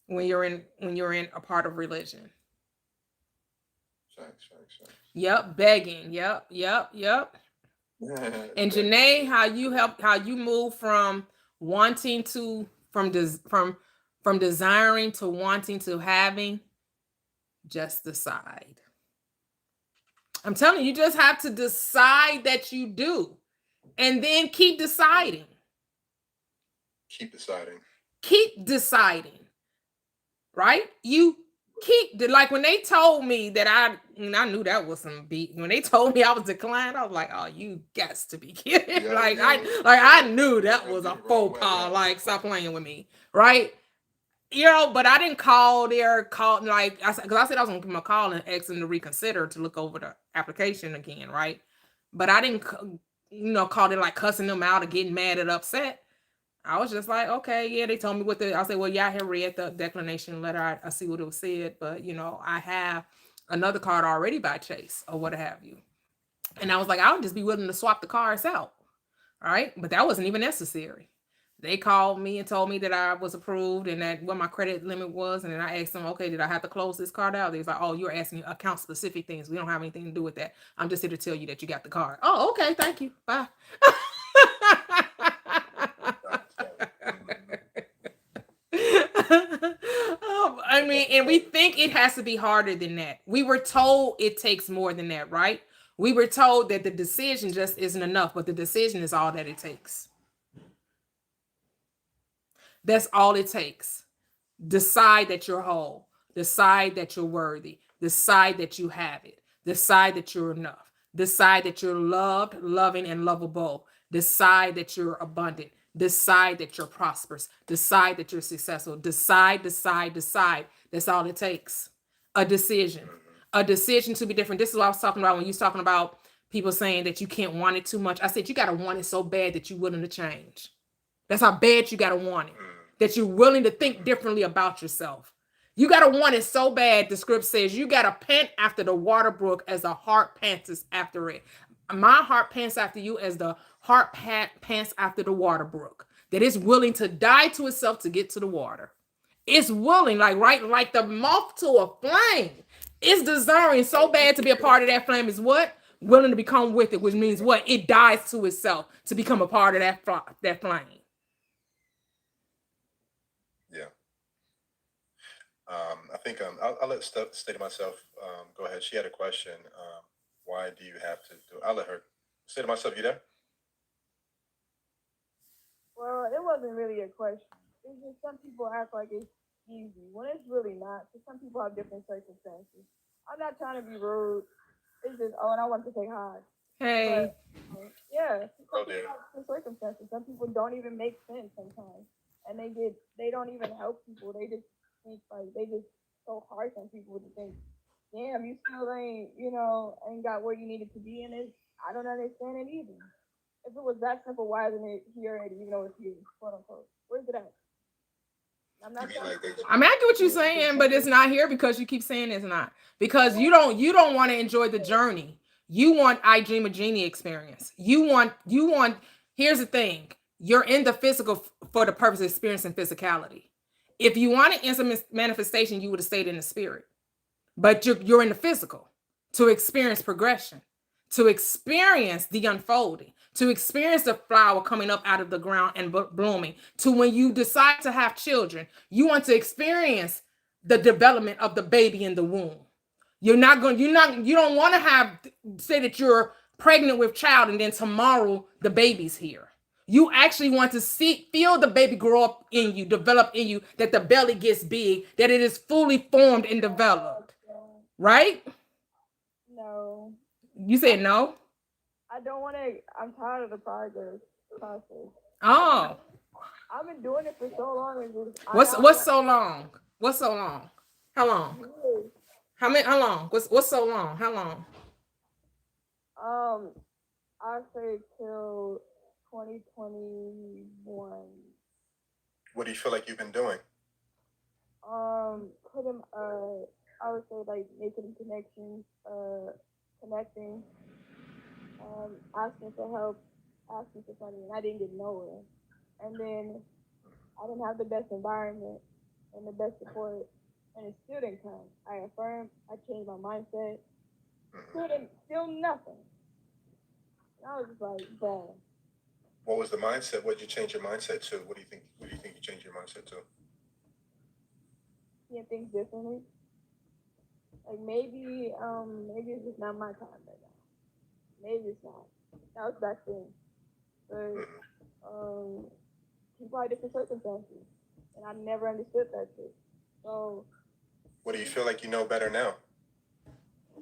A: when you're in a part of religion.
B: Facts, facts, facts.
A: Yep, begging. Yep, yep, yep. And
B: Begging,
A: Janae,
B: yeah.
A: how you move from wanting to from desiring to wanting to having, just decide. I'm telling you, you just have to decide that you do. And then keep deciding.
B: Keep deciding.
A: Keep deciding. Right? You keep like when they told me that I knew that was some beat. When they told me I was declined, I was like, "Oh, you got to be kidding!"
B: Yo,
A: like I
B: yo,
A: like I
B: yo,
A: knew
B: you
A: that
B: rubbed
A: was
B: me
A: a
B: the wrong
A: faux
B: way,
A: pas.
B: huh?
A: Like, stop playing with me, right? But I didn't call their call like I said, because I said I was gonna give them a call and ask them to reconsider to look over the application again, right? But I didn't, call them like cussing them out or getting mad and upset. I was just like, okay, yeah, they told me what I said, well, yeah, I had read the declination letter. I see what it was said, but I have another card already by Chase or what have you. And I was like, I would just be willing to swap the cards out. All right. But that wasn't even necessary. They called me and told me that I was approved and that what my credit limit was. And then I asked them, okay, did I have to close this card out? They was like, oh, you're asking account specific things. We don't have anything to do with that. I'm just here to tell you that you got the card. Oh, okay. Thank you. Bye.
B: Facts, facts. Mm-hmm.
A: I
B: That's
A: mean,
B: a
A: and we
B: fact.
A: think it has to be harder than that. We were told it takes more than that, right? We were told that the decision just isn't enough, but the decision is all that it takes. That's all it takes. Decide that you're whole. Decide that you're worthy. Decide that you have it. Decide that you're enough. Decide that you're loved, loving, and lovable. Decide that you're abundant. Decide that you're prosperous. Decide that you're successful. Decide, decide, decide. That's all it takes. A decision.
B: Mm-hmm.
A: A decision to be different. This is what I was talking about when you was talking about people saying that you can't want it too much. I said you got to want it so bad that you're willing to change. That's how bad you got to want it. That you're willing to think
B: Mm-hmm.
A: differently about yourself. You got to want it so bad, the script says, you got to pant after the water brook as a heart pants after it. My heart pants after you as the pants after the water brook. That is willing to die to itself to get to the water. It's willing, like right, like the moth to a flame. It's desiring so
B: Oh,
A: bad to be a part of that flame is what? Willing to become with it, which means what? It dies to itself to become a part of that flame.
B: think I'll let State of Myself go ahead. She had a question. Why do you have to do? I'll let her. State of Myself, you there?
C: Well, it wasn't really a question. It's just some people act like it's easy when it's really not. Because some people have different circumstances. I'm not trying to be rude. It's just, oh, and I want to say hi.
A: Hey.
C: But yeah,
B: Oh
C: some people
B: dear.
C: have different circumstances. Some people don't even make sense sometimes, and they don't even help people. They just think like they just so harsh on people to think, damn, you still ain't got where you needed to be in this. I don't understand it either. If it was that simple, why isn't it here already? Even though it's you, quote unquote. Where's it at? I'm
B: You
C: not
B: mean
C: trying to
B: like they?
A: I mean, I get what you're
C: be
A: saying, but it's not here because you keep saying it's not. Because
C: well,
A: you don't want to enjoy the journey. You want I Dream a Genie experience. You want here's the thing. You're in the physical for the purpose of experiencing physicality. If you wanted instant manifestation, you would have stayed in the spirit. But you're in the physical to experience progression, to experience the unfolding, to experience the flower coming up out of the ground and blooming, to when you decide to have children, you want to experience the development of the baby in the womb. You don't want to have say that you're pregnant with child and then tomorrow the baby's here. You actually want to feel the baby grow up in you, develop in you, that the belly gets big, that it is fully formed and developed. Right?
C: no.
A: You
C: I,
A: said no?
C: I don't want to. I'm tired of the process. I've been
A: Oh.
C: I've been doing it for so long, and just I
A: What's
C: don't
A: what's
C: want
A: so long? What's so long? How long?
C: years.
A: How long? What's so long? How long?
C: Um, I say till 2021.
B: What do you feel like you've been doing?
C: Putting I would say like making connections, connecting, asking for help, asking for money, and I didn't get nowhere. And then I didn't have the best environment and the best support, and it still didn't come. I affirmed, I changed my mindset,
B: Mhm.
C: still nothing. And I was just like, damn,
B: What was the mindset? What did you change your mindset to? What do you think? What do you think you changed your mindset to?
C: seeing things differently. Like maybe it's just not my time right now. Maybe it's not. That was back then. But
B: Mhm.
C: um, people had different circumstances, and I never understood that shit. So,
B: What do you feel like you know better now?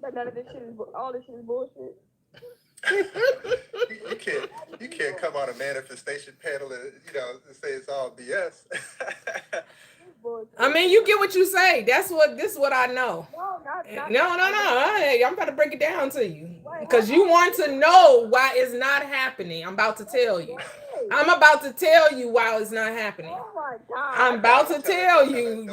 C: but none of this shit is all this shit is bullshit.
B: You can't come on a manifestation panel and say it's all BS.
C: It's
A: I
C: bullshit.
A: mean, you get what you say. This is what I know.
C: No, not.
A: No, no,
C: I don't.
A: no. Hey, I'm about to break it down to you
C: Wait, hold
A: because you
C: on.
A: want to know why it's not happening. I'm about to tell you.
C: Wait.
A: I'm about to tell you why it's not happening.
C: Oh my god.
A: I'm about to tell you.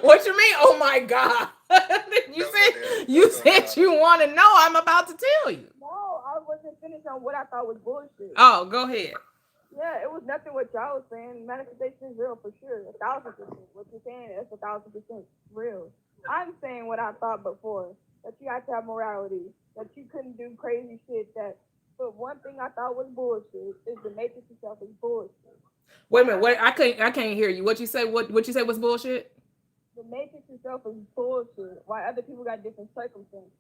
A: What you mean? Oh my God! you
B: Don't go there.
A: said you
B: Don't go there.
A: said you want to know. I'm about to tell you.
C: No, I wasn't finished on what I thought was bullshit.
A: Oh, go ahead.
C: Yeah, it was nothing what y'all was saying. Manifestation is real for sure, 1,000%. What you're saying is 1,000% real. I'm saying what I thought before, that you had to have morality, that you couldn't do crazy shit. But one thing I thought was bullshit is the matrix itself is bullshit.
A: Wait a minute. What? I can't hear you. What you say? What you say was bullshit?
C: The matrix itself is bullshit. Why other people got different circumstances.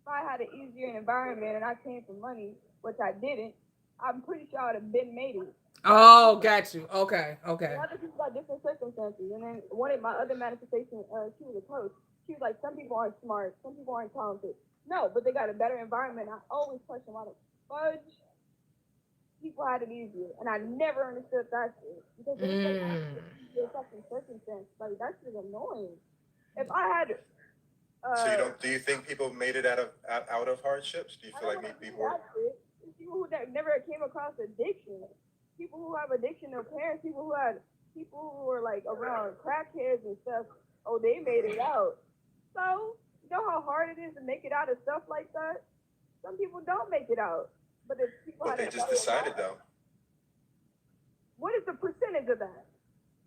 C: If I had an easier environment and I came from money, which I didn't, I'm pretty sure I would have been made it.
A: Oh, got you. Okay, okay.
C: Other people got different circumstances. And then one of my other manifestations, she was a coach. She was like, some people aren't smart, some people aren't talented. No, but they got a better environment. I always question why the fudge people had it easier. And I never understood that shit. Because they say
A: Mm.
C: easier fucking circumstance. Like, that shit is annoying. If I had
B: So you don't? Do you think people made it out of hardships? Do you
C: I
B: feel
C: don't
B: like
C: want to do
B: people were?
C: that shit. It's people who never came across addiction. People who have addiction, their parents, people who were like around crackheads and stuff. Oh, they made it out. So, you know how hard it is to make it out of stuff like that? Some people don't make it out. But if people
B: But
C: had
B: they
C: a
B: just
C: better
B: decided
C: environment,
B: though.
C: what is the percentage of that?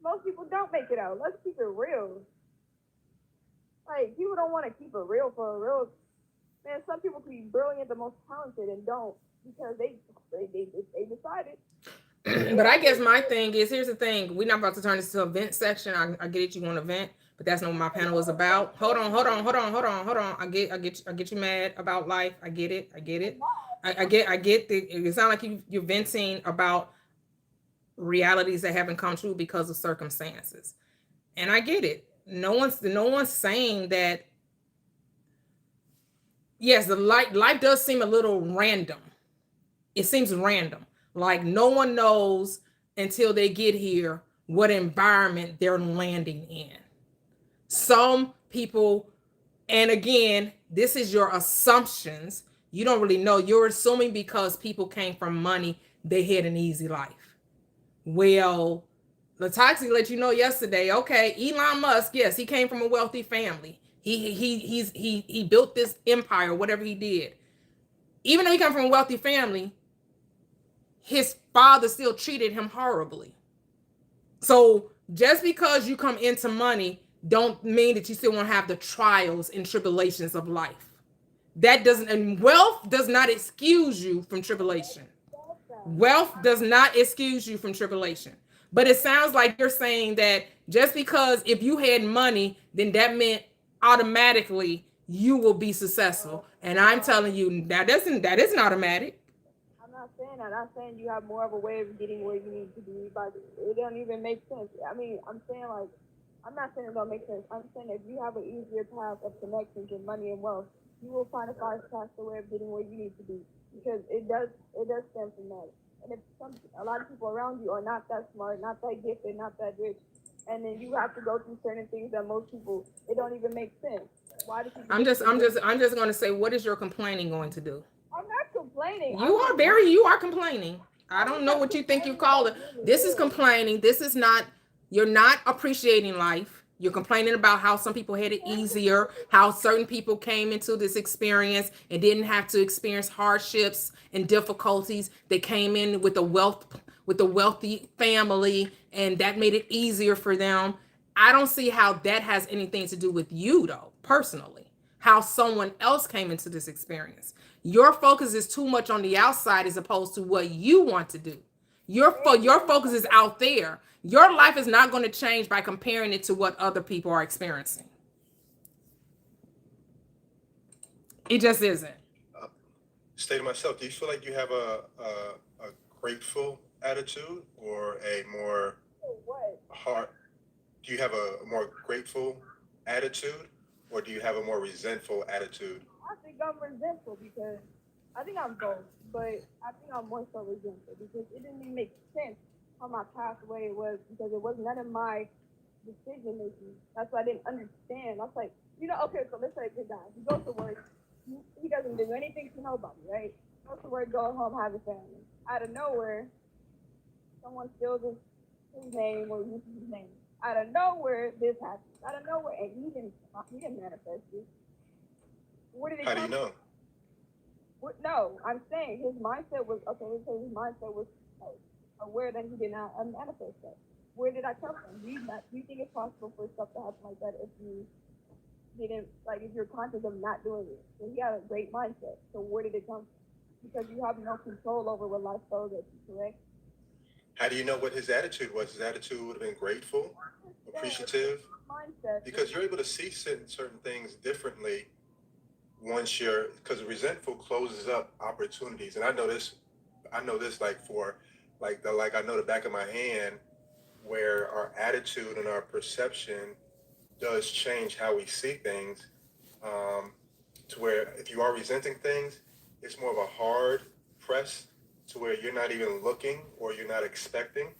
C: Most people don't make it out. Let's keep it real. Like, people don't want to keep it real for a real. Man, some people can be brilliant, the most talented, and don't because they decided.
A: But I guess my thing is here's the thing. We're not about to turn this to a vent section. I get it, you want to vent. but that's not what my panel is about. Hold on, hold on. I get you mad about life. I get it. I get the. It sounds like you're venting about realities that haven't come true because of circumstances, and I get it. No one's saying that. Yes, the life does seem a little random. It seems random. Like no one knows until they get here what environment they're landing in. Some people, and again, this is your assumptions. You don't really know. You're assuming because people came from money, they had an easy life. Well, Latoxi let you know yesterday. Okay, Elon Musk, yes, he came from a wealthy family. He built this empire, whatever he did. Even though he came from a wealthy family, his father still treated him horribly. So just because you come into money, don't mean that you still won't have the trials and tribulations of life. That doesn't, and wealth does not excuse you from tribulation. Wealth does not excuse you from tribulation. But it sounds like you're saying that just because if you had money, then that meant automatically you will be successful. And I'm telling you that isn't automatic.
C: I'm not saying that. I'm saying you have more of a way of getting where you need to be, but it don't even make sense. I mean, I'm saying like, I'm not saying it don't make sense. I'm saying if you have an easier path of connections and money and wealth, you will find a faster way of getting where you need to be because it does stem from that. And if a lot of people around you are not that smart, not that gifted, not that rich, and then you have to go through certain things that most people it don't even make sense. Why do people?
A: I'm just going to say, what is your complaining going to do?
C: I'm not complaining.
A: You are complaining. I don't know what you think you call it. This is complaining. This is not, you're not appreciating life. You're complaining about how some people had it easier, how certain people came into this experience and didn't have to experience hardships and difficulties. They came in with a wealthy family and that made it easier for them. I don't see how that has anything to do with you though, personally. How someone else came into this experience. Your focus is too much on the outside as opposed to what you want to do. Your focus is out there. Your life is not going to change by comparing it to what other people are experiencing. It just isn't.
B: State of myself, do you feel like you have a grateful attitude or a more heart? Do you have a more grateful attitude or do you have a more resentful attitude?
C: I think I'm resentful because I think I'm both, but I think I'm more so resentful because it didn't even make sense how my pathway was because it was none of my decision making. That's why I didn't understand. I was like, okay, so let's say a good guy. He goes to work. He doesn't do anything to nobody, right? Goes to work, go home, have a family. Out of nowhere, someone steals his name or uses his name. Out of nowhere, this happens. Out of nowhere, and he didn't manifest it. Where did it
B: How do
C: come
B: you know?
C: from? No, I'm saying his mindset was okay. Let's say his mindset was aware that he did not manifest that. Where did I come from? Do you think it's possible for stuff to happen like that if you didn't if you're conscious of not doing it? So he had a great mindset. So where did it come from? Because you have no control over what life throws at you, correct?
B: How do you know what his attitude was? His attitude would have been grateful, appreciative,
C: mindset.
B: because you're able to see certain things differently once because resentful closes up opportunities. And I know this like I know the back of my hand where our attitude and our perception does change how we see things, to where if you are resenting things, it's more of a hard press to where you're not even looking or you're not expecting.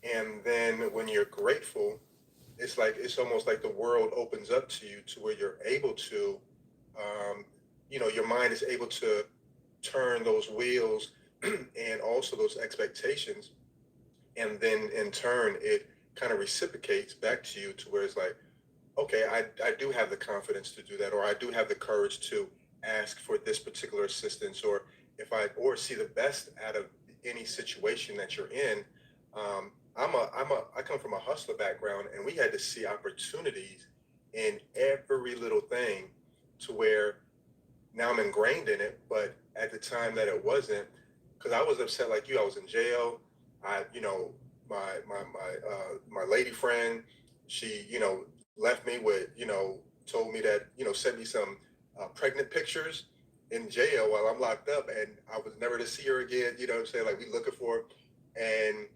B: And then when you're grateful, it's almost like the world opens up to you to where you're able to, your mind is able to turn those wheels and also those expectations. And then in turn, it kind of reciprocates back to you to where it's like, okay, I do have the confidence to do that, or I do have the courage to ask for this particular assistance, or or see the best out of any situation that you're in. I come from a hustler background, and we had to see opportunities in every little thing to where now I'm ingrained in it. But at the time that it wasn't, because I was upset like you. I was in jail. My lady friend, she left me with, told me that, sent me some pregnant pictures in jail while I'm locked up, and I was never to see her again. You know what I'm saying? Like, we looking for her, and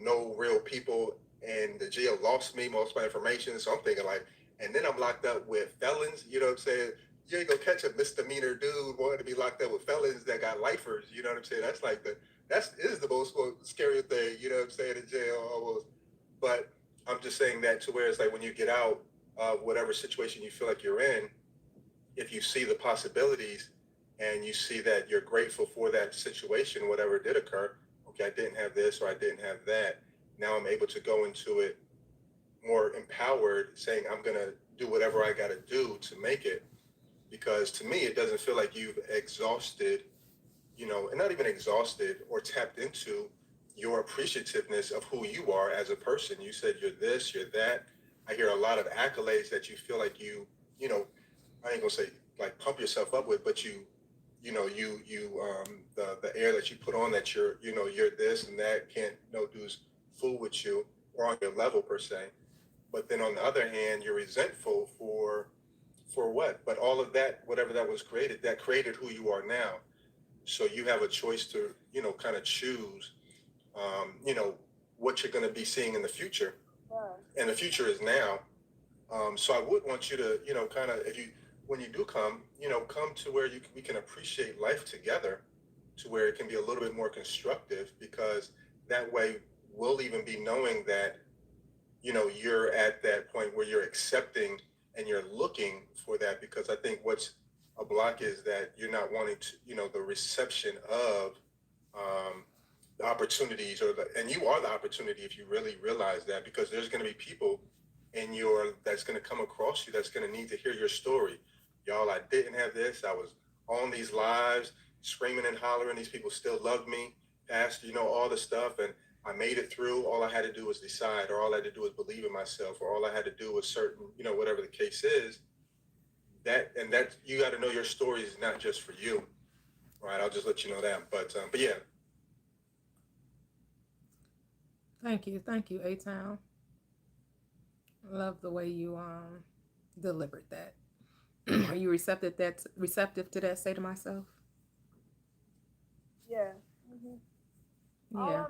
B: no real people, and the jail lost me most of my information. So I'm thinking like, and then I'm locked up with felons. You know what I'm saying? You ain't gonna catch a misdemeanor dude wanting to be locked up with felons that got lifers. You know what I'm saying? That's like that is the most scary thing. You know what I'm saying, in jail almost. But I'm just saying that to where it's like when you get out of whatever situation you feel like you're in, if you see the possibilities and you see that you're grateful for that situation, whatever did occur, okay, I didn't have this or I didn't have that. Now I'm able to go into it more empowered, saying I'm going to do whatever I got to do to make it. Because to me, it doesn't feel like you've exhausted, and not even exhausted or tapped into your appreciativeness of who you are as a person. You said you're this, you're that. I hear a lot of accolades that you feel like you know, I ain't gonna say like pump yourself up with, but the air that you put on that you're this and that, can't no dudes fool with you or on your level per se. But then on the other hand, you're resentful for what? But all of that, whatever that was created, that created who you are now. So you have a choice to, kind of choose, what you're going to be seeing in the future.
C: Yeah.
B: And the future is now. So I would want you to, kind of, when you do come, come to where we can appreciate life together, to where it can be a little bit more constructive, because that way we'll even be knowing that, you're at that point where you're accepting and you're looking for that. Because I think what's a block is that you're not wanting to, the reception of the opportunities, and you are the opportunity if you really realize that, because there's going to be people that's going to come across you that's going to need to hear your story. Y'all, I didn't have this. I was on these lives screaming and hollering. These people still loved me, Pastor, all the stuff. And I made it through. All I had to do was decide, or all I had to do was believe in myself, or all I had to do was certain, whatever the case is. That you got to know your story is not just for you, right? I'll just let you know that. But yeah.
A: Thank you, A-Town. Love the way you delivered that. Are you receptive to that? Say to myself.
C: Yeah. Mm-hmm. All
A: Yeah.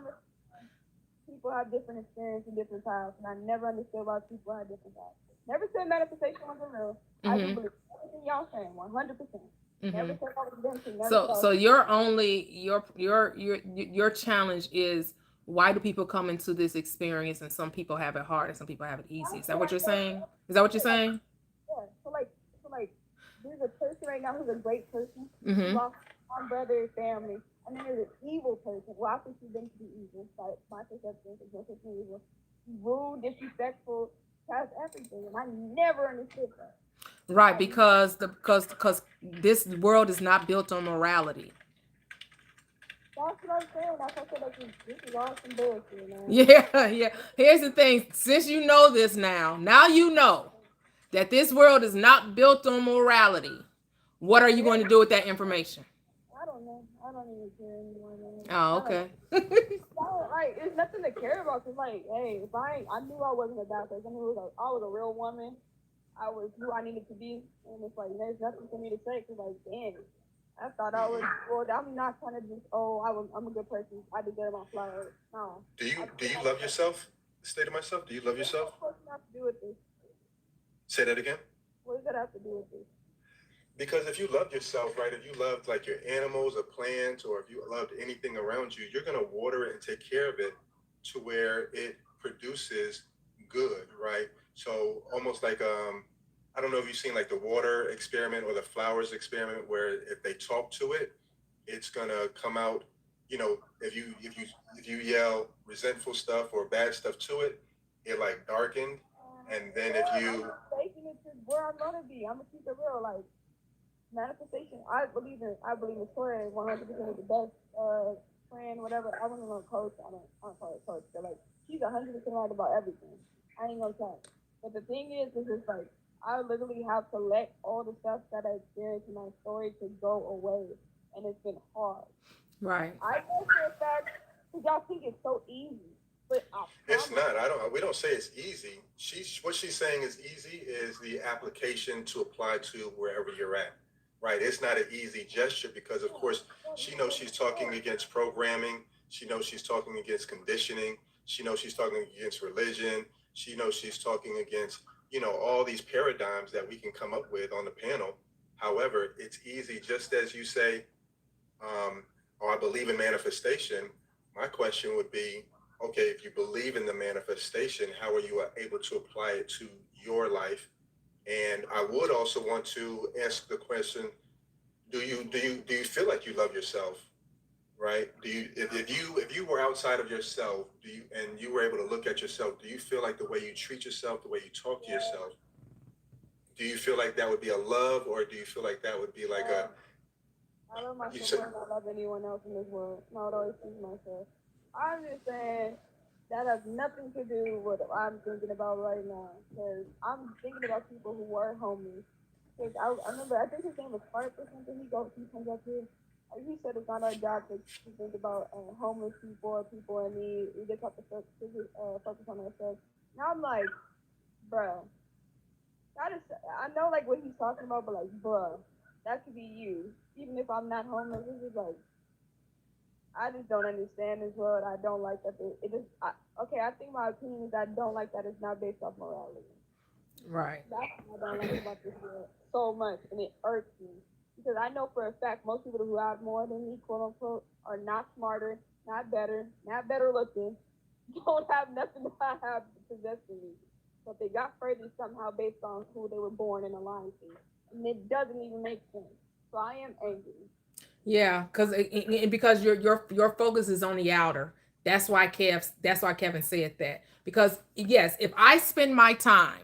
C: people have different experiences and different times, and I never understood why people have different times. Never said manifestation wasn't real. I do believe everything y'all saying, 100%. Never said I was dancing.
A: So your only your challenge is, why do people come into this experience and some people have it hard and some people have it easy? Is that what you're saying? Is that what you're saying?
C: Yeah. So there's a person right now who's a great person.
A: Mm-hmm.
C: Lost one brother, family, and then there's an evil person. Well, I think she's been to be evil. Like my perception is no such thing evil. Rude, disrespectful, has everything, and I never understood that.
A: Right, because this world is not built on morality.
C: That's what I'm saying. That's what I said. This is all some bullshit, man.
A: Yeah. Here's the thing. Since you know this now you know that this world is not built on morality. What are you going to do with that information?
C: I don't know. I don't even care anymore, man.
A: Oh, okay.
C: Like, it's nothing to care about. Cause like, hey, if I knew I wasn't a bad person. I knew I was a real woman. I was who I needed to be, and it's like there's nothing for me to say. Cause like, damn, I thought I was. Well, I'm not trying to just. I'm a good person. I deserve my flowers. No.
B: Do you love yourself? State of myself. Do you love yourself?
C: What does that have to do with this?
B: Say that again.
C: What does that have to do with this?
B: Because if you loved yourself, right, if you loved like your animals or plants, or if you loved anything around you, you're going to water it and take care of it to where it produces good, right? So almost like, I don't know if you've seen like the water experiment or the flowers experiment, where if they talk to it, it's going to come out, if you yell resentful stuff or bad stuff to it, it like darkened. And then if you...
C: I'm taking it to where I'm going to be. I'm going to keep it real. Like, manifestation. I believe in Toyia 100% is the best friend, whatever. I wasn't gonna coach. I don't call it coach, but like she's 100% right about everything. I ain't gonna tell. But the thing is just like I literally have to let all the stuff that I experienced in my story to go away, and it's been hard.
A: Right.
C: I know for a fact because y'all think it's so easy. But I
B: It's
C: promise.
B: not. We don't say it's easy. What she's saying is easy is the application to apply to wherever you're at. Right. It's not an easy gesture because of course she knows she's talking against programming. She knows she's talking against conditioning. She knows she's talking against religion. She knows she's talking against, all these paradigms that we can come up with on the panel. However, it's easy, just as you say, or I believe in manifestation. My question would be, okay, if you believe in the manifestation, how are you able to apply it to your life? And I would also want to ask the question: do you feel like you love yourself? Right? Do you if you were outside of yourself, and you were able to look at yourself, do you feel like the way you treat yourself, the way you talk to yourself, do you feel like that would be a love, or do you feel like that would be like a
C: I love
B: you
C: myself
B: said?
C: more than I love anyone else in this world. And I would always choose myself. I'm just saying that has nothing to do with what I'm thinking about right now. Because I'm thinking about people who were homeless. Because I remember, I think his name was Park or something. He comes up here. He said it's not our job to think about homeless people or people in need. We just have to focus on ourselves. Now I'm like, bruh, that is, I know like what he's talking about, but like, bruh, that could be you. Even if I'm not homeless, this is like, I just don't understand this world. I don't like that. It just, okay, I think my opinion is I don't like that it's not based off morality.
A: Right.
C: That's what I don't like about this world so much, and it irks me. Because I know for a fact most people who have more than me, quote unquote, are not smarter, not better looking, don't have nothing that I have possessing me. But they got further somehow based on who they were born and aligned to. And it doesn't even make sense. So I am angry.
A: Yeah, because your focus is on the outer. That's why Kevin said that. Because yes, if I spend my time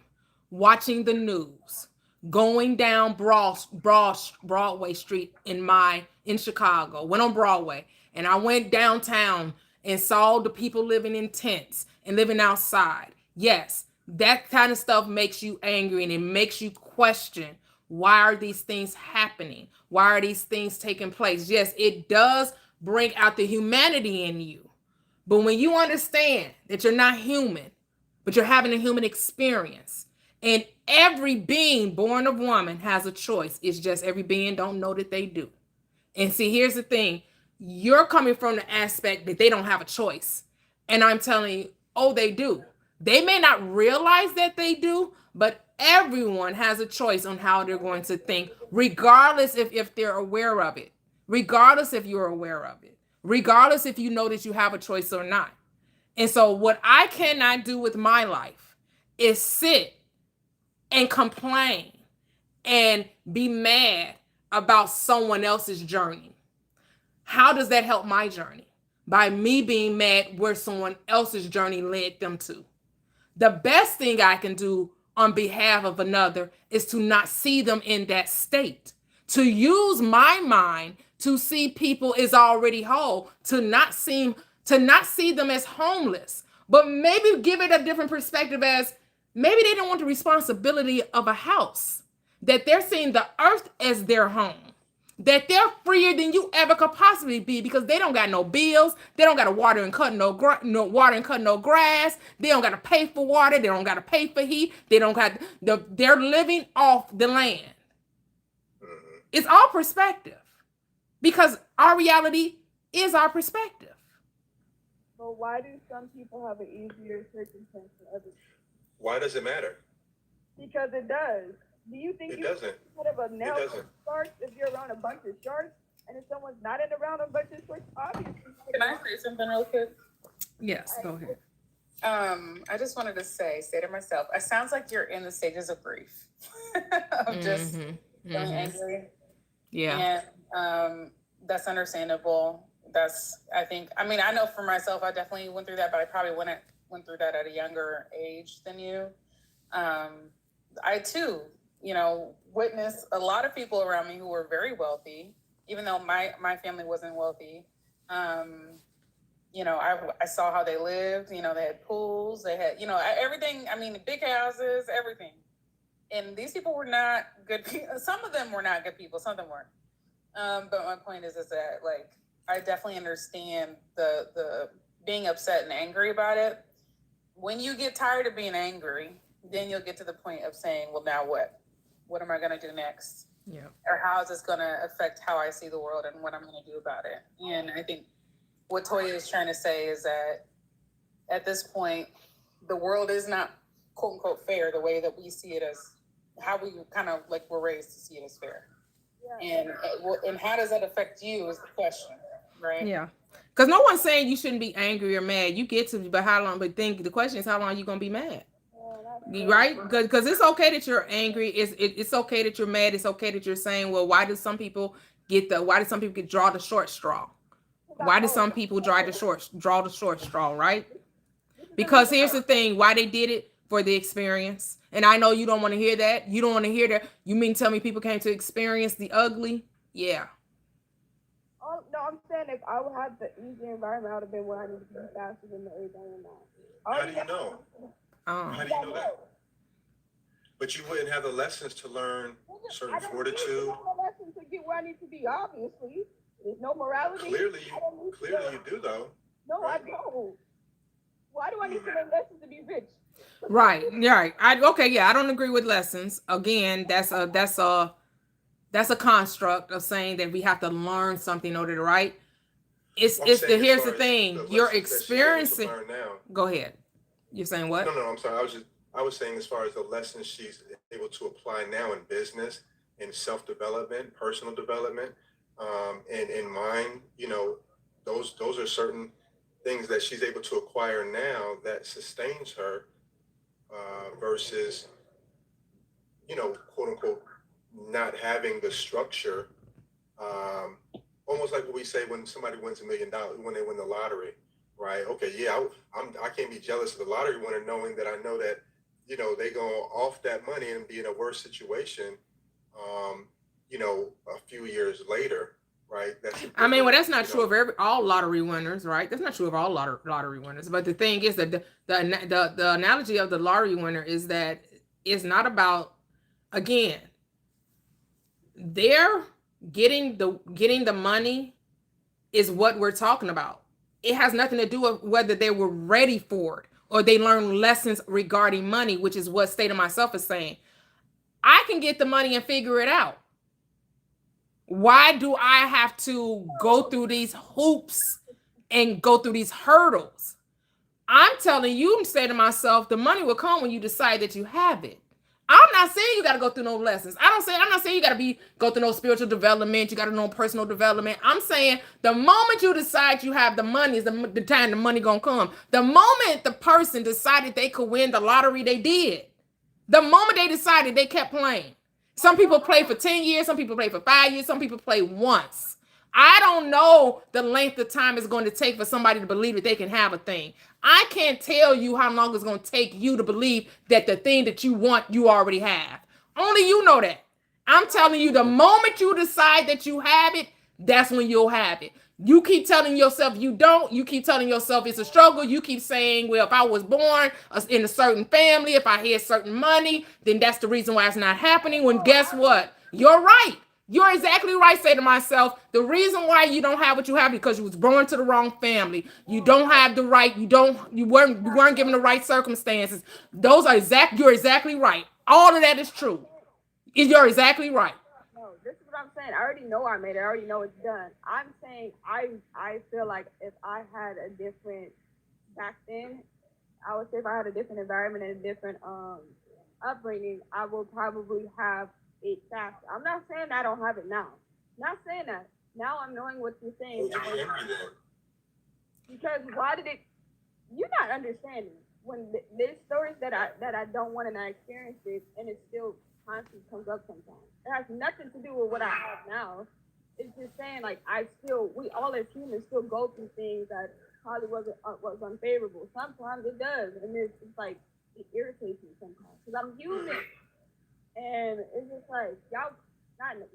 A: watching the news, going down Broadway Street in Chicago, went on Broadway, and I went downtown and saw the people living in tents and living outside. Yes, that kind of stuff makes you angry and it makes you question, why are these things happening? Why are these things taking place? Yes, it does bring out the humanity in you. But when you understand that you're not human, but you're having a human experience, and every being born of woman has a choice. It's just every being don't know that they do. And see, here's the thing. You're coming from the aspect that they don't have a choice. And I'm telling you, oh, they do. They may not realize that they do, but everyone has a choice on how they're going to think, regardless if they're aware of it, regardless if you're aware of it, regardless if you know that you have a choice or not. And so, what I cannot do with my life is sit and complain and be mad about someone else's journey. How does that help my journey? By me being mad where someone else's journey led them to. The best thing I can do on behalf of another is to not see them in that state. To use my mind to see people as already whole, to not see them as homeless, but maybe give it a different perspective as maybe they don't want the responsibility of a house, that they're seeing the earth as their home, that they're freer than you ever could possibly be because they don't got no bills, they don't got to water and cut no water and cut no grass, they don't got to pay for water, they don't got to pay for heat, they don't got they're living off the land.
B: Mhm.
A: It's all perspective because our reality is our perspective.
C: But why do some people have an easier circumstance than others?
B: Why does it matter?
C: Because it does. Do you think
B: It
C: you
B: doesn't.
C: put of a
B: It
C: nail
B: doesn't.
C: sharks if you're around a bunch of sharks? And if someone's not in around a bunch of sharks, obviously.
D: Can I say something real quick?
A: Yes, go ahead.
D: I just wanted to say to myself, it sounds like you're in the stages of grief. Of just feeling angry.
A: Yeah.
D: And that's understandable. I know for myself, I definitely went through that, but I probably went through that at a younger age than you. I too, witnessed a lot of people around me who were very wealthy, even though my family wasn't wealthy. I saw how they lived. They had pools, they had, everything. I mean, big houses, everything. And these people were not good people. Some of them were not good people. Some of them weren't. But my point is that, like, I definitely understand the being upset and angry about it. When you get tired of being angry, then you'll get to the point of saying, well, now what? What am I going to do next?
A: Yeah.
D: Or how is this going to affect how I see the world and what I'm going to do about it? And I think what Toyia is trying to say is that at this point, the world is not quote unquote fair the way that we see it as how we kind of like were raised to see it as fair.
C: Yeah.
D: And how does that affect you is the question, right?
A: Yeah. Because no one's saying you shouldn't be angry or mad. You get to, but how long? But think the question is, how long are you gonna be mad? Right? Because it's okay that you're angry. It's okay that you're mad. It's okay that you're saying, well, why do some people draw the short straw? Why do some people draw the short straw? Right? Because here's the thing: why they did it for the experience. And I know you don't want to hear that. You don't want to hear that. You mean tell me people came to experience the ugly? Yeah.
C: Oh no, I'm saying if I would have the easier environment, I would have been where I need to be faster than the age I am now.
B: How do you know? How do you know that? But you wouldn't have the lessons to learn certain fortitude.
C: I don't have the lessons to get where I need to be. Obviously, there's no morality.
B: Clearly, you do though.
C: No, right? I don't. Why do I need to learn lessons to be rich?
A: Right. I don't agree with lessons. Again, that's a construct of saying that we have to learn something in order to right. Here's the thing. You're experiencing. Go ahead. You're saying what?
B: No, I'm sorry. I was saying as far as the lessons she's able to apply now in business, in self-development, personal development, and in mind, those are certain things that she's able to acquire now that sustains her versus, quote unquote, not having the structure, almost like what we say when somebody wins $1 million, when they win the lottery, right? Okay, yeah, I can't be jealous of the lottery winner, knowing that I know that, they go off that money and be in a worse situation, a few years later, right?
A: That's not true of all lottery winners, right? That's not true of all lottery winners. But the thing is that the analogy of the lottery winner is that it's not about, again, they're getting the money is what we're talking about. It has nothing to do with whether they were ready for it or they learned lessons regarding money, which is what State of Myself is saying. I can get the money and figure it out. Why do I have to go through these hoops and go through these hurdles? I'm telling you, State of Myself, the money will come when you decide that you have it. I'm not saying you got to go through no lessons. I'm not saying you got to go through no spiritual development. You got to know personal development. I'm saying the moment you decide you have the money is the time the money going to come. The moment the person decided they could win the lottery, they did. The moment they decided, they kept playing. Some people play for 10 years. Some people play for 5 years. Some people play once. I don't know the length of time it's going to take for somebody to believe that they can have a thing. I can't tell you how long it's going to take you to believe that the thing that you want, you already have. Only you know that. I'm telling you, the moment you decide that you have it, that's when you'll have it. You keep telling yourself you don't. You keep telling yourself it's a struggle. You keep saying, well, if I was born in a certain family, if I had certain money, then that's the reason why it's not happening. When guess what? You're right. You're exactly right. Say to myself, the reason why you don't have what you have is because you was born to the wrong family. You don't have the right. You weren't given the right circumstances. You're exactly right. All of that is true. You're exactly right.
C: No, this is what I'm saying. I already know I made it. I already know it's done. I'm saying I feel like if I had a different back then, I would say if I had a different environment and a different upbringing, I will probably have it faster. I'm not saying I don't have it now. Not saying that. Now I'm knowing what you're saying. Because why did it? You're not understanding. When there's stories that I don't want and I experienced it, and it still constantly comes up sometimes. It has nothing to do with what I have now. It's just saying like we all as humans still go through things that probably was unfavorable. Sometimes it does, and it's like it irritates me sometimes because I'm human. And it's just like y'all,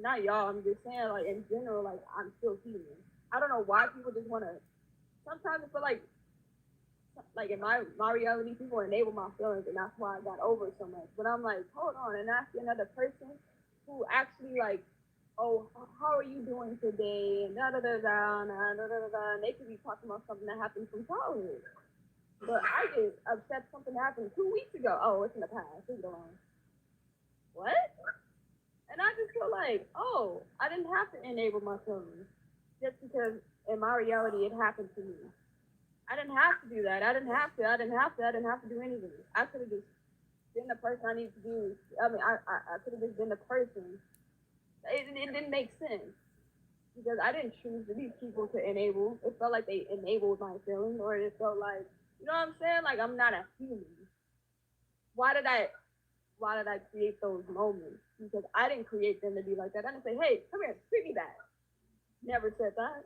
C: not y'all. I'm just saying, like in general, like I'm still human. I don't know why people just want to. Sometimes I feel like in my reality, people enable my feelings, and that's why I got over it so much. But I'm like, hold on, and I see another person who actually like oh, how are you doing today? And da da da da da da da da. And they could be talking about something that happened from childhood. But I get upset something happened 2 weeks ago. Oh, it's in the past. Leave it alone. What? And I just feel like, oh, I didn't have to enable my feelings just because in my reality it happened to me. I didn't have to do that. I didn't have to. I didn't have to. I didn't have to do anything. I could have just been the person I need to be. I mean, I could have just been the person. It didn't make sense because I didn't choose these people to enable. It felt like they enabled my feelings, or it felt like, you know what I'm saying? Like I'm not a human. Why did I? Why did I create those moments? Because I didn't create them to be like that. I didn't say, hey, come here, treat me back. Never said that.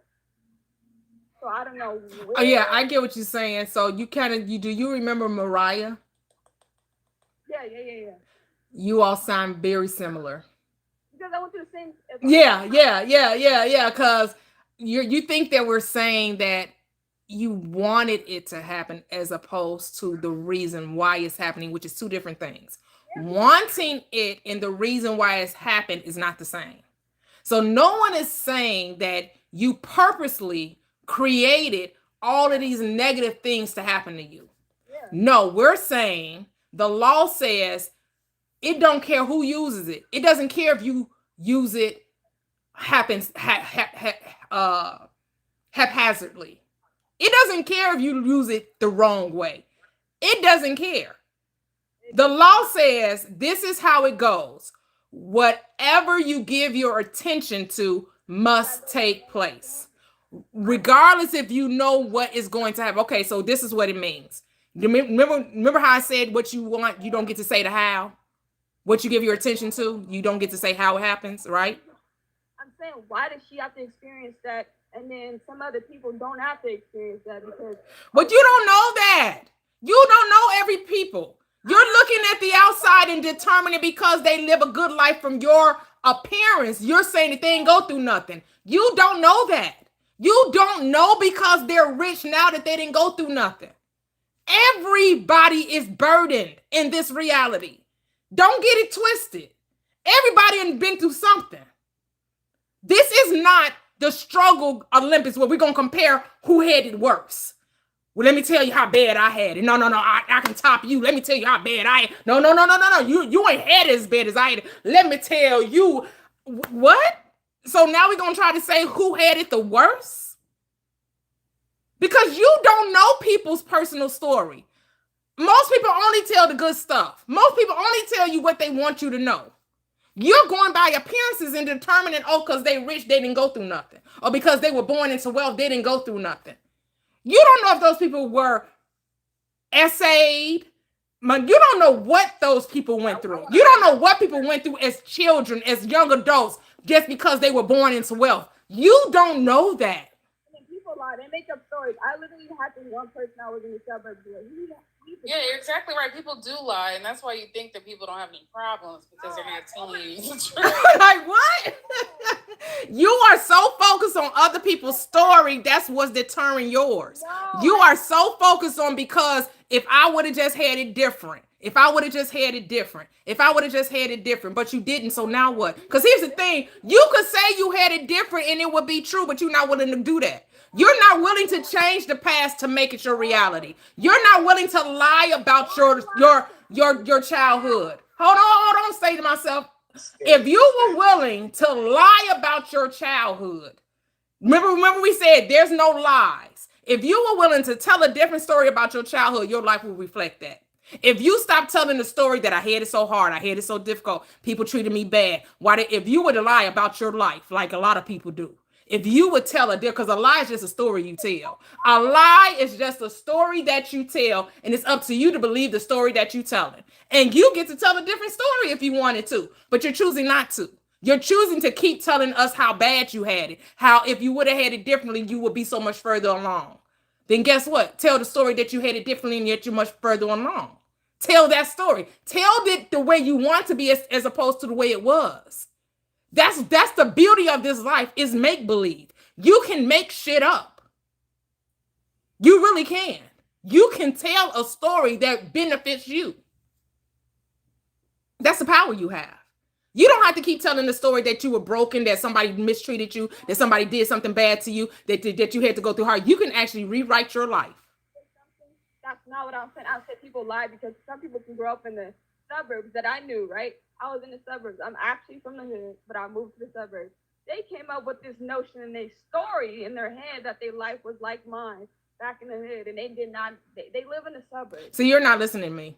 C: So I don't know where.
A: Oh yeah, I get what you're saying. So you kind of you do you remember Mariah?
C: Yeah.
A: You all sound very similar.
C: Because I went through the same.
A: Yeah. Because you think that we're saying that you wanted it to happen as opposed to the reason why it's happening, which is two different things. Wanting it and the reason why it's happened is not the same. So no one is saying that you purposely created all of these negative things to happen to you.
C: Yeah.
A: No, we're saying the law says it don't care who uses it. It doesn't care if you use it haphazardly. It doesn't care if you use it the wrong way. It doesn't care. The law says this is how it goes. Whatever you give your attention to must take place, regardless if you know what is going to happen. Okay, so this is what it means. Remember how I said what you want, you don't get to say the how. What you give your attention to, you don't get to say how it happens, right?
C: I'm saying, why does she have to experience that, and then some other people don't have to experience that? Because
A: But you don't know that. You don't know every people. You're looking at the outside and determining because they live a good life from your appearance. You're saying that they ain't go through nothing. You don't know that. You don't know because they're rich now that they didn't go through nothing. Everybody is burdened in this reality. Don't get it twisted. Everybody has been through something. This is not the struggle Olympics where we're going to compare who had it worse. Well, let me tell you how bad I had it. No. I can top you. Let me tell you how bad I had. No. You ain't had it as bad as I had it. Let me tell you. What? So now we're going to try to say who had it the worst? Because you don't know people's personal story. Most people only tell the good stuff. Most people only tell you what they want you to know. You're going by appearances and determining, oh, because they rich, they didn't go through nothing. Or because they were born into wealth, they didn't go through nothing. You don't know if those people were essayed. You don't know what those people went through. You don't know what people went through as children, as young adults, just because they were born into wealth. You don't know that.
C: I mean, people lie. They make up stories. I literally had this one person I was in the suburbs with.
D: Yeah, you're exactly right. People do lie, and that's why you think that people don't have any problems because they're not telling you the truth.
A: Like what? You are so focused on other people's story, that's what's deterring yours.
C: No.
A: You are so focused on because if I would have just had it different, if I would have just had it different, if I would have just had it different, but you didn't, so now what? Because here's the thing, you could say you had it different and it would be true, but you're not willing to do that. You're not willing to change the past to make it your reality. You're not willing to lie about your childhood. Hold on, say to myself, if you were willing to lie about your childhood, remember we said there's no lies. If you were willing to tell a different story about your childhood, your life will reflect that. If you stop telling the story that I had it so hard, I had it so difficult, people treated me bad, if you were to lie about your life, like a lot of people do, if you would tell because a lie is just a story you tell. A lie is just a story that you tell, and it's up to you to believe the story that you're telling. And you get to tell a different story if you wanted to, but you're choosing not to. You're choosing to keep telling us how bad you had it, how if you would have had it differently, you would be so much further along. Then guess what? Tell the story that you had it differently and yet you're much further along. Tell that story. Tell it the way you want to be as opposed to the way it was. That's the beauty of this life is make believe. You can make shit up. You really can. You can tell a story that benefits you. That's the power you have. You don't have to keep telling the story that you were broken, that somebody mistreated you, that somebody did something bad to you, that you had to go through hard. You can actually rewrite your life.
C: That's not what I'm saying. I said people lie because some people can grow up in the suburbs that I knew, right? I was in the suburbs. I'm actually from the hood, but I moved to the suburbs. They came up with this notion in their story in their head that their life was like mine back in the hood, and they did not. They live in the suburbs.
A: So you're not listening to me.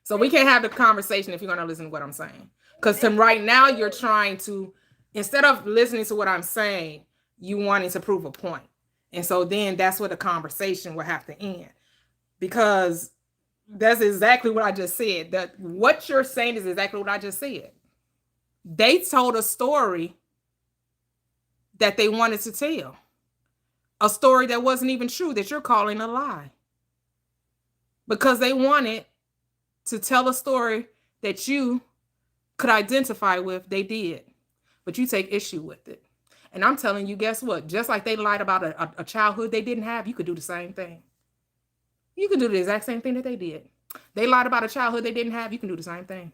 A: So we can't have the conversation if you're going to listen to what I'm saying. Because right now you're trying to, instead of listening to what I'm saying, you wanting to prove a point. And so then that's where the conversation will have to end. Because that's exactly what I just said. That what you're saying is exactly what I just said. They told a story that they wanted to tell. A story that wasn't even true, that you're calling a lie. Because they wanted to tell a story that you could identify with, they did. But you take issue with it. And I'm telling you, guess what? Just like they lied about a childhood they didn't have, you could do the same thing. You can do the exact same thing that they did. They lied about a childhood they didn't have, you can do the same thing.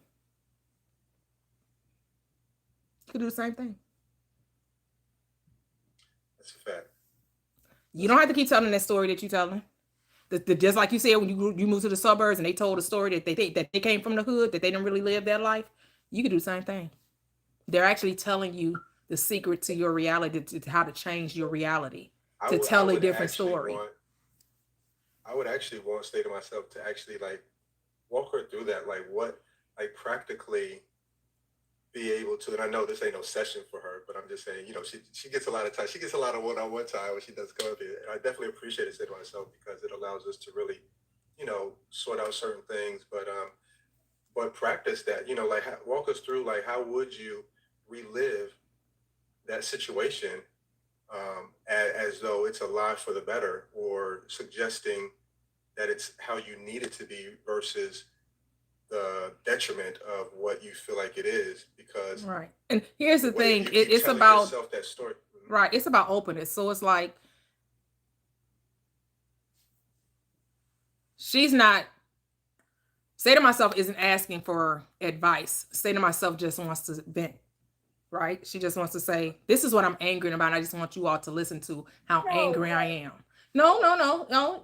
A: You can do the same thing.
B: That's a fact.
A: You don't have to keep telling that story that you're telling. Just like you said, when you moved to the suburbs and they told a story that they came from the hood, that they didn't really live that life, you can do the same thing. They're actually telling you the secret to your reality, to how to change your reality, to tell a different story.
B: I would actually want to say to myself to actually like walk her through that, like what, like practically be able to, and I know this ain't no session for her, but I'm just saying, she gets a lot of time. She gets a lot of one-on-one time when she does come up here. And I definitely appreciate it, say to myself, because it allows us to really, sort out certain things. But practice that, like walk us through, like how would you relive that situation as though it's a lie for the better, or suggesting that it's how you need it to be versus the detriment of what you feel like it is. Because
A: right. And here's the thing, it's about that story. Right. It's about openness. So it's like she's not, say to myself isn't asking for advice. Say to myself just wants to vent. Right? She just wants to say, this is what I'm angry about. I just want you all to listen to how angry I am. No.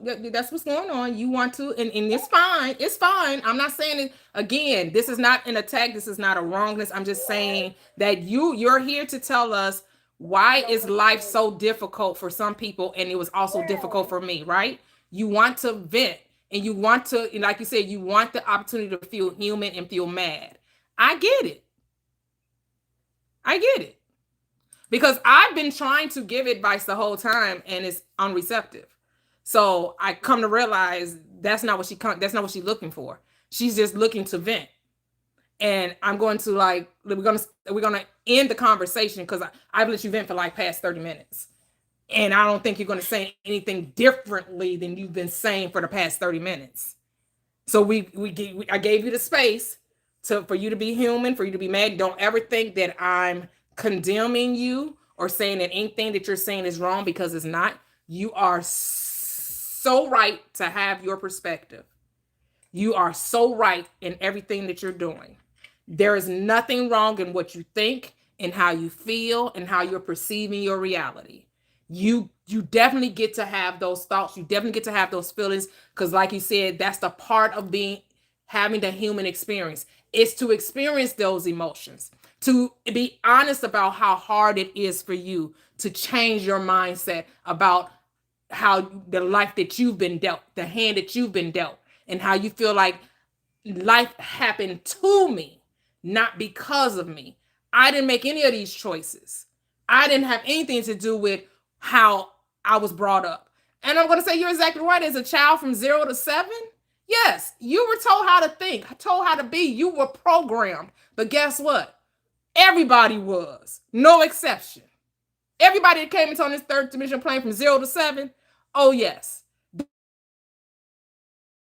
A: That's what's going on. You want to, and it's fine. It's fine. I'm not saying it again. This is not an attack. This is not a wrongness. I'm just saying that you're here to tell us why is life so difficult for some people, and it was also difficult for me, right? You want to vent, and you want to, like you said, you want the opportunity to feel human and feel mad. I get it. Because I've been trying to give advice the whole time and it's unreceptive. So I come to realize that's not what she's looking for. She's just looking to vent. And I'm going to we're going to end the conversation because I've let you vent for like past 30 minutes. And I don't think you're going to say anything differently than you've been saying for the past 30 minutes. So I gave you the space for you to be human, for you to be mad. Don't ever think that I'm condemning you or saying that anything that you're saying is wrong, because it's not. You are so right to have your perspective. You are so right in everything that you're doing. There is nothing wrong in what you think and how you feel and how you're perceiving your reality. You definitely get to have those thoughts. You definitely get to have those feelings, because like you said, that's the part of having the human experience. It's to experience those emotions, to be honest about how hard it is for you to change your mindset about how the life that you've been dealt, the hand that you've been dealt, and how you feel like life happened to me, not because of me. I didn't make any of these choices. I didn't have anything to do with how I was brought up. And I'm going to say you're exactly right. As a child from 0 to 7, yes, you were told how to think, told how to be. You were programmed. But guess what? Everybody was. No exception. Everybody that came into on this third dimension plane from 0 to 7, oh yes.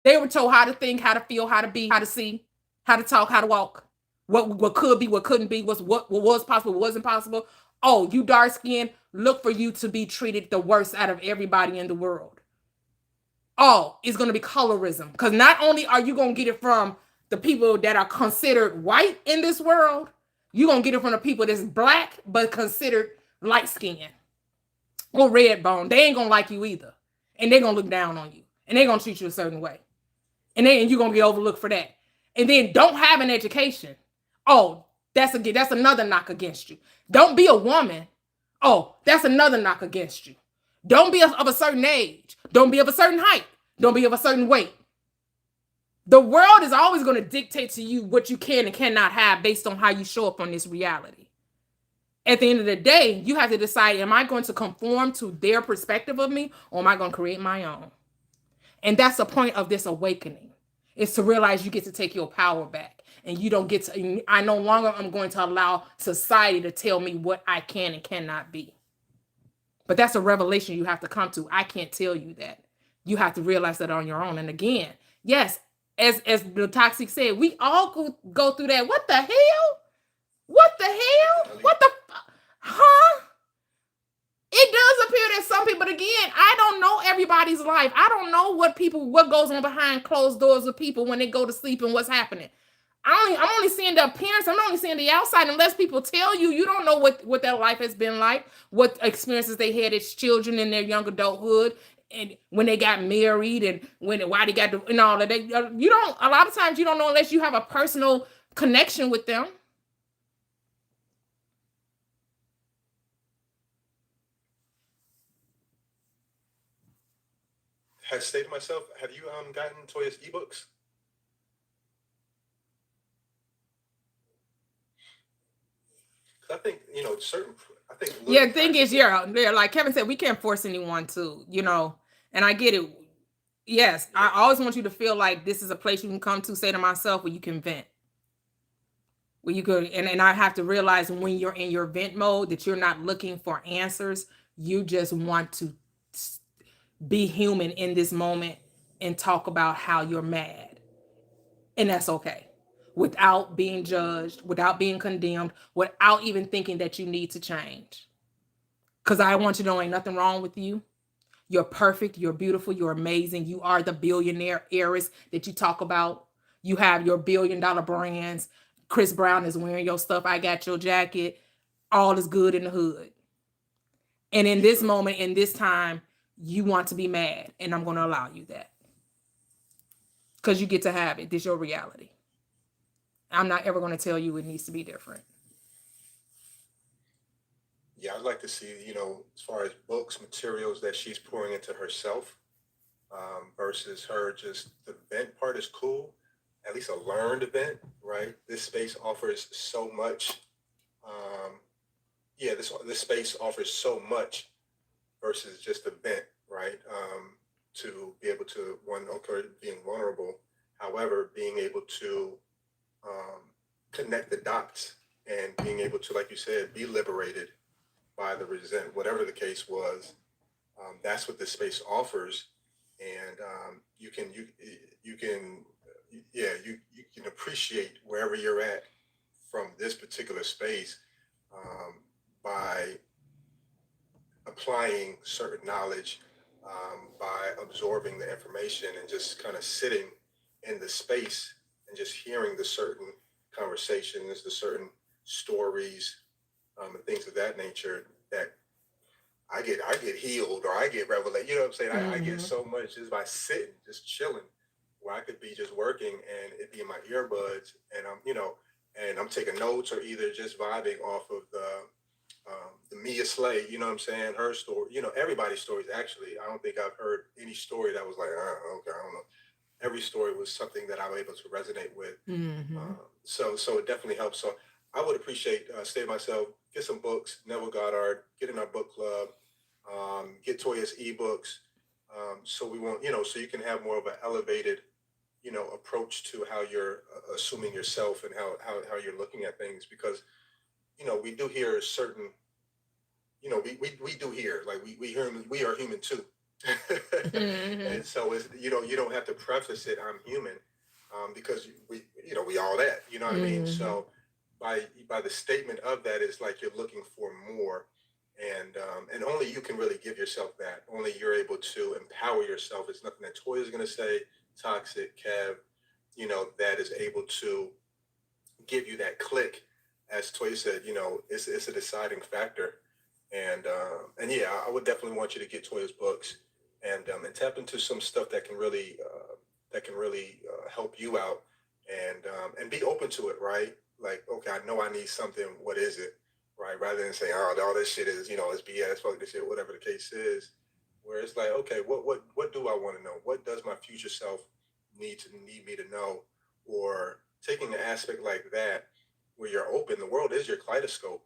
A: They were told how to think, how to feel, how to be, how to see, how to talk, how to walk. What could be, what couldn't be, what was possible, what wasn't possible. Oh, you dark skinned, look for you to be treated the worst out of everybody in the world. Oh, it's going to be colorism. Because not only are you going to get it from the people that are considered white in this world, You're going to get it from the people that's black but considered light skinned or red bone. They ain't going to like you either. And they're going to look down on you. And they're going to treat you a certain way. And you're going to get overlooked for that. And then don't have an education. Oh, that's another knock against you. Don't be a woman. Oh, that's another knock against you. Don't be of a certain age. Don't be of a certain height. Don't be of a certain weight. The world is always going to dictate to you what you can and cannot have based on how you show up on this reality. At the end of the day, you have to decide, am I going to conform to their perspective of me, or am I going to create my own? And that's the point of this awakening, is to realize you get to take your power back. And you don't get to, I no longer am going to allow society to tell me what I can and cannot be. But that's a revelation you have to come to. I can't tell you that. You have to realize that on your own. And again, yes, as the toxic said, we all go through that. What the hell? What the hell? What the huh? It does appear that some people, but again, I don't know everybody's life. I don't know what goes on behind closed doors with people when they go to sleep and what's happening. I'm only seeing the appearance. I'm only seeing the outside. Unless people tell you, you don't know what their life has been like, what experiences they had as children in their young adulthood, and when they got married, and why they got and all that. You don't. A lot of times you don't know unless you have a personal connection with them.
B: Have stated myself. Have you gotten Toya's ebooks? I think certain. I think
A: Yeah, the thing is, like Kevin said, we can't force anyone to, and I get it. Yes, I always want you to feel like this is a place you can come to, say to myself, where you can vent. Where you could, and I have to realize when you're in your vent mode that you're not looking for answers. You just want to be human in this moment and talk about how you're mad. And that's okay. Without being judged, without being condemned, without even thinking that you need to change. Because I want you to know ain't nothing wrong with you. You're perfect. You're beautiful. You're amazing. You are the billionaire heiress that you talk about. You have your $1 billion brands. Chris Brown is wearing your stuff. I got your jacket. All is good in the hood. And in this moment, in this time, you want to be mad. And I'm going to allow you that. Because you get to have it. This is your reality. I'm not ever going to tell you it needs to be different.
B: Yeah, I'd like to see, as far as books, materials that she's pouring into herself, versus her just the vent part is cool. At least a learned event, right? This space offers so much. This space offers so much versus just a vent, right? To be able to, being vulnerable. However, being able to connect the dots and being able to, like you said, be liberated by the whatever the case was. That's what this space offers, and you can appreciate wherever you're at from this particular space by applying certain knowledge, by absorbing the information and just kind of sitting in the space and just hearing the certain conversations, the certain stories, and things of that nature that I get healed, or I get revelation. You know what I'm saying?
A: Mm-hmm.
B: I get so much just by sitting, just chilling, where I could be just working and it be in my earbuds, and I'm taking notes, or either just vibing off of the Mia Slay. You know what I'm saying? Her story. Everybody's stories. Actually, I don't think I've heard any story that was like, okay, I don't know. Every story was something that I'm able to resonate with.
A: Mm-hmm.
B: So it definitely helps. So I would appreciate, stay myself, get some books, Neville Goddard, get in our book club, get Toya's ebooks, so we won't, so you can have more of an elevated, approach to how you're assuming yourself and how you're looking at things, because, we do hear certain, we do hear, like we are human too. Mm-hmm. And so it's, you don't have to preface it, I'm human, because we all that, you know what I mean? So by the statement of that is like you're looking for more, and only you can really give yourself that. Only you're able to empower yourself. It's nothing that Toya is going to say, Toxic, Kev, that is able to give you that click as Toy said, it's a deciding factor. And yeah, I would definitely want you to get Toya's books and tap into some stuff that can really help you out and be open to it, right? Like, okay, I know I need something. What is it, right? Rather than saying, oh, all this shit is, it's BS, fuck this shit, whatever the case is. Where it's like, okay, what do I want to know? What does my future self need me to know? Or taking an aspect like that, where you're open, the world is your kaleidoscope.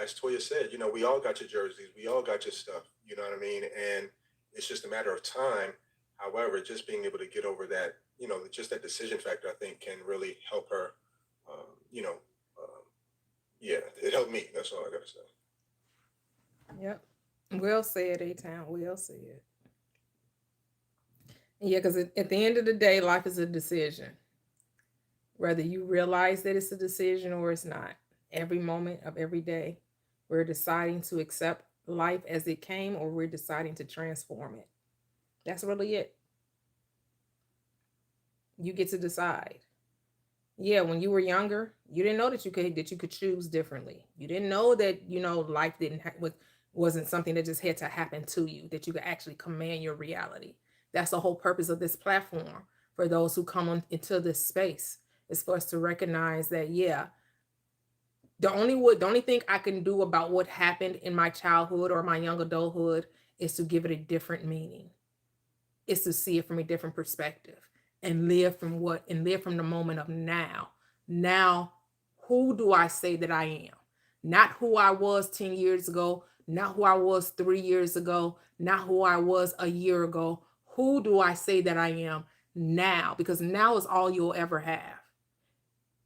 B: As Toya said, we all got your jerseys, we all got your stuff, you know what I mean? And it's just a matter of time. However, just being able to get over that, just that decision factor, I think can really help her. Um, you know, yeah, it helped me. That's all I got to say.
A: Yep. Well said, A-Town. Well said. Yeah, because at the end of the day, life is a decision. Whether you realize that it's a decision or it's not. Every moment of every day, we're deciding to accept life as it came, or we're deciding to transform it. That's really it. You get to decide. Yeah, when you were younger, you didn't know that you could choose differently. You didn't know that life wasn't something that just had to happen to you. That you could actually command your reality. That's the whole purpose of this platform for those who come into this space, is for us to recognize that the only thing I can do about what happened in my childhood or my young adulthood is to give it a different meaning. Is to see it from a different perspective and live from the moment of now. Now, who do I say that I am? Not who I was 10 years ago, not who I was 3 years ago, not who I was a year ago. Who do I say that I am now? Because now is all you'll ever have.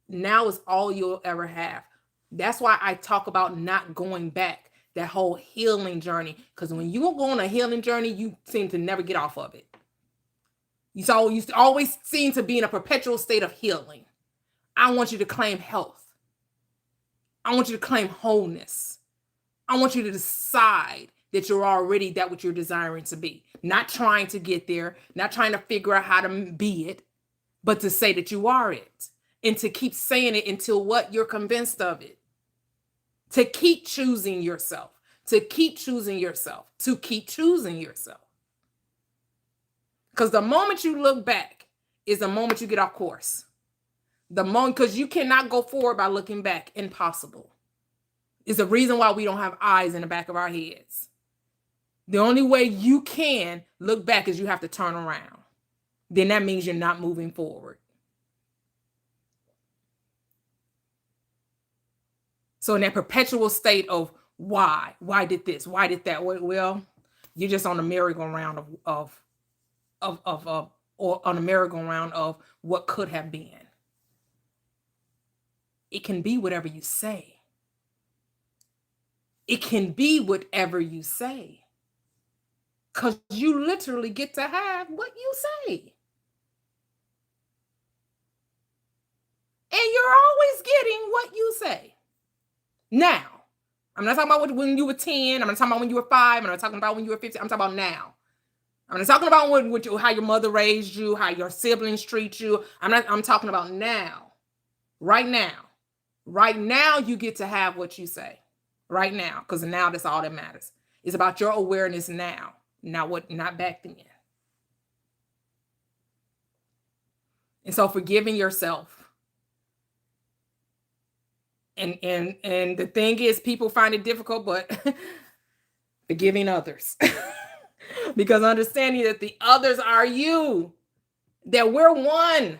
A: Now is all you'll ever have. That's why I talk about not going back, that whole healing journey. Because when you go on a healing journey, you seem to never get off of it. You always seem to be in a perpetual state of healing. I want you to claim health. I want you to claim wholeness. I want you to decide that you're already that what you're desiring to be. Not trying to get there, not trying to figure out how to be it, but to say that you are it. And to keep saying it until you're convinced of it. To keep choosing yourself. To keep choosing yourself. To keep choosing yourself. Because the moment you look back is the moment you get off course. The moment, because you cannot go forward by looking back. Impossible. It's the reason why we don't have eyes in the back of our heads. The only way you can look back is you have to turn around. Then that means you're not moving forward. So in that perpetual state of why did this? Why did that? Well, you're just on the merry-go-round or on a merry-go-round of what could have been. It can be whatever you say. It can be whatever you say. Because you literally get to have what you say. And you're always getting what you say. Now, I'm not talking about when you were 10. I'm not talking about when you were 5. I'm not talking about when you were 15. I'm talking about now. I'm not talking about how your mother raised you, how your siblings treat you. I'm talking about now. Right now. Right now, you get to have what you say. Right now. Because now that's all that matters. It's about your awareness now. Not back then. And so forgiving yourself. And the thing is, people find it difficult, but forgiving others. Because understanding that the others are you, that we're one.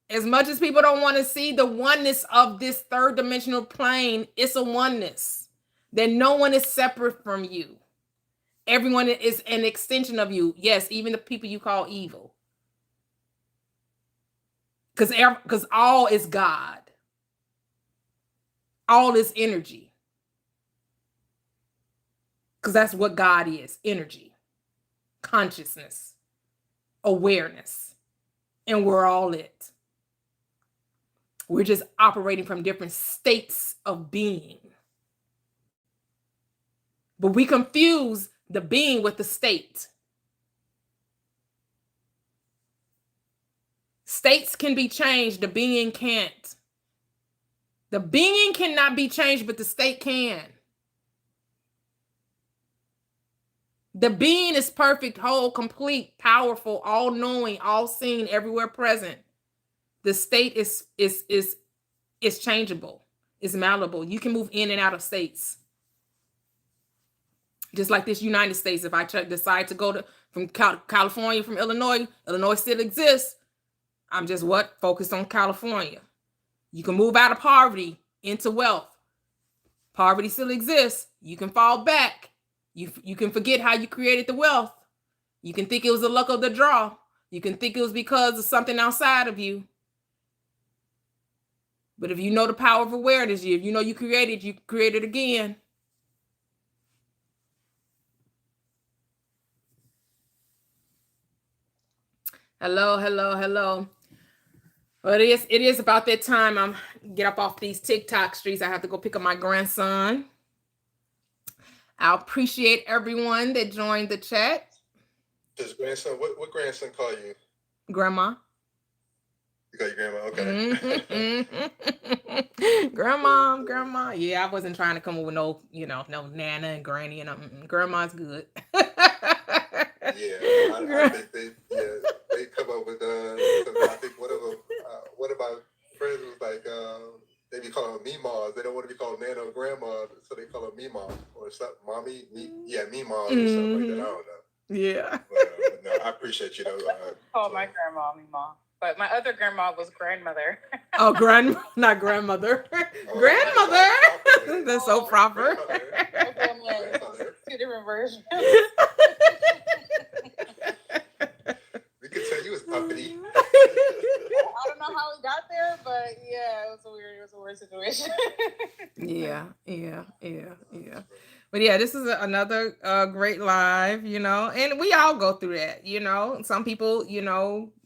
A: As much as people don't want to see the oneness of this third dimensional plane, it's a oneness. That no one is separate from you. Everyone is an extension of you. Yes, even the people you call evil. Because all is God. All is energy. Because that's what God is, energy. Consciousness, awareness, and we're all it. We're just operating from different states of being. But we confuse the being with the state. States can be changed, the being can't. The being cannot be changed, but the state can. The being is perfect, whole, complete, powerful, all-knowing, all-seeing, everywhere present. The state is changeable. It's malleable. You can move in and out of states. Just like this United States, if I decide to go from California, from Illinois still exists. I'm just focused on California. You can move out of poverty into wealth. Poverty still exists. You can fall back. You can forget how you created the wealth. You can think it was the luck of the draw. You can think it was because of something outside of you. But if you know the power of awareness, if you know you created again. Hello. Well, it is about that time. I'm get up off these TikTok streets. I have to go pick up my grandson. I appreciate everyone that joined the chat.
B: His grandson, what grandson call you?
A: Grandma.
B: You call your grandma? Okay.
A: Grandma. Yeah, I wasn't trying to come up with no Nana and Granny and grandma's good.
B: I think they come up with I think one of my friends was like they be calling them Meemaws. They don't want to be called Nana or Grandma, so they call them Meemaw or something. Mommy, Meemaws or something like that. I don't know.
A: Yeah.
B: But no, I appreciate you though.
D: Call my grandma Meemaw, but my other grandma was grandmother.
A: Oh, not grandmother. Grandmother. That's so proper.
D: Two different versions.
B: We could tell you was uppity.
D: I don't know how we got there, but yeah, it was a weird situation.
A: Yeah. But yeah, this is another great live, and we all go through that, Some people,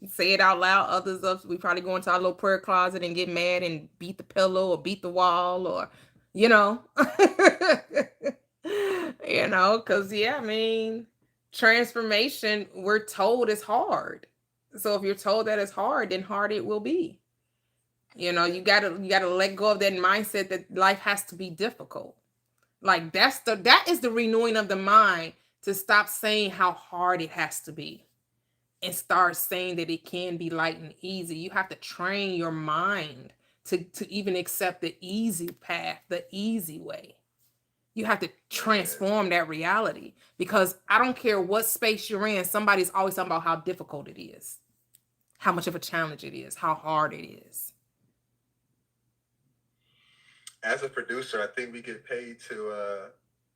A: say it out loud. Others of us, we probably go into our little prayer closet and get mad and beat the pillow or beat the wall or, because transformation, we're told is hard. So if you're told that it's hard, then hard it will be. You gotta let go of that mindset that life has to be difficult. Like that is the renewing of the mind, to stop saying how hard it has to be and start saying that it can be light and easy. You have to train your mind to even accept the easy path, the easy way. You have to transform that reality, because I don't care what space you're in, somebody's always talking about how difficult it is, how much of a challenge it is, how hard it is.
B: As a producer, I think we get paid to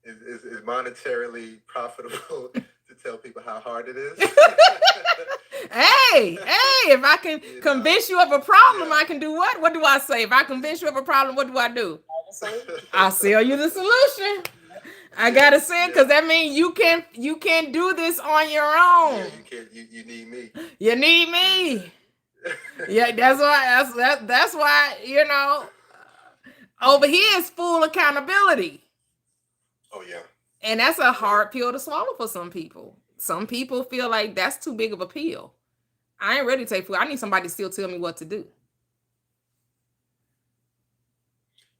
B: is monetarily profitable to tell people how hard it is.
A: Hey, if I can convince you of a problem, I can do what? What do I say? If I convince you of a problem, what do I do? I sell you the solution. I gotta say it, because that means you can't do this on your own.
B: Yeah, you can't. You need me.
A: You need me. Yeah, that's why over here is full accountability.
B: Oh yeah.
A: And that's a hard pill to swallow for some people. Some people feel like that's too big of a pill. I ain't ready to take food. I need somebody to still tell me what to do.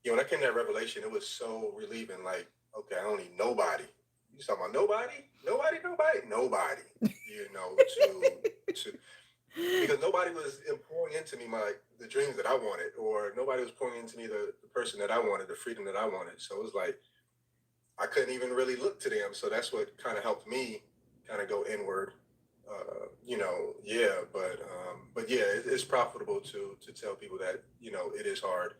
B: Yeah, when I came to that revelation, it was so relieving. Like, okay, I don't need nobody. You talking about nobody? Nobody. Because nobody was pouring into me the dreams that I wanted, or nobody was pouring into me the person that I wanted, the freedom that I wanted. So it was like I couldn't even really look to them. So that's what kind of helped me kind of go inward. But yeah, it's profitable to tell people that it is hard,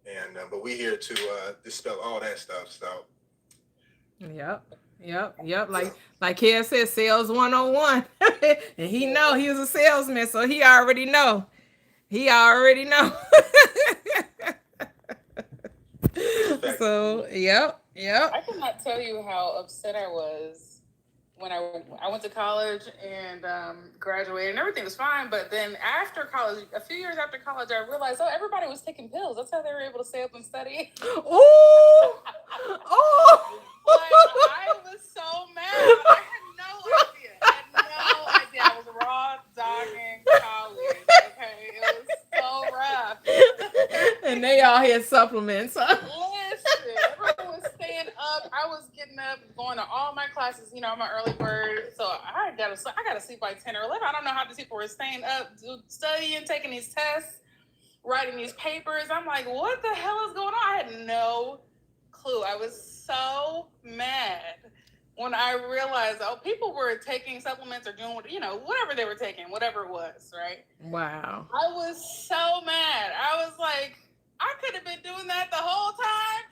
B: and but we here to dispel all that stuff. So.
A: Yep. Like Ken said, sales 101. And he know he was a salesman, so he already know. So, yep.
D: I cannot tell you how upset I was when I went to college and graduated, and everything was fine. But then after college, a few years after college, I realized, everybody was taking pills. That's how they were able to stay up and study.
A: Oh.
D: I was so mad. I had no idea. I was raw dogging college. Okay, it was so rough.
A: And they all had supplements.
D: Listen, everyone was staying up. I was getting up, going to all my classes. You know, I'm an early bird, so I gotta sleep by 10 or 11. I don't know how these people were staying up, studying, taking these tests, writing these papers. I'm like, what the hell is going on? I had no clue. I was so mad when I realized, oh, people were taking supplements or doing, whatever they were taking, whatever it was, right?
A: Wow.
D: I was so mad. I was like, I could have been doing that the whole time.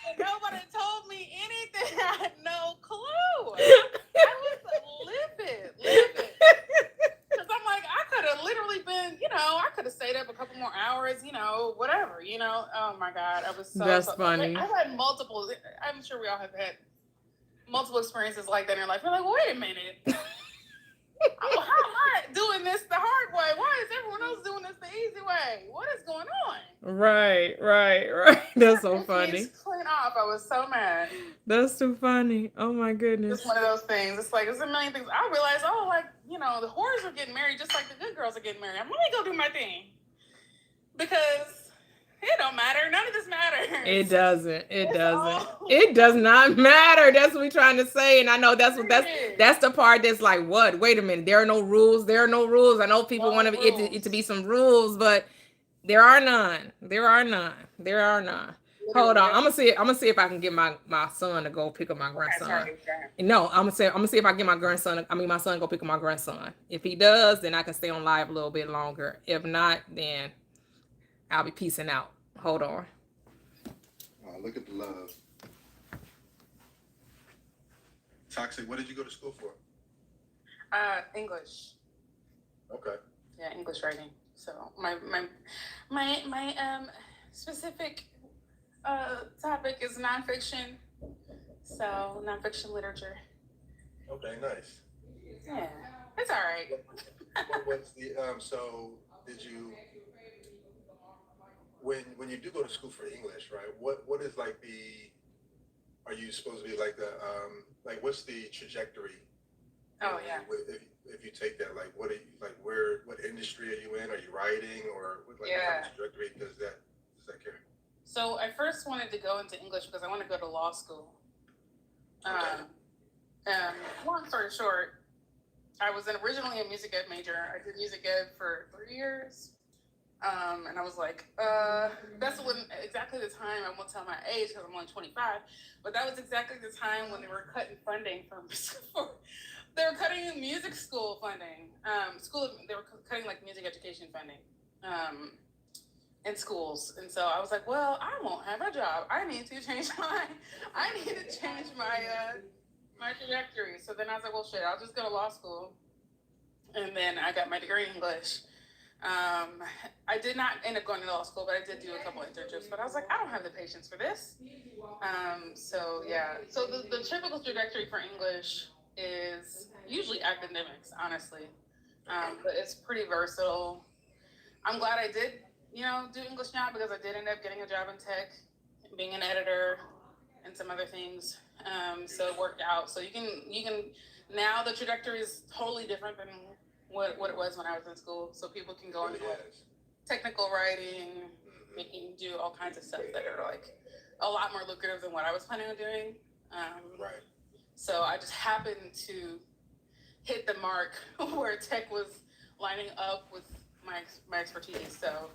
D: And nobody told me anything. I had no clue. I was livid. Because I'm like, I could have literally been, I could have stayed up a couple more hours, whatever, Oh my God. I was so.
A: That's funny.
D: I've had multiple, I'm sure we all have had multiple experiences like that in your life. You're like, wait a minute. How am I doing this the hard way? Why is everyone else doing this the easy way? What is going on?
A: Right. That's so funny.
D: Clean off. I was so mad.
A: That's too funny. Oh my goodness.
D: It's one of those things. It's like, there's a million things. I realized, the whores are getting married just like the good girls are getting married. I'm going to go do my thing. Because it don't matter. None of this matters.
A: It doesn't. It does not matter. That's what we're trying to say. And I know that's the part that's like, what? Wait a minute. There are no rules. I know people want it to be some rules, but there are none. Hold on. I'm gonna see if I can get my son to go pick up my grandson.
D: Sorry.
A: No, I'm gonna see if I can get my son to go pick up my grandson. If he does, then I can stay on live a little bit longer. If not, then I'll be peacing out. Hold on.
B: Look at the love. Toxic, what did you go to school for?
D: English.
B: Okay.
D: Yeah, English writing. So my specific topic is nonfiction. So nonfiction literature.
B: Okay, nice.
D: Yeah, it's all right.
B: What's the so did you when you do go to school for English, right? What is like are you supposed to be like the what's the trajectory?
D: Oh yeah.
B: If you take that, like what industry are you in? Are you writing or what trajectory does that carry?
D: So I first wanted to go into English because I want to go to law school. Long story short, I was originally a music ed major. I did music ed for 3 years. And I was like, that's exactly the time, I won't tell my age because I'm only 25, but that was exactly the time when they were cutting funding they were cutting music school funding, they were cutting like music education funding, in schools. And so I was like, well, I won't have a job. I need to change my my trajectory. So then I was like, well, shit, I'll just go to law school. And then I got my degree in English. I did not end up going to law school, but I did do a couple internships. But I was like, I don't have the patience for this. So the typical trajectory for English is usually academics, honestly. But it's pretty versatile. I'm glad I did, do English now because I did end up getting a job in tech, being an editor, and some other things. So it worked out. So you can now the trajectory is totally different than what it was when I was in school. So people can go into technical writing, do all kinds of stuff that are like a lot more lucrative than what I was planning on doing.
B: Right. So
D: I just happened to hit the mark where tech was lining up with my expertise. So,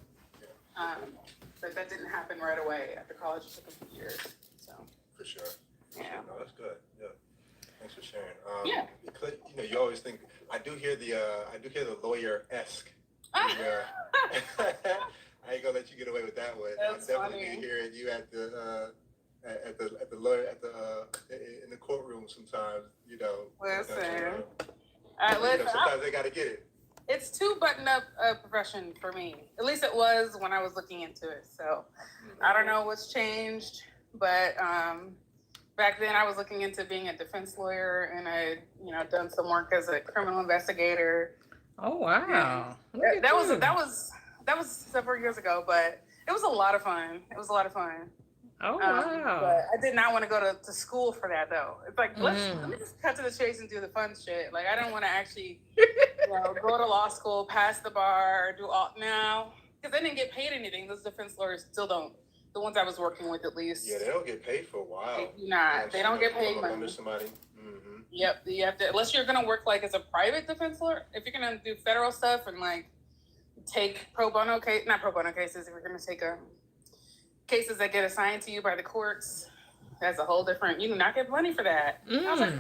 D: but that didn't happen right away after college. It took a few years. So
B: for sure.
D: Yeah.
B: No, that's good. Yeah. Thanks for sharing.
D: Yeah.
B: Because, you always think I do hear the lawyer-esque. I ain't gonna let you get away with that one.
D: That's
B: I'm definitely
D: funny.
B: hearing you at the lawyer in the courtroom sometimes.
D: Listen.
B: Sometimes they gotta get it.
D: It's too buttoned up a profession for me. At least it was when I was looking into it. So I don't know what's changed, but back then I was looking into being a defense lawyer, and I, done some work as a criminal investigator.
A: Oh wow.
D: That was several years ago, but it was a lot of fun.
A: Oh wow.
D: But I did not want to go to school for that though. It's like let me just cut to the chase and do the fun shit. Like I don't want to actually go to law school, pass the bar, do all. No, because they didn't get paid anything. Those defense lawyers still don't. The ones I was working with, at least.
B: Yeah, they don't get paid for a while.
D: They do not. They don't get paid money.
B: Under somebody. Mm-hmm.
D: Yep. You have to, unless you're gonna work like as a private defense lawyer. If you're gonna do federal stuff and like take pro bono case, not pro bono cases. If you're gonna take cases that get assigned to you by the courts, that's a whole different. You do not get money for that. I was like,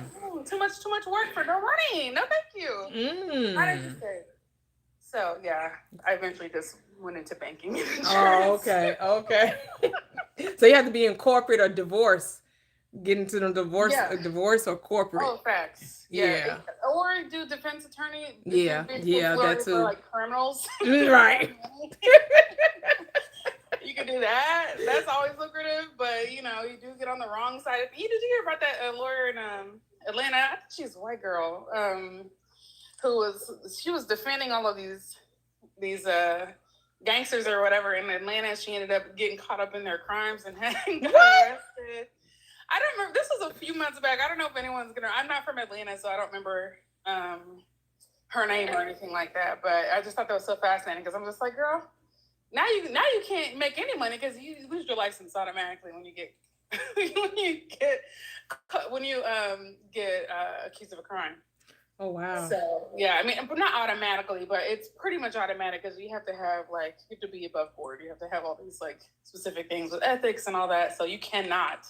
D: too much work for no money. No, thank you. Not interested. So yeah, I eventually just went into banking.
A: Oh, okay. So you have to be in corporate or divorce. Get into the divorce, divorce or corporate.
D: Oh, facts. Yeah. Or do defense attorney.
A: Yeah, that too.
D: For like criminals.
A: Right.
D: You can do that. That's always lucrative, but you know, you do get on the wrong side. Did you hear about that lawyer in Atlanta? I think she's a white girl. She was defending all of these gangsters or whatever in Atlanta. She ended up getting caught up in their crimes and having got arrested. I don't remember. This was a few months back. I don't know if anyone's I'm not from Atlanta, so I don't remember her name or anything like that. But I just thought that was so fascinating because I'm just like, girl, now you can't make any money because you lose your license automatically when you get accused of a crime.
A: Oh wow.
D: So yeah, I mean, but not automatically, but it's pretty much automatic because you have to have you have to be above board. You have to have all these specific things with ethics and all that. So you cannot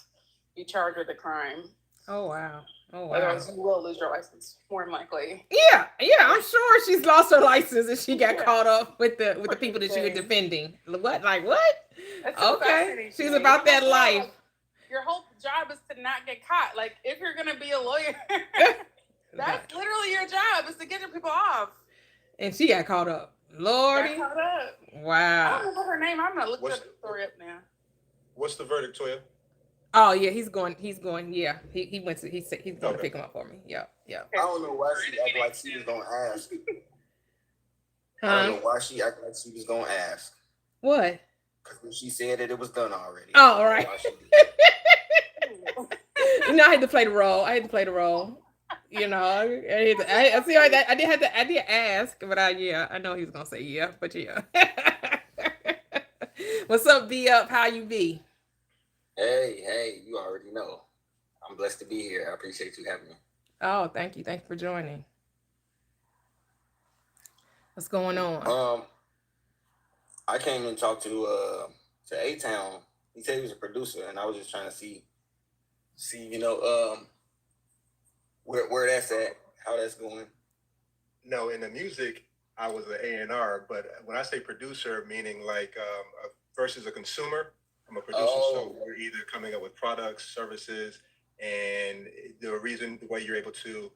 D: be charged with a crime.
A: Oh wow.
D: Otherwise, you will lose your license more than likely.
A: Yeah. I'm sure she's lost her license and she got caught up with the people that she was defending. What?
D: That's so
A: okay. She's about that life.
D: Your whole job is to not get caught. Like if you're gonna be a lawyer. That's literally your job, is to get your people off.
A: And she got caught up. Lordy.
D: Got caught up.
A: Wow.
D: I don't remember her name. I'm gonna look that story up now.
B: What's the verdict, Toyia?
A: Oh yeah, he's going. Yeah, he went to. He said he's going to pick him up for me. Yeah.
E: I don't know why she acted like she was gonna ask.
A: Huh?
E: I don't know why she acted like she was gonna ask.
A: What?
E: Because when she said that it was done already.
A: Oh, all right. I had to play the role. You know, I see. I did ask, but I know he was gonna say yeah, but yeah. What's up, B Up? How you be?
E: Hey, you already know. I'm blessed to be here. I appreciate you having me.
A: Oh, thank you for joining. What's going on?
E: I came and talked to A-Town. He said he was a producer, and I was just trying to see, where that's at, how that's going.
B: No, in the music, I was an A&R, but when I say producer, meaning versus a consumer, I'm a producer. So we're either coming up with products, services, and the way you're able to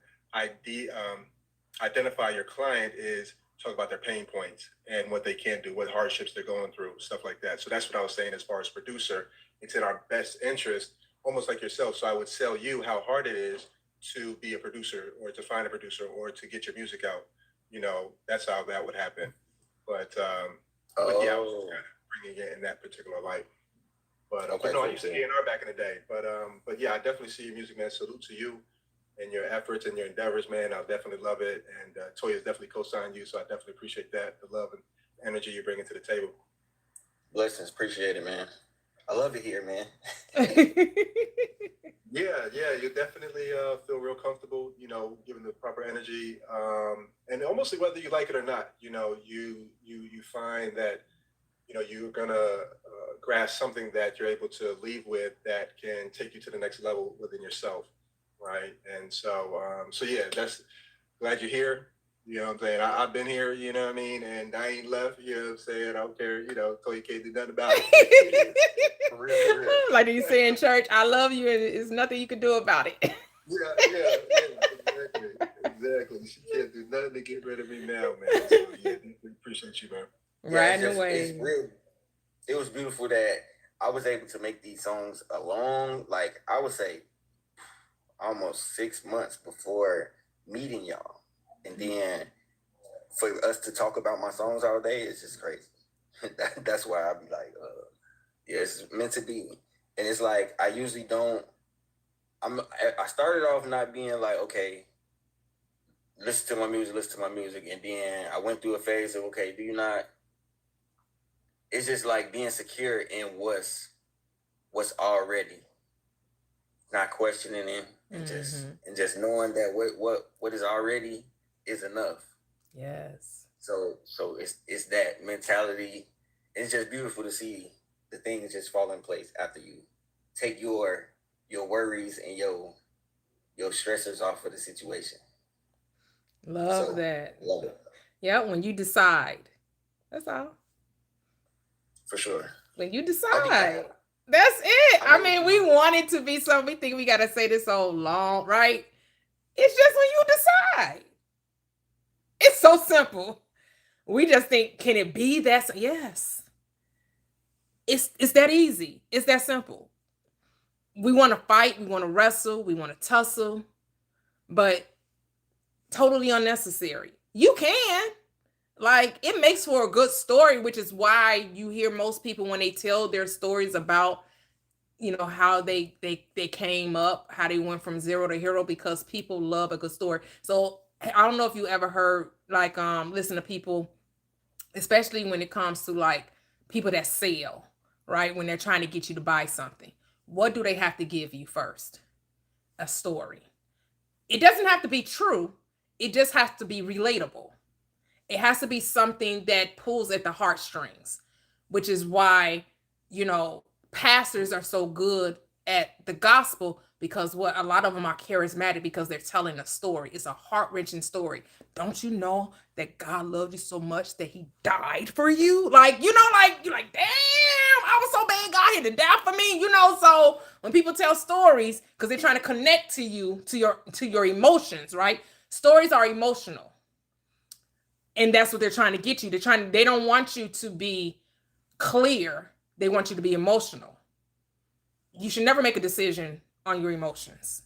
B: identify your client is talk about their pain points and what they can do, what hardships they're going through, stuff like that. So that's what I was saying as far as producer. It's in our best interest, almost like yourself. So I would sell you how hard it is to be a producer or to find a producer or to get your music out. You know, that's how that would happen. But yeah, I was kind of bringing it in that particular light. But no, I used to A&R back in the day. But yeah, I definitely see your music, man. Salute to you and your efforts and your endeavors, man. I definitely love it. And Toyia's definitely co-signed you, so I definitely appreciate that, the love and energy you're bringing to the table.
E: Blessings, appreciate it, man. I love it here, man.
B: Yeah, you definitely feel real comfortable, you know, given the proper energy, and almost whether you like it or not, you know, you find that, you know, you're gonna grasp something that you're able to leave with that can take you to the next level within yourself, right? And so yeah, that's glad you're here. You know what I'm saying? I've been here, you know what I mean? And I ain't left, you know what I'm saying? I don't care, you know, Toyia can't do nothing about it. For real.
A: Like you say in church, I love you and there's nothing you can do about it.
B: Exactly. She can't do nothing to get rid of me now, man. So yeah, appreciate you, man.
A: Right away.
E: It's real. It was beautiful that I was able to make these songs along, like I would say almost 6 months before meeting y'all. And then for us to talk about my songs all day, it's just crazy. That's why I be like, yeah, it's meant to be. And it's like, I usually don't, I started off not being like, okay, listen to my music. And then I went through a phase of, okay, do you not it's just like being secure in what's already, not questioning it, and just knowing that what is already is enough.
A: Yes.
E: So it's that mentality. It's just beautiful to see the things just fall in place after you take your worries and your stressors off of the situation.
A: Love that.
E: Love it.
A: Yeah, when you decide. That's all.
E: For sure.
A: When you decide. That's it. I mean, we want it to be something. We think we got to say this so long, right? It's just when you decide. It's so simple. We just think, can it be that? Yes. It's that easy. It's that simple. We want to fight. We want to wrestle. We want to tussle. But totally unnecessary. You can. Like, it makes for a good story, which is why you hear most people when they tell their stories about, you know, how they came up, how they went from zero to hero, because people love a good story. So I don't know if you ever heard, like, listen to people, especially when it comes to like people that sell, right? When they're trying to get you to buy something, what do they have to give you first? A story. It doesn't have to be true. It just has to be relatable. It has to be something that pulls at the heartstrings, which is why, you know, pastors are so good at the gospel, because what a lot of them are charismatic because they're telling a story. It's a heart-wrenching story. Don't you know that God loved you so much that he died for you? Like, you know, like, you're like, damn, I was so bad, God had to die for me, you know? So when people tell stories, because they're trying to connect to you, to your emotions, right? Stories are emotional. And that's what they're trying to get you. They don't want you to be clear. They want you to be emotional. You should never make a decision on your emotions.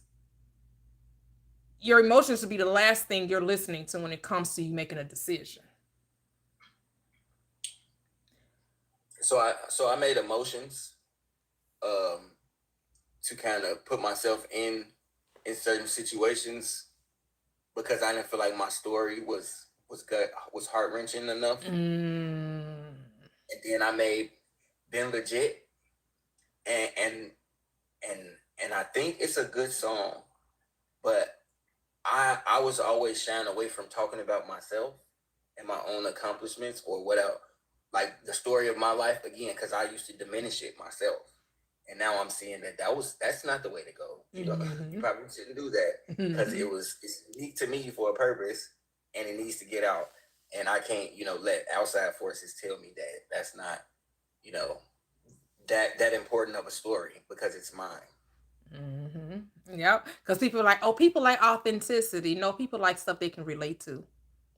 A: Your emotions should be the last thing you're listening to when it comes to you making a decision.
E: So I made emotions to kind of put myself in certain situations, because I didn't feel like my story was good, was heart-wrenching enough. And then I made Been Legit, and I think it's a good song, but I was always shying away from talking about myself and my own accomplishments or whatever, like the story of my life again, because I used to diminish it myself. And now I'm seeing that's not the way to go. You know, you probably shouldn't do that, because it's unique to me for a purpose, and it needs to get out. And I can't, you know, let outside forces tell me that that's not, you know, that important of a story, because it's mine.
A: Yep. Because people are like, oh, people like authenticity. No, people like stuff they can relate to.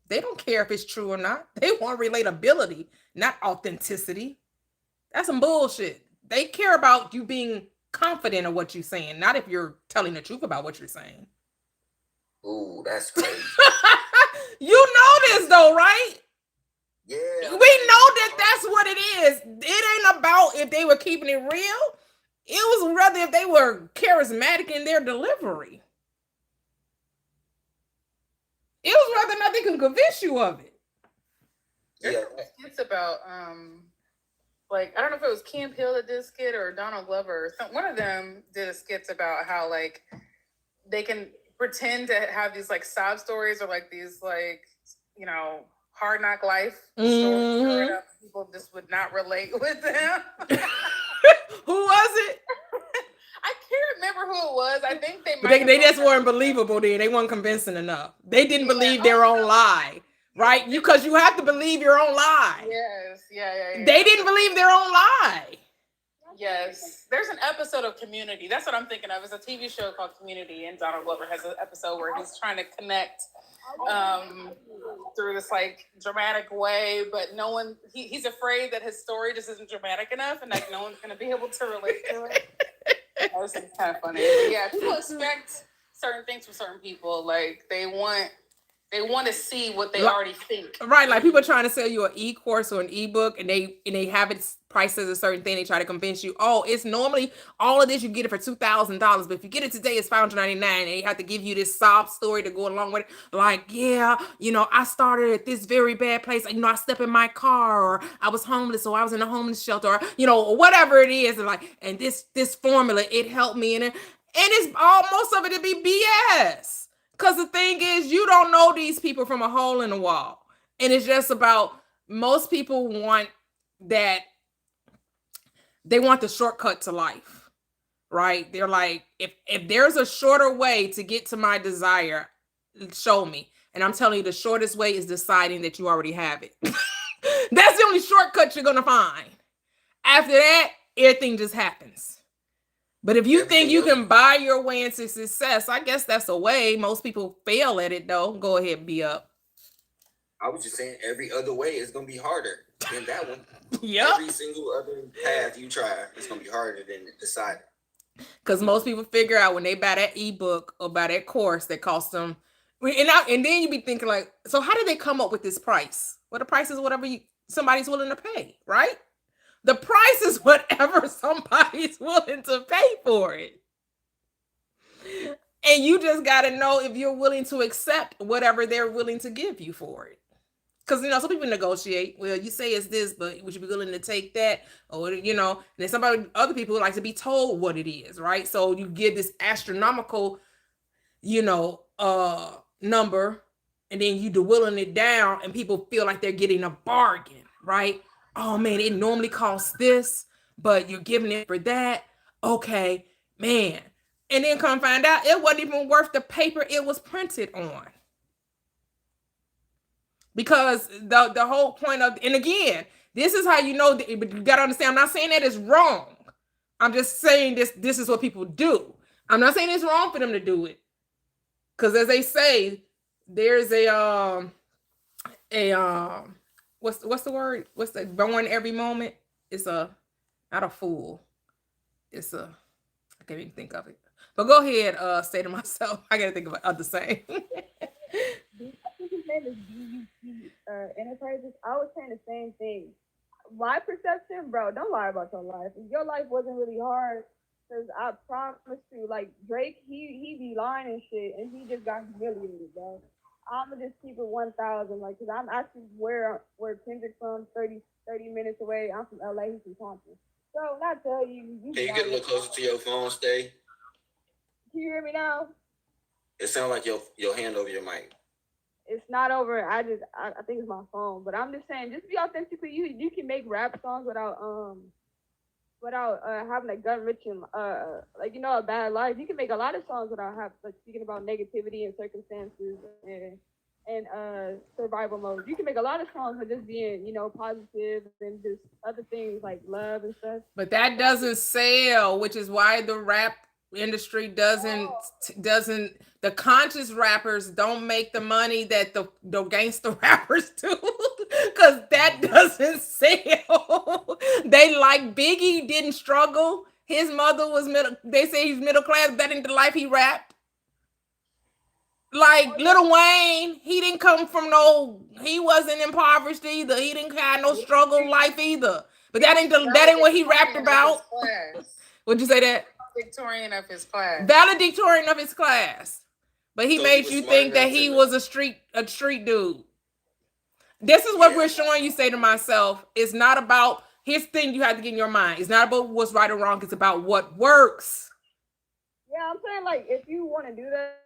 A: They don't care if it's true or not. They want relatability, not authenticity. That's some bullshit. They care about you being confident of what you're saying, not if you're telling the truth about what you're saying.
E: Ooh, that's crazy.
A: You know this though, right?
E: Yeah.
A: We know that that's what it is. It ain't about if they were keeping it real. It was rather if they were charismatic in their delivery. It was rather nothing can convince you of it.
E: Yeah.
D: It's about like, I don't know if it was Kim Hill that did a skit or Donald Glover. One of them did a skits about how like they can pretend to have these like sob stories or like these like, you know, hard knock life stories. People just would not relate with them.
A: Who was it?
D: I can't remember who it was. I think
A: they just weren't believable then. They weren't convincing enough. They didn't believe their own lie. Right? Because you have to believe your own lie.
D: Yes. Yeah.
A: They didn't believe their own lie.
D: Yes. There's an episode of Community. That's what I'm thinking of. It's a TV show called Community, and Donald Glover has an episode where he's trying to connect through this like dramatic way, but no one, he's afraid that his story just isn't dramatic enough, and like no one's going to be able to relate to it. This is kind of funny. But yeah, people expect certain things from certain people. Like they want They want to see what they
A: Like-
D: already think.
A: Right, like people are trying to sell you an e-course or an ebook, and they have it priced as a certain thing. They try to convince you, oh, it's normally all of this, you get it for $2,000, but if you get it today, it's $599, and they have to give you this sob story to go along with it. Like, yeah, I started at this very bad place. I slept in my car, or I was homeless, so I was in a homeless shelter, or whatever it is, and this formula, it helped me, and it's almost of it to be BS. Because the thing is, you don't know these people from a hole in the wall. And it's just about, most people want that, they want the shortcut to life, right? They're like, if there's a shorter way to get to my desire, show me. And I'm telling you, the shortest way is deciding that you already have it. That's the only shortcut you're going to find. After that, everything just happens. But if you think you can buy your way into success, I guess that's a way. Most people fail at it, though. Go ahead, be up.
E: I was just saying, every other way is going to be harder than that one.
A: Yep.
E: Every single other path you try, it's going to be harder than deciding.
A: Because most people figure out when they buy that ebook or buy that course that costs them. And then you be thinking like, so how did they come up with this price? Well, the price is whatever somebody's willing to pay, right? The price is whatever somebody's willing to pay for it. And you just got to know if you're willing to accept whatever they're willing to give you for it. Because, some people negotiate. Well, you say it's this, but would you be willing to take that? Or, then other people like to be told what it is, right? So you give this astronomical, number, and then you dwindling it down, and people feel like they're getting a bargain, right? Oh man, it normally costs this, but you're giving it for that. Okay, man. And then come find out it wasn't even worth the paper it was printed on. Because the whole point of, and again, this is how you know, but you got to understand, I'm not saying that it's wrong. I'm just saying this is what people do. I'm not saying it's wrong for them to do it. Because as they say, there's what's the word? What's the born every moment? It's not a fool. It's I can't even think of it. But go ahead, say to myself. I gotta think of other saying.
C: I think his name is BUT Enterprises. I was saying the same thing. My perception, bro, don't lie about your life. If your life wasn't really hard, because I promise you, like Drake, he be lying and shit, and he just got humiliated, bro. I'ma just keep it 1,000, like, cause I'm actually where Kendrick's from, 30 minutes away. I'm from LA, he's from Compton. So when I tell you,
E: Can you get a little closer to your phone, Stay?
C: Can you hear me now?
E: It sounds like your hand over your mic.
C: It's not over. I think it's my phone, but I'm just saying, just be authentically you. You can make rap songs without having a gun rich and a bad life. You can make a lot of songs without speaking about negativity and circumstances and survival mode. You can make a lot of songs with just being positive and just other things like love and stuff.
A: But that doesn't sell, which is why the rap industry doesn't the conscious rappers don't make the money that the gangster rappers do, because that doesn't sell. They like Biggie didn't struggle. His mother was middle. They say he's middle class. That ain't the life he rapped. Like Lil Wayne, he didn't come from he wasn't impoverished either. He didn't have no struggle life either. But that ain't what he rapped about. Would you say that?
D: Valedictorian of his class.
A: Valedictorian of his class. But he made you think that he was a street dude. This is what we're showing you, say to myself. It's not about, here's the thing you have to get in your mind. It's not about what's right or wrong. It's about what works.
C: Yeah, I'm saying, like, if you want to do that.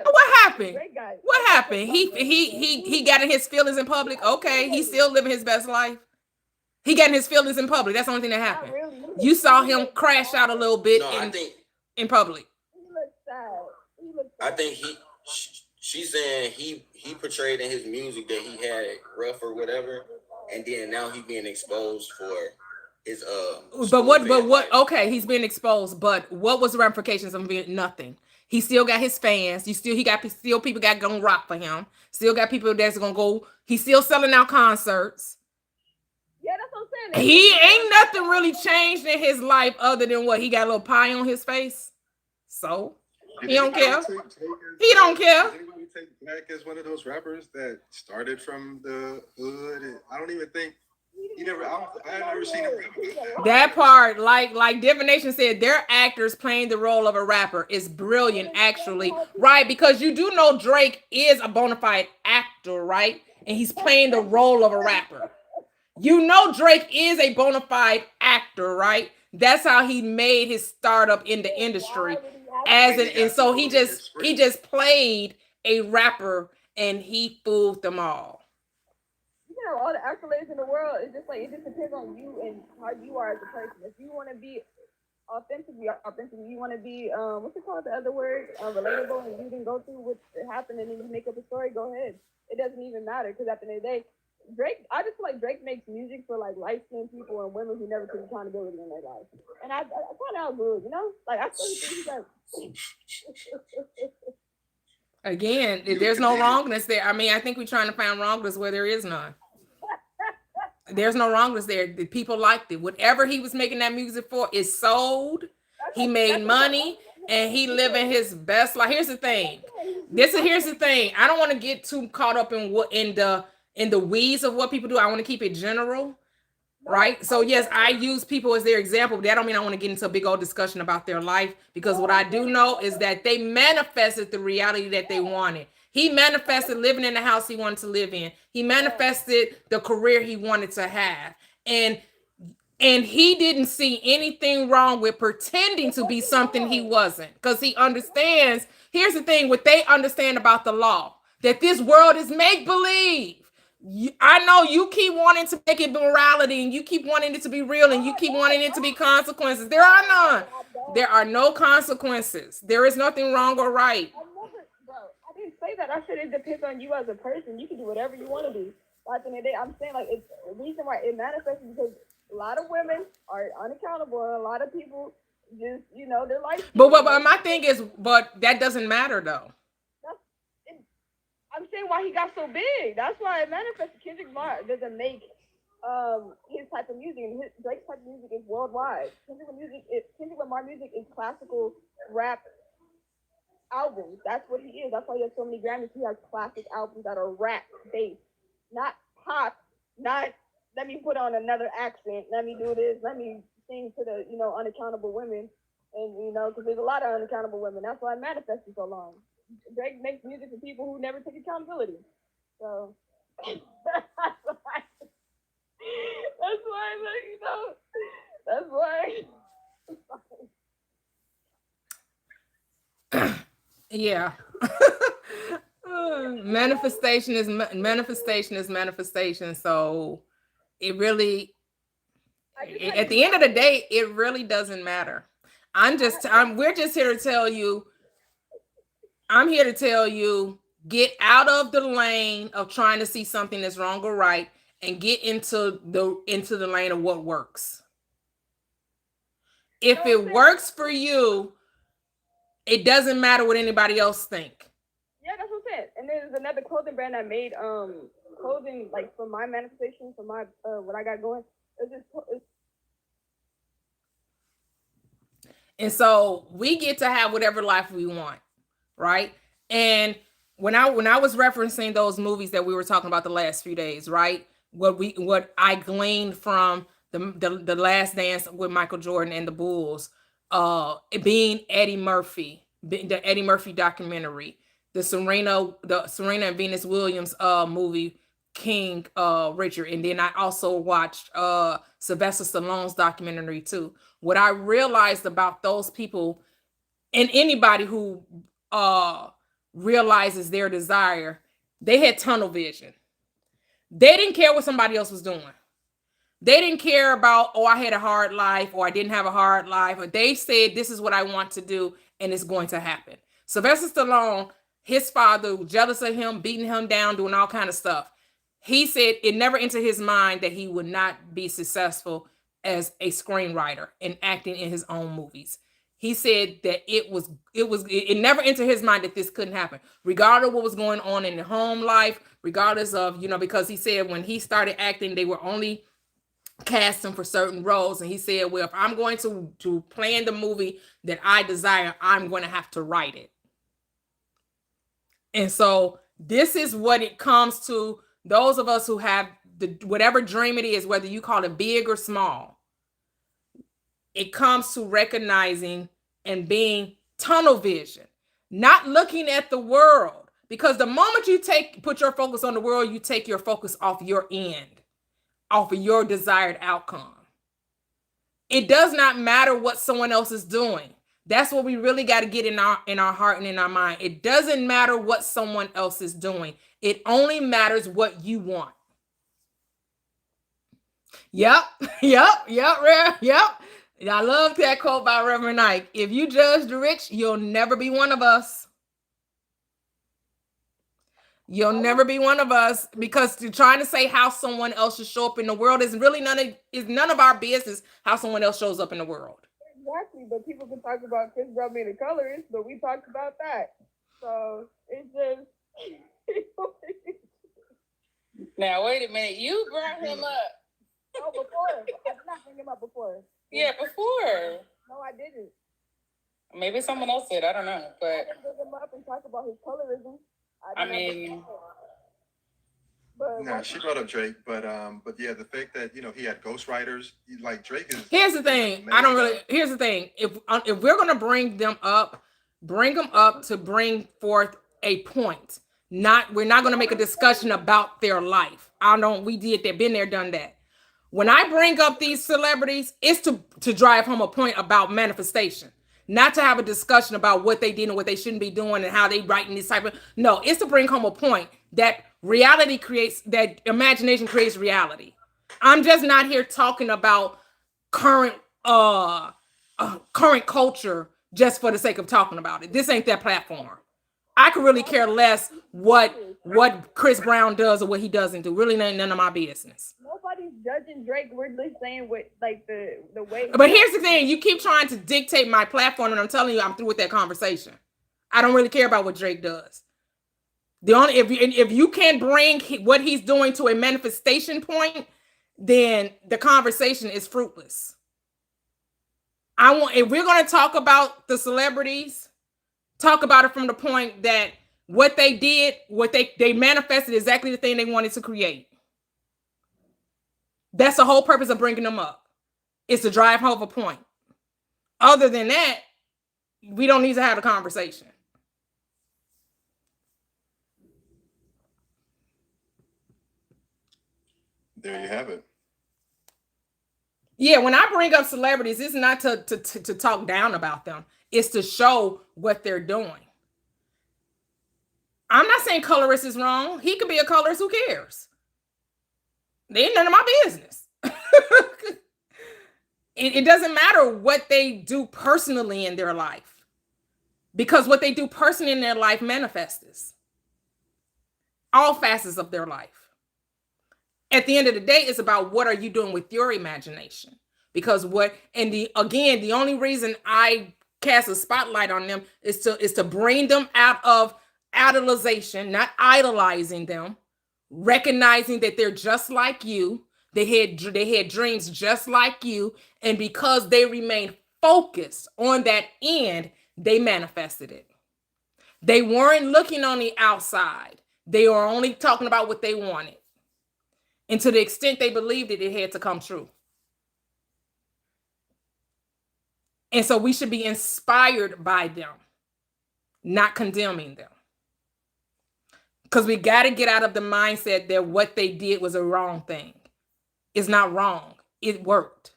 A: What happened? What happened? He got in his feelings in public. Okay, he's still living his best life. He got in his feelings in public. That's the only thing that happened. You saw him crash out a little bit in public.
C: He looks sad.
E: I think she's saying he portrayed in his music that he had it rough or whatever, and then now he's being exposed for his
A: But what? Okay, he's being exposed. But what was the ramifications of being nothing? He still got his fans. Still people got gonna rock for him. Still got people that's gonna go. He's still selling out concerts.
C: Yeah, that's what I'm saying.
A: He ain't nothing really changed in his life other than what he got a little pie on his face. So
B: Did
A: He don't
B: anybody
A: care.
B: take Drake as
A: He don't care.
B: Did anybody take Mac as one of those rappers that started from the hood? And I don't even think he never. I've never seen him rap about
A: That
B: rappers.
A: part, like Divination said, their actors playing the role of a rapper is brilliant, actually. Right, because you do know Drake is a bona fide actor, right? And he's playing the role of a rapper. You know Drake is a bona fide actor, right? That's how he made his startup in the industry. And so he just played a rapper and he fooled them all.
C: You can have all the accolades in the world. It's just like it just depends on you and how you are as a person. If you want to be authentic. You want to be what's it called? The other word, relatable, and you can go through what happened and then you make up a story. Go ahead. It doesn't even matter because at the end of the day, Drake. I just feel like Drake makes music for like light skinned people and women who never took accountability in their life. And I find out good, you know. Like I still think he's like.
A: Again, there's no wrongness there. I mean, I think we're trying to find wrongness where there is none. There's no wrongness there. The people liked it. Whatever he was making that music for is sold. He made money and he living his best life. Here's the thing. Here's the thing. I don't want to get too caught up in what in the weeds of what people do. I want to keep it general. Right. So yes, I use people as their example, but that don't mean I want to get into a big old discussion about their life, because what I do know is that they manifested the reality that they wanted. He manifested living in the house he wanted to live in. He manifested the career he wanted to have. And he didn't see anything wrong with pretending to be something he wasn't, because he understands. Here's the thing, what they understand about the law, that this world is make-believe. I know you keep wanting to make it morality and you keep wanting it to be real and you keep wanting it to be consequences. There are none. There are no consequences. There is nothing wrong or right.
C: I didn't say that. I said it depends on you as a person. You can do whatever you want to do. At the end of the day, I'm saying like it's the reason why it manifests is because a lot of women are unaccountable and a lot of people just they're like.
A: But my thing is, but that doesn't matter though.
C: I'm saying why he got so big. That's why it manifested. Kendrick Lamar doesn't make his type of music, and Drake's type of music is worldwide. Kendrick Lamar music is classical rap albums. That's what he is. That's why he has so many Grammys. He has classic albums that are rap based, not pop. Not let me put on another accent. Let me do this. Let me sing to the unaccountable women, and because there's a lot of unaccountable women. That's why it manifested so long. Drake makes music for people who never take accountability. So that's why that's why.
A: Yeah. Manifestation is manifestation. So it really, at the end of the day, it really doesn't matter. We're just here to tell you. I'm here to tell you, get out of the lane of trying to see something that's wrong or right and get into the lane of what works. If it works for you, it doesn't matter what anybody else think.
C: Yeah, that's what I'm saying. And there's another clothing brand that made clothing like for my manifestation, for my what I got going.
A: And so we get to have whatever life we want. Right. And when I was referencing those movies that we were talking about the last few days, right, what I gleaned from the Last Dance with Michael Jordan and the Bulls, it being Eddie Murphy, the Eddie Murphy documentary, the Serena and Venus Williams movie King Richard, and then I also watched Sylvester Stallone's documentary too. What I realized about those people and anybody who realizes their desire, they had tunnel vision. They didn't care what somebody else was doing. They didn't care about, I had a hard life or I didn't have a hard life. Or they said, this is what I want to do and it's going to happen. Sylvester Stallone, his father, jealous of him, beating him down, doing all kind of stuff. He said it never entered his mind that he would not be successful as a screenwriter and acting in his own movies. He said that it never entered his mind that this couldn't happen, regardless of what was going on in the home life, regardless of, because he said when he started acting, they were only cast him for certain roles, and he said, well, if I'm going to play in the movie that I desire, I'm going to have to write it. And so this is what it comes to those of us who have the whatever dream it is, whether you call it big or small. It comes to recognizing and being tunnel vision, not looking at the world, because the moment you put your focus on the world, you take your focus off your end, off of your desired outcome. It does not matter what someone else is doing. That's what we really got to get in our heart and in our mind. It doesn't matter what someone else is doing. It only matters what you want. Yep. I love that quote by Reverend Ike. If you judge the rich, you'll never be one of us. You'll never be one of us, because you're trying to say how someone else should show up in the world is really none of our business how someone else shows up in the world.
C: Exactly, but people can talk about Chris Brown being a colorist, but we talked about that. So it's just.
D: Now wait a minute, you brought him up.
C: No, before. I did not bring him up before.
D: Yeah, before.
C: No, I didn't.
D: Maybe someone else did. I don't know, but
C: I didn't bring him up and talk about his colorism.
D: I mean,
B: Nah, she brought up Drake, but yeah, the fact that he had ghostwriters, like Drake is.
A: Here's the thing. Here's the thing. If we're gonna bring them up to bring forth a point. We're not gonna make a discussion about their life. We did that, been there, done that. When I bring up these celebrities, it's to drive home a point about manifestation, not to have a discussion about what they did and what they shouldn't be doing and how they writing this type of. No, it's to bring home a point that that imagination creates reality. I'm just not here talking about current culture just for the sake of talking about it. This ain't that platform. I could really care less what Chris Brown does or what he doesn't do. Really ain't none of my business.
C: Nobody's judging Drake. We're just saying what, like, the way.
A: But here's the thing. You keep trying to dictate my platform, and I'm telling you, I'm through with that conversation. I don't really care about what Drake does. If you can't bring what he's doing to a manifestation point, then the conversation is fruitless. If we're going to talk about the celebrities, talk about it from the point that what they did, what they manifested exactly the thing they wanted to create. That's the whole purpose of bringing them up. It's to drive home a point. Other than that, we don't need to have a conversation.
B: There you have it.
A: Yeah, when I bring up celebrities, it's not to talk down about them. It's to show what they're doing. I'm not saying colorist is wrong. He could be a colorist. Who cares? They ain't none of my business. It doesn't matter what they do personally in their life, because what they do personally in their life manifests all facets of their life. At the end of the day, it's about what are you doing with your imagination? Because the only reason I cast a spotlight on them is to bring them out of idolization, not idolizing them, recognizing that they're just like you. They had dreams just like you, and because they remained focused on that end, they manifested it. They weren't looking on the outside. They were only talking about what they wanted. And to the extent they believed it, it had to come true. And so we should be inspired by them, not condemning them. Because we got to get out of the mindset that what they did was a wrong thing. It's not wrong. It worked.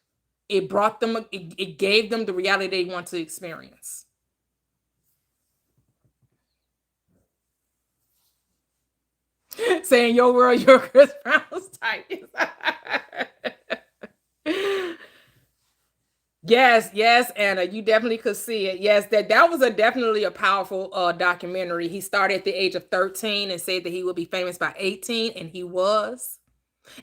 A: It brought them, it gave them the reality they want to experience. Saying your world, your Chris Brown's type. Yes, Anna, you definitely could see it. Yes, that was definitely a powerful documentary. He started at the age of 13 and said that he would be famous by 18, and he was.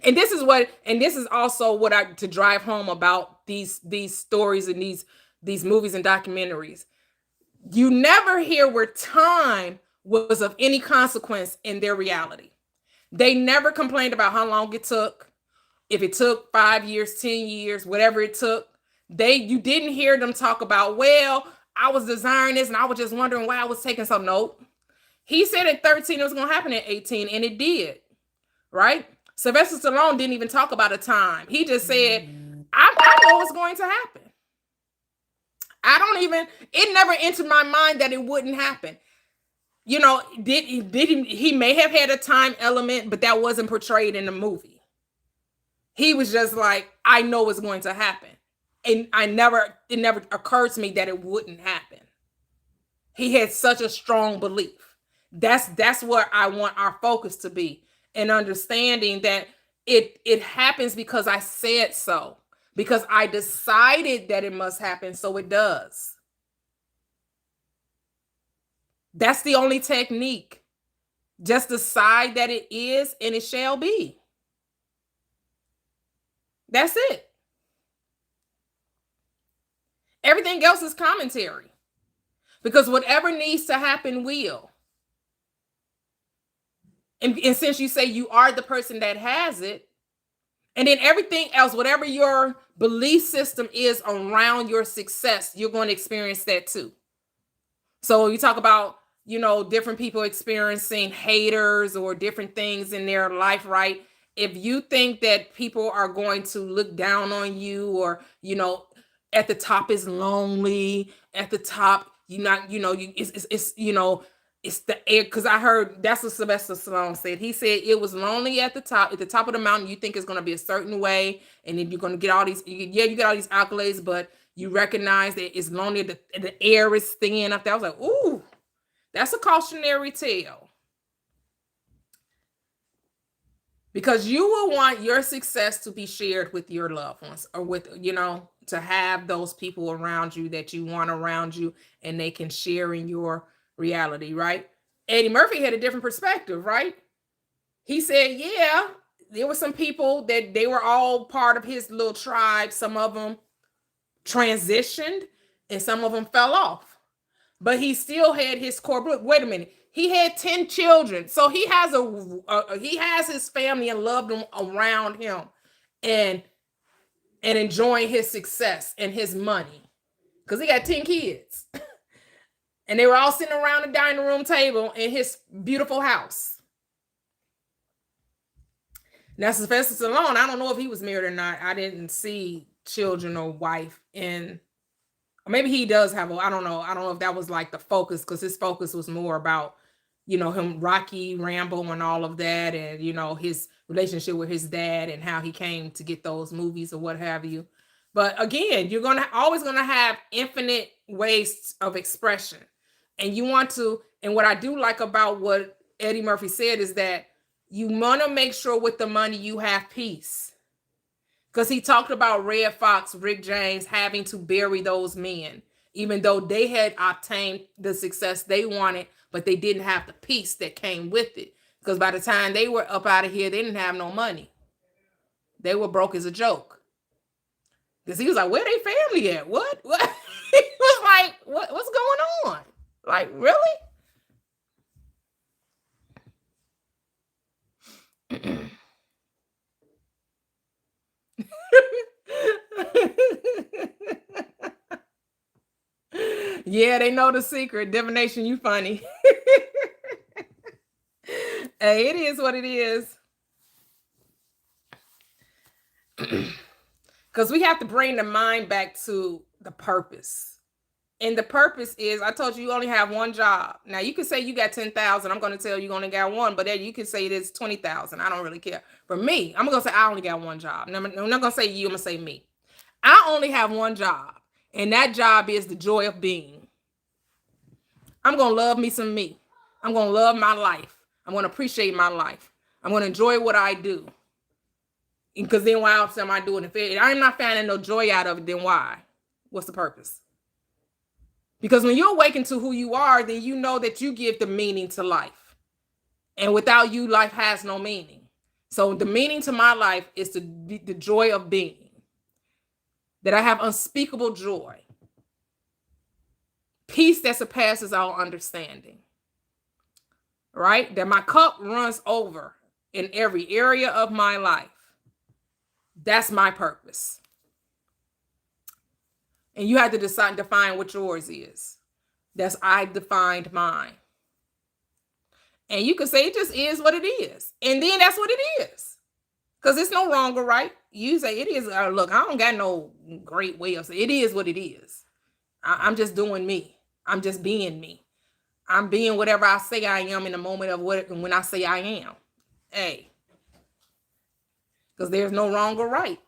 A: And this is also what to drive home about these stories and these movies and documentaries. You never hear where time was of any consequence in their reality. They never complained about how long it took, if it took 5 years, 10 years, whatever it took, you didn't hear them talk about, well, I was desiring this and I was just wondering why I was taking so. Nope. He said at 13 it was going to happen at 18, and it did, right? Sylvester Stallone didn't even talk about a time. He just said, I know what's going to happen. It never entered my mind that it wouldn't happen. You know, he may have had a time element, but that wasn't portrayed in the movie. He was just like, I know what's going to happen. And it never occurred to me that it wouldn't happen. He had such a strong belief. That's where I want our focus to be, and understanding that it happens because I said so, because I decided that it must happen, so it does. That's the only technique. Just decide that it is, and it shall be. That's it. Everything else is commentary, because whatever needs to happen will. And since you say you are the person that has it, and then everything else, whatever your belief system is around your success, you're going to experience that too. So you talk about, different people experiencing haters or different things in their life, right? If you think that people are going to look down on you, or, at the top is lonely, at the top, it's the air, because I heard that's what Sylvester Stallone said. He said it was lonely at the top of the mountain. You think it's going to be a certain way, and then you're going to get all these, you get all these accolades, but you recognize that it's lonely. The air is thin up there. I was like, ooh, that's a cautionary tale. Because you will want your success to be shared with your loved ones, or with, to have those people around you that you want around you, and they can share in your reality, right? Eddie Murphy had a different perspective, right? He said, yeah, there were some people that they were all part of his little tribe. Some of them transitioned and some of them fell off, but he still had his core group. Wait a minute. He had 10 children. So he has his family and loved them around him, and enjoying his success and his money, because he got 10 kids. And they were all sitting around the dining room table in his beautiful house. Now, Sylvester Stallone, I don't know if he was married or not. I didn't see children or wife in, or maybe he does have I don't know. I don't know if that was like the focus, because his focus was more about, him, Rocky, Rambo, and all of that, and, his relationship with his dad and how he came to get those movies or what have you. But again, you're always going to have infinite ways of expression. And you want to, and what I do like about what Eddie Murphy said is that you want to make sure with the money you have peace. Because he talked about Red Fox, Rick James, having to bury those men, even though they had obtained the success they wanted, but they didn't have the peace that came with it. Because by the time they were up out of here, they didn't have no money. They were broke as a joke. Because he was like, where they family at? What? He was like, what's going on? Like, really? Yeah, they know the secret. Divination, you funny. Hey, it is what it is. Because we have to bring the mind back to the purpose. And the purpose is, I told you only have one job. Now, you can say you got 10,000. I'm going to tell you only got one, but then you can say it is 20,000. I don't really care. For me, I'm going to say I only got one job. I'm not going to say you, I'm going to say me. I only have one job, and that job is the joy of being. I'm going to love me some me. I'm going to love my life. I'm going to appreciate my life. I'm going to enjoy what I do. Because then why else am I doing it? If I'm not finding no joy out of it, then why? What's the purpose? Because when you awaken to who you are, then you know that you give the meaning to life. And without you, life has no meaning. So the meaning to my life is the joy of being. That I have unspeakable joy. Peace that surpasses all understanding. Right? That my cup runs over in every area of my life. That's my purpose. And you have to define what yours is. That's I defined mine. And you can say it just is what it is. And then that's what it is. Because it's no wrong or right. You say it is. Look, I don't got no great way of saying it is what it is. I'm just doing me. I'm just being me. I'm being whatever I say I am in the moment of when I say I am. Hey. Because there's no wrong or right.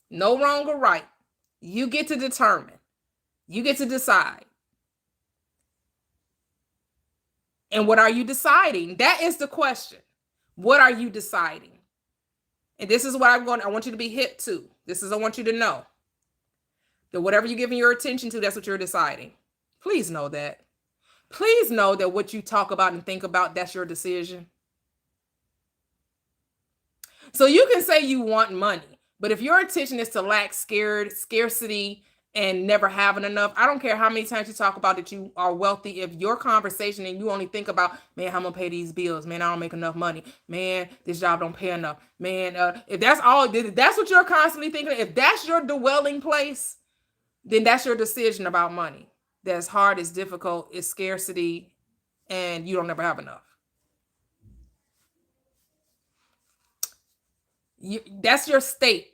A: No wrong or right. You get to determine. You get to decide. And what are you deciding? That is the question. What are you deciding? And this is what I want you to be hip to. I want you to know that whatever you're giving your attention to, that's what you're deciding. Please know that. Please know that what you talk about and think about, that's your decision. So you can say you want money, but if your attention is to lack, scarcity, and never having enough, I don't care how many times you talk about that you are wealthy. If your conversation and you only think about, man, how I'm gonna pay these bills, man, I don't make enough money, man, this job don't pay enough, man, if that's what you're constantly thinking, if that's your dwelling place, then that's your decision about money. That's hard, it's difficult, it's scarcity, and you don't never have enough. That's your state.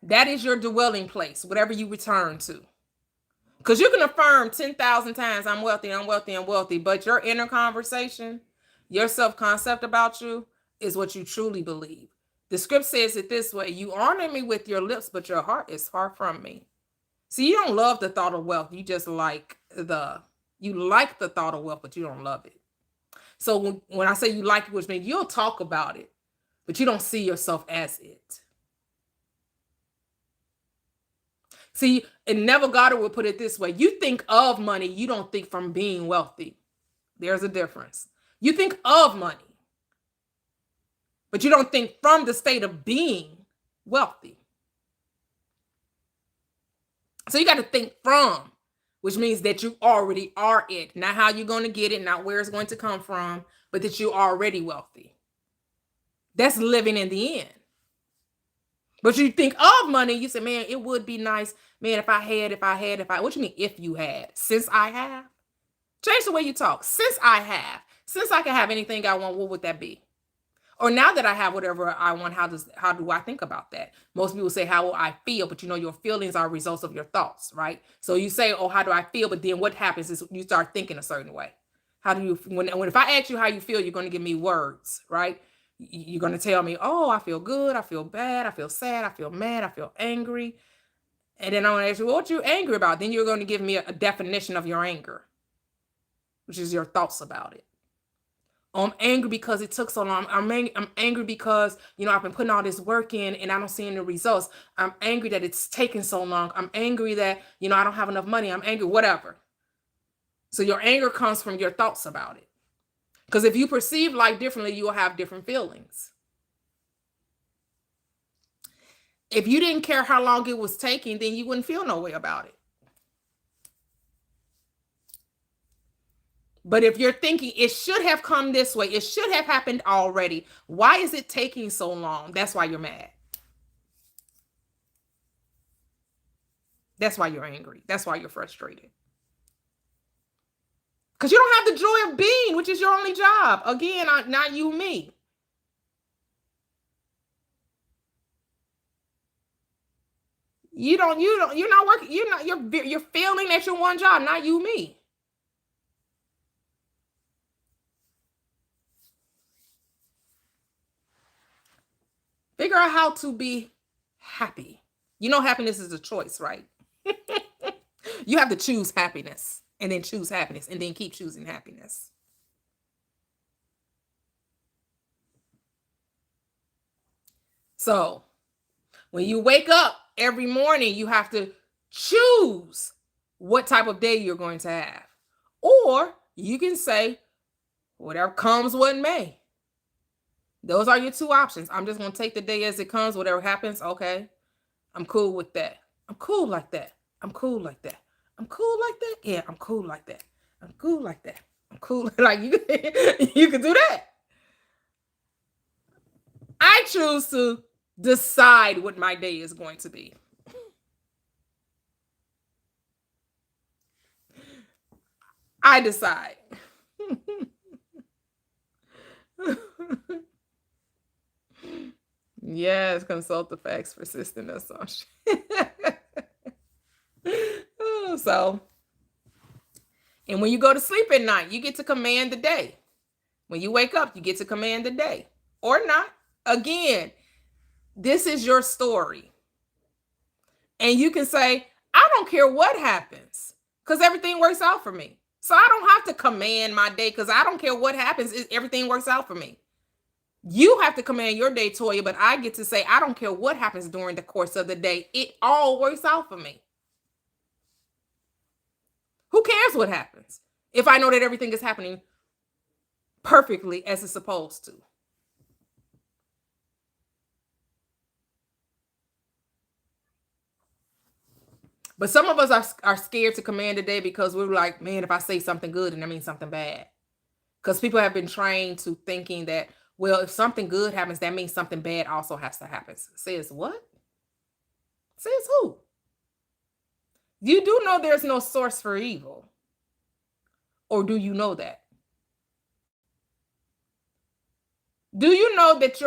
A: That is your dwelling place, whatever you return to. Because you can affirm 10,000 times, I'm wealthy, I'm wealthy, I'm wealthy. But your inner conversation, your self-concept about you is what you truly believe. The script says it this way: you honor me with your lips, but your heart is far from me. See, you don't love the thought of wealth. You just like the thought of wealth, but you don't love it. So when I say you like it, which means you'll talk about it, but you don't see yourself as it. See, and Neville Goddard would put it this way: you think of money, you don't think from being wealthy. There's a difference. You think of money, but you don't think from the state of being wealthy. So you got to think from, which means that you already are it. Not how you're going to get it, not where it's going to come from, but that you're already wealthy. That's living in the end. But you think of money, you say, man, it would be nice, man, if I had, what you mean if you had? Since I have? Change the way you talk. Since I can have anything I want, what would that be? Or now that I have whatever I want, how do I think about that? Most people say, how will I feel? But your feelings are results of your thoughts, right? So you say, oh, how do I feel? But then what happens is you start thinking a certain way. How do you, if I ask you how you feel, you're going to give me words, right? You're going to tell me, oh, I feel good, I feel bad, I feel sad, I feel mad, I feel angry. And then I'm going to ask you, what you angry about? Then you're going to give me a definition of your anger, which is your thoughts about it. Oh, I'm angry because it took so long. I'm angry because, I've been putting all this work in and I don't see any results. I'm angry that it's taken so long. I'm angry that, I don't have enough money. I'm angry, whatever. So your anger comes from your thoughts about it. Because if you perceive life differently, you will have different feelings. If you didn't care how long it was taking, then you wouldn't feel no way about it. But if you're thinking it should have come this way, it should have happened already, why is it taking so long? That's why you're mad. That's why you're angry. That's why you're frustrated. Because you don't have the joy of being, which is your only job. Again, not you, me. You're not working. You're failing at your one job, not you, me. Figure out how to be happy. Happiness is a choice, right? You have to choose happiness and then choose happiness and then keep choosing happiness. So when you wake up every morning, you have to choose what type of day you're going to have. Or you can say, whatever comes, what may. Those are your two options. I'm just going to take the day as it comes. Whatever happens, okay. I'm cool with that. I'm cool like that. I'm cool like that. I'm cool like that. Yeah, I'm cool like that. I'm cool like that. I'm cool. Like you can do that. I choose to decide what my day is going to be. I decide. Yes, consult the facts, persistent assumption. So, and when you go to sleep at night, you get to command the day. When you wake up, you get to command the day or not. Again, this is your story. And you can say, I don't care what happens because everything works out for me. So I don't have to command my day because I don't care what happens. Everything works out for me. You have to command your day, Toyia, but I get to say, I don't care what happens during the course of the day. It all works out for me. Who cares what happens if I know that everything is happening perfectly as it's supposed to? But some of us are scared to command the day because we're like, man, if I say something good, then that means something bad. Because people have been trained to thinking that, well, if something good happens, that means something bad also has to happen. Says what? Says who? You do know there's no source for evil. Or do you know that? Do you know that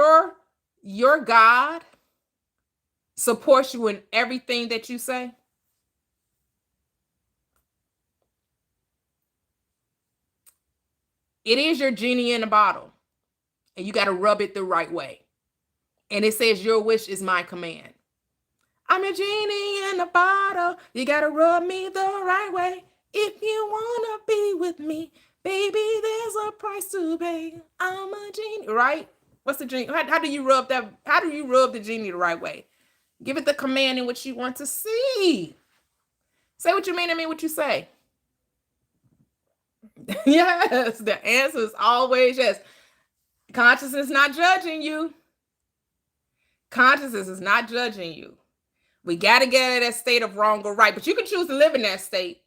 A: your God supports you in everything that you say? It is your genie in a bottle, and you got to rub it the right way. And it says, your wish is my command. I'm a genie in a bottle. You got to rub me the right way. If you want to be with me, baby, there's a price to pay. I'm a genie, right? What's the genie? How do you rub that? How do you rub the genie the right way? Give it the command in which you want to see. Say what you mean and mean what you say. Yes, the answer is always yes. Consciousness is not judging you. Consciousness is not judging you. We got to get out of that state of wrong or right, but you can choose to live in that state.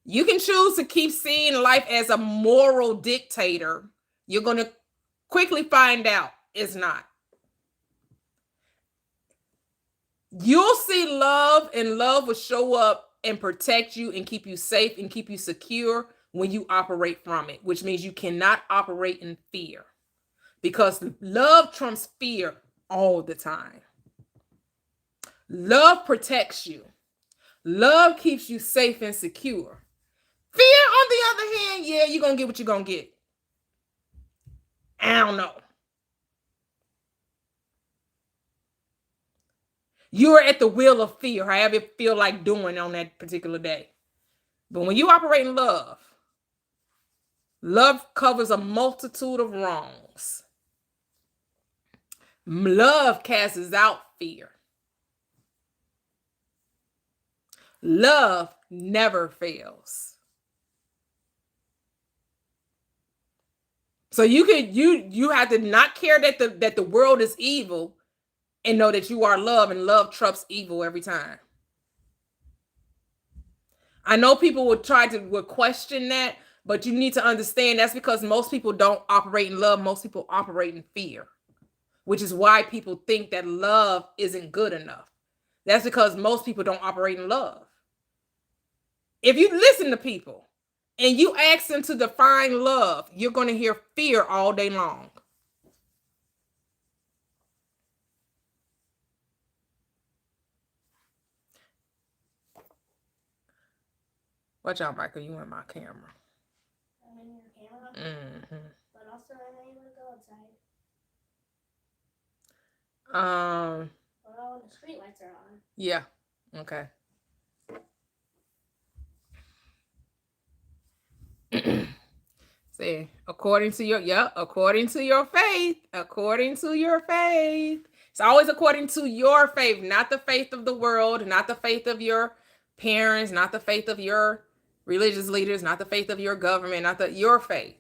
A: You can choose to keep seeing life as a moral dictator. You're going to quickly find out it's not. You'll see love, and love will show up and protect you and keep you safe and keep you secure when you operate from it, which means you cannot operate in fear because love trumps fear all the time. Love protects you. Love keeps you safe and secure. Fear, on the other hand, yeah, you're going to get what you're going to get. I don't know. You're at the will of fear, however you feel like doing on that particular day. But when you operate in love, love covers a multitude of wrongs. Love casts out fear. Love never fails. So you have to not care that the world is evil and know that you are love, and love trumps evil every time. I know people would question that, but you need to understand that's because most people don't operate in love. Most people operate in fear, which is why people think that love isn't good enough. That's because most people don't operate in love. If you listen to people and you ask them to define love, you're going to hear fear all day long. Watch out, Michael. You in my camera.
F: I'm in your camera.
A: Mm-hmm.
F: But also I'm able to go outside. But all the street lights are on.
A: Yeah. Okay. See, according to your faith, It's always according to your faith, not the faith of the world, not the faith of your parents, not the faith of your religious leaders, not the faith of your government, your faith,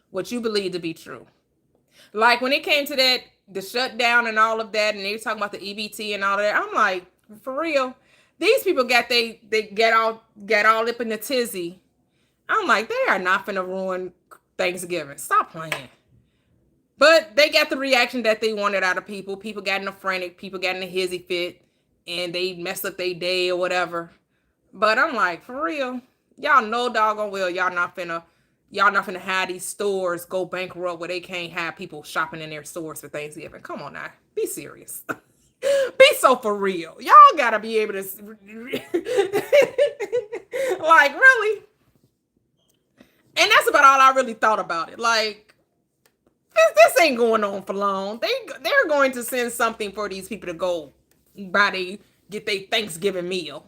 A: what you believe to be true. Like when it came to the shutdown and all of that, and they were talking about the EBT and all of that, I'm like, for real, these people they get all up in the tizzy. I'm like, they are not finna ruin Thanksgiving. Stop playing. But they got the reaction that they wanted out of people. People got in a frantic, people got in a hizzy fit, and they messed up their day or whatever. But I'm like, for real, y'all know doggone well y'all not finna have these stores go bankrupt where they can't have people shopping in their stores for Thanksgiving. Come on now, be serious. Be so for real. Y'all gotta be able to like really. And that's about all I really thought about it. Like, this ain't going on for long. They're going to send something for these people to go get their Thanksgiving meal.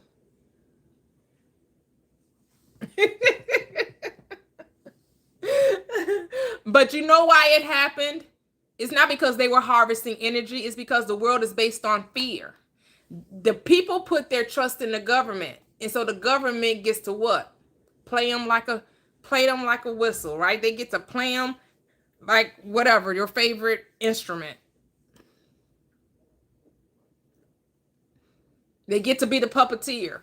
A: But you know why it happened? It's not because they were harvesting energy. It's because the world is based on fear. The people put their trust in the government, and so the government gets to what? Play them like a whistle, right? They get to play them like whatever your favorite instrument. They get to be the puppeteer.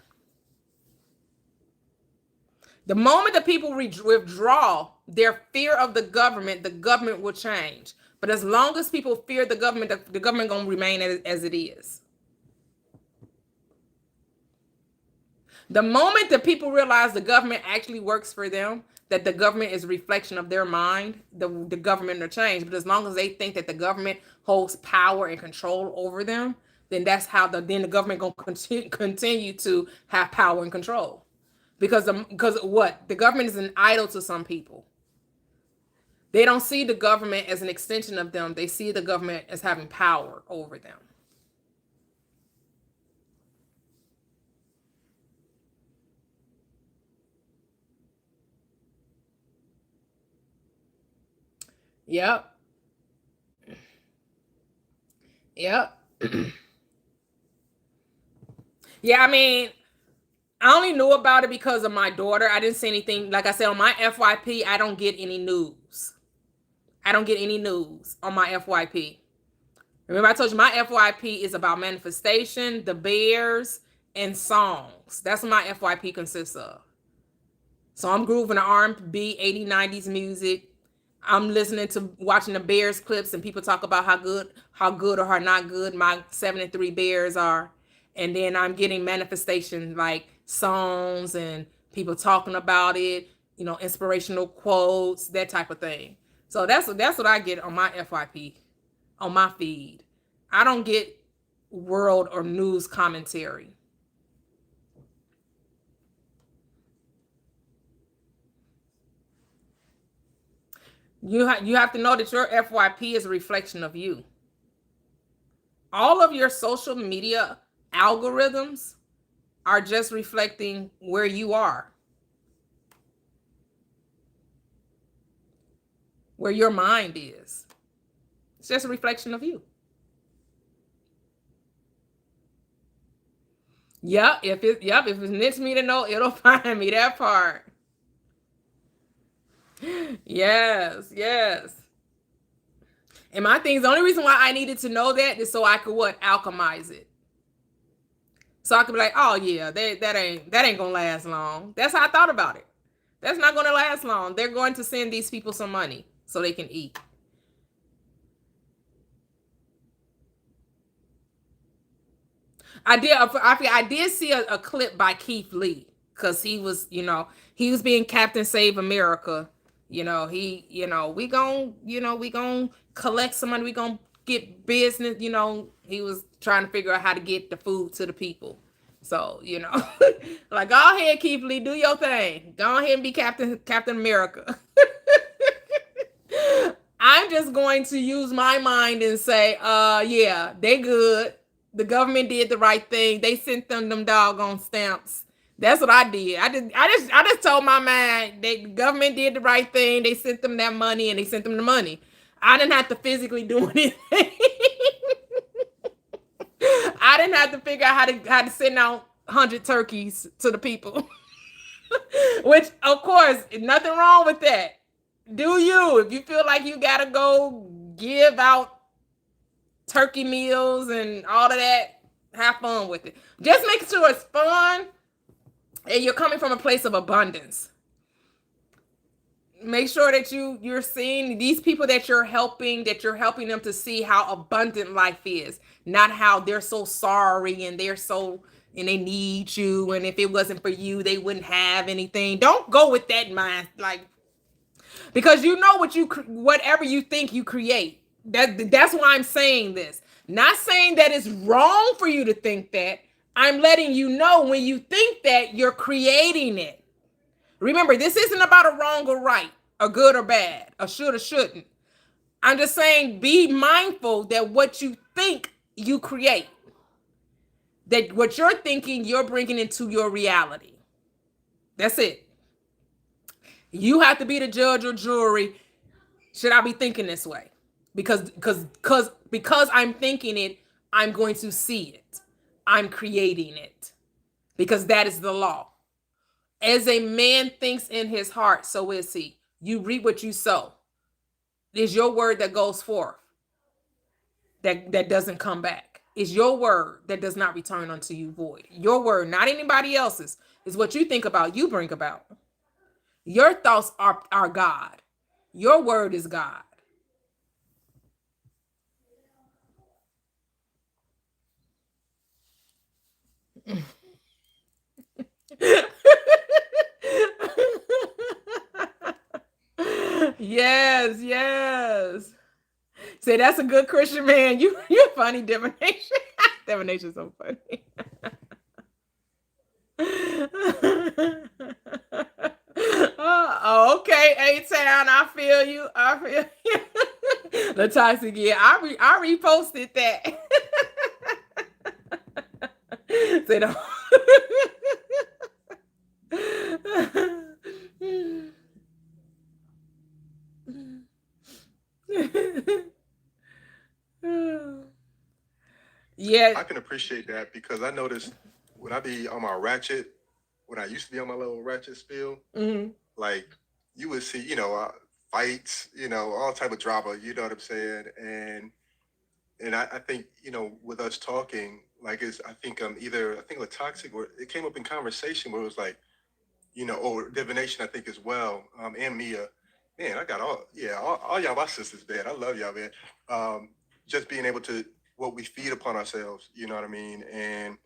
A: The moment that people withdraw their fear of the government will change. But as long as people fear the government gonna remain as it is. The moment that people realize the government actually works for them, that the government is a reflection of their mind, the government will change. But as long as they think that the government holds power and control over them, then that's how the government gonna continue to have power and control. Because what? The government is an idol to some people. They don't see the government as an extension of them. They see the government as having power over them. Yep. Yep. Yeah, I mean, I only knew about it because of my daughter. I didn't see anything. Like I said, on my FYP, I don't get any news. I don't get any news on my FYP. Remember, I told you my FYP is about manifestation, the bears, and songs. That's what my FYP consists of. So I'm grooving the R&B, 80s, 90s music. I'm watching the Bears clips, and people talk about how good or how not good my 7 and 3 Bears are. And then I'm getting manifestation like songs and people talking about it, inspirational quotes, that type of thing. So that's what I get on my FYP, on my feed. I don't get world or news commentary. You have to know that your FYP is a reflection of you. All of your social media algorithms are just reflecting where you are, where your mind is. It's just a reflection of you. If it's next me to know, it'll find me, that part. Yes. And my thing is, the only reason why I needed to know that is so I could alchemize it. So I could be like, oh yeah, that ain't gonna last long. That's how I thought about it. That's not gonna last long. They're going to send these people some money so they can eat. I did see a clip by Keith Lee, because he was being Captain Save America. We gonna collect some money. We gonna get business. He was trying to figure out how to get the food to the people. So, like, go ahead, Keith Lee, do your thing. Go ahead and be Captain America. I'm just going to use my mind and say, yeah, they good. The government did the right thing. They sent them doggone stamps. That's what I did. I just told my mind the government did the right thing. They sent them that money, and they sent them the money. I didn't have to physically do anything. I didn't have to figure out how to send out 100 turkeys to the people. Which, of course, nothing wrong with that. Do you? If you feel like you gotta go give out turkey meals and all of that, have fun with it. Just make sure it's fun and you're coming from a place of abundance. Make sure that you're seeing these people that you're helping them to see how abundant life is, not how they're so sorry and and they need you, and if it wasn't for you they wouldn't have anything. Don't go with that mind, like, because you know whatever you think you create. That's why I'm saying this. Not saying that it's wrong for you to think that. I'm letting you know when you think that, you're creating it. Remember, this isn't about a wrong or right, a good or bad, a should or shouldn't. I'm just saying, be mindful that what you think you create, that what you're thinking, you're bringing into your reality. That's it. You have to be the judge or jury. Should I be thinking this way? Because I'm thinking it, I'm going to see it. I'm creating it. Because that is the law. As a man thinks in his heart, so is he. You reap what you sow. It's your word that goes forth, that doesn't come back. It's your word that does not return unto you void. Your word, not anybody else's, is what you think about, you bring about. Your thoughts are God. Your word is God. Yes, yes. Say that's a good Christian man. You're funny, divination. Divination's so funny. Oh, okay, A-Town. I feel you. I feel you. The toxic, yeah. I reposted that. Say no. Yeah.
B: I can appreciate that because I noticed when I be on my ratchet, when I used to be on my little ratchet spiel,
A: Mm-hmm.
B: like you would see, fights, all type of drama, you know what I'm saying? And I think, with us talking, like I think I think it was toxic or it came up in conversation where it was like, or divination, I think as well, and Mia. Man, I got all y'all my sisters, man. I love y'all, man. Just being able to what we feed upon ourselves, you know what I mean? And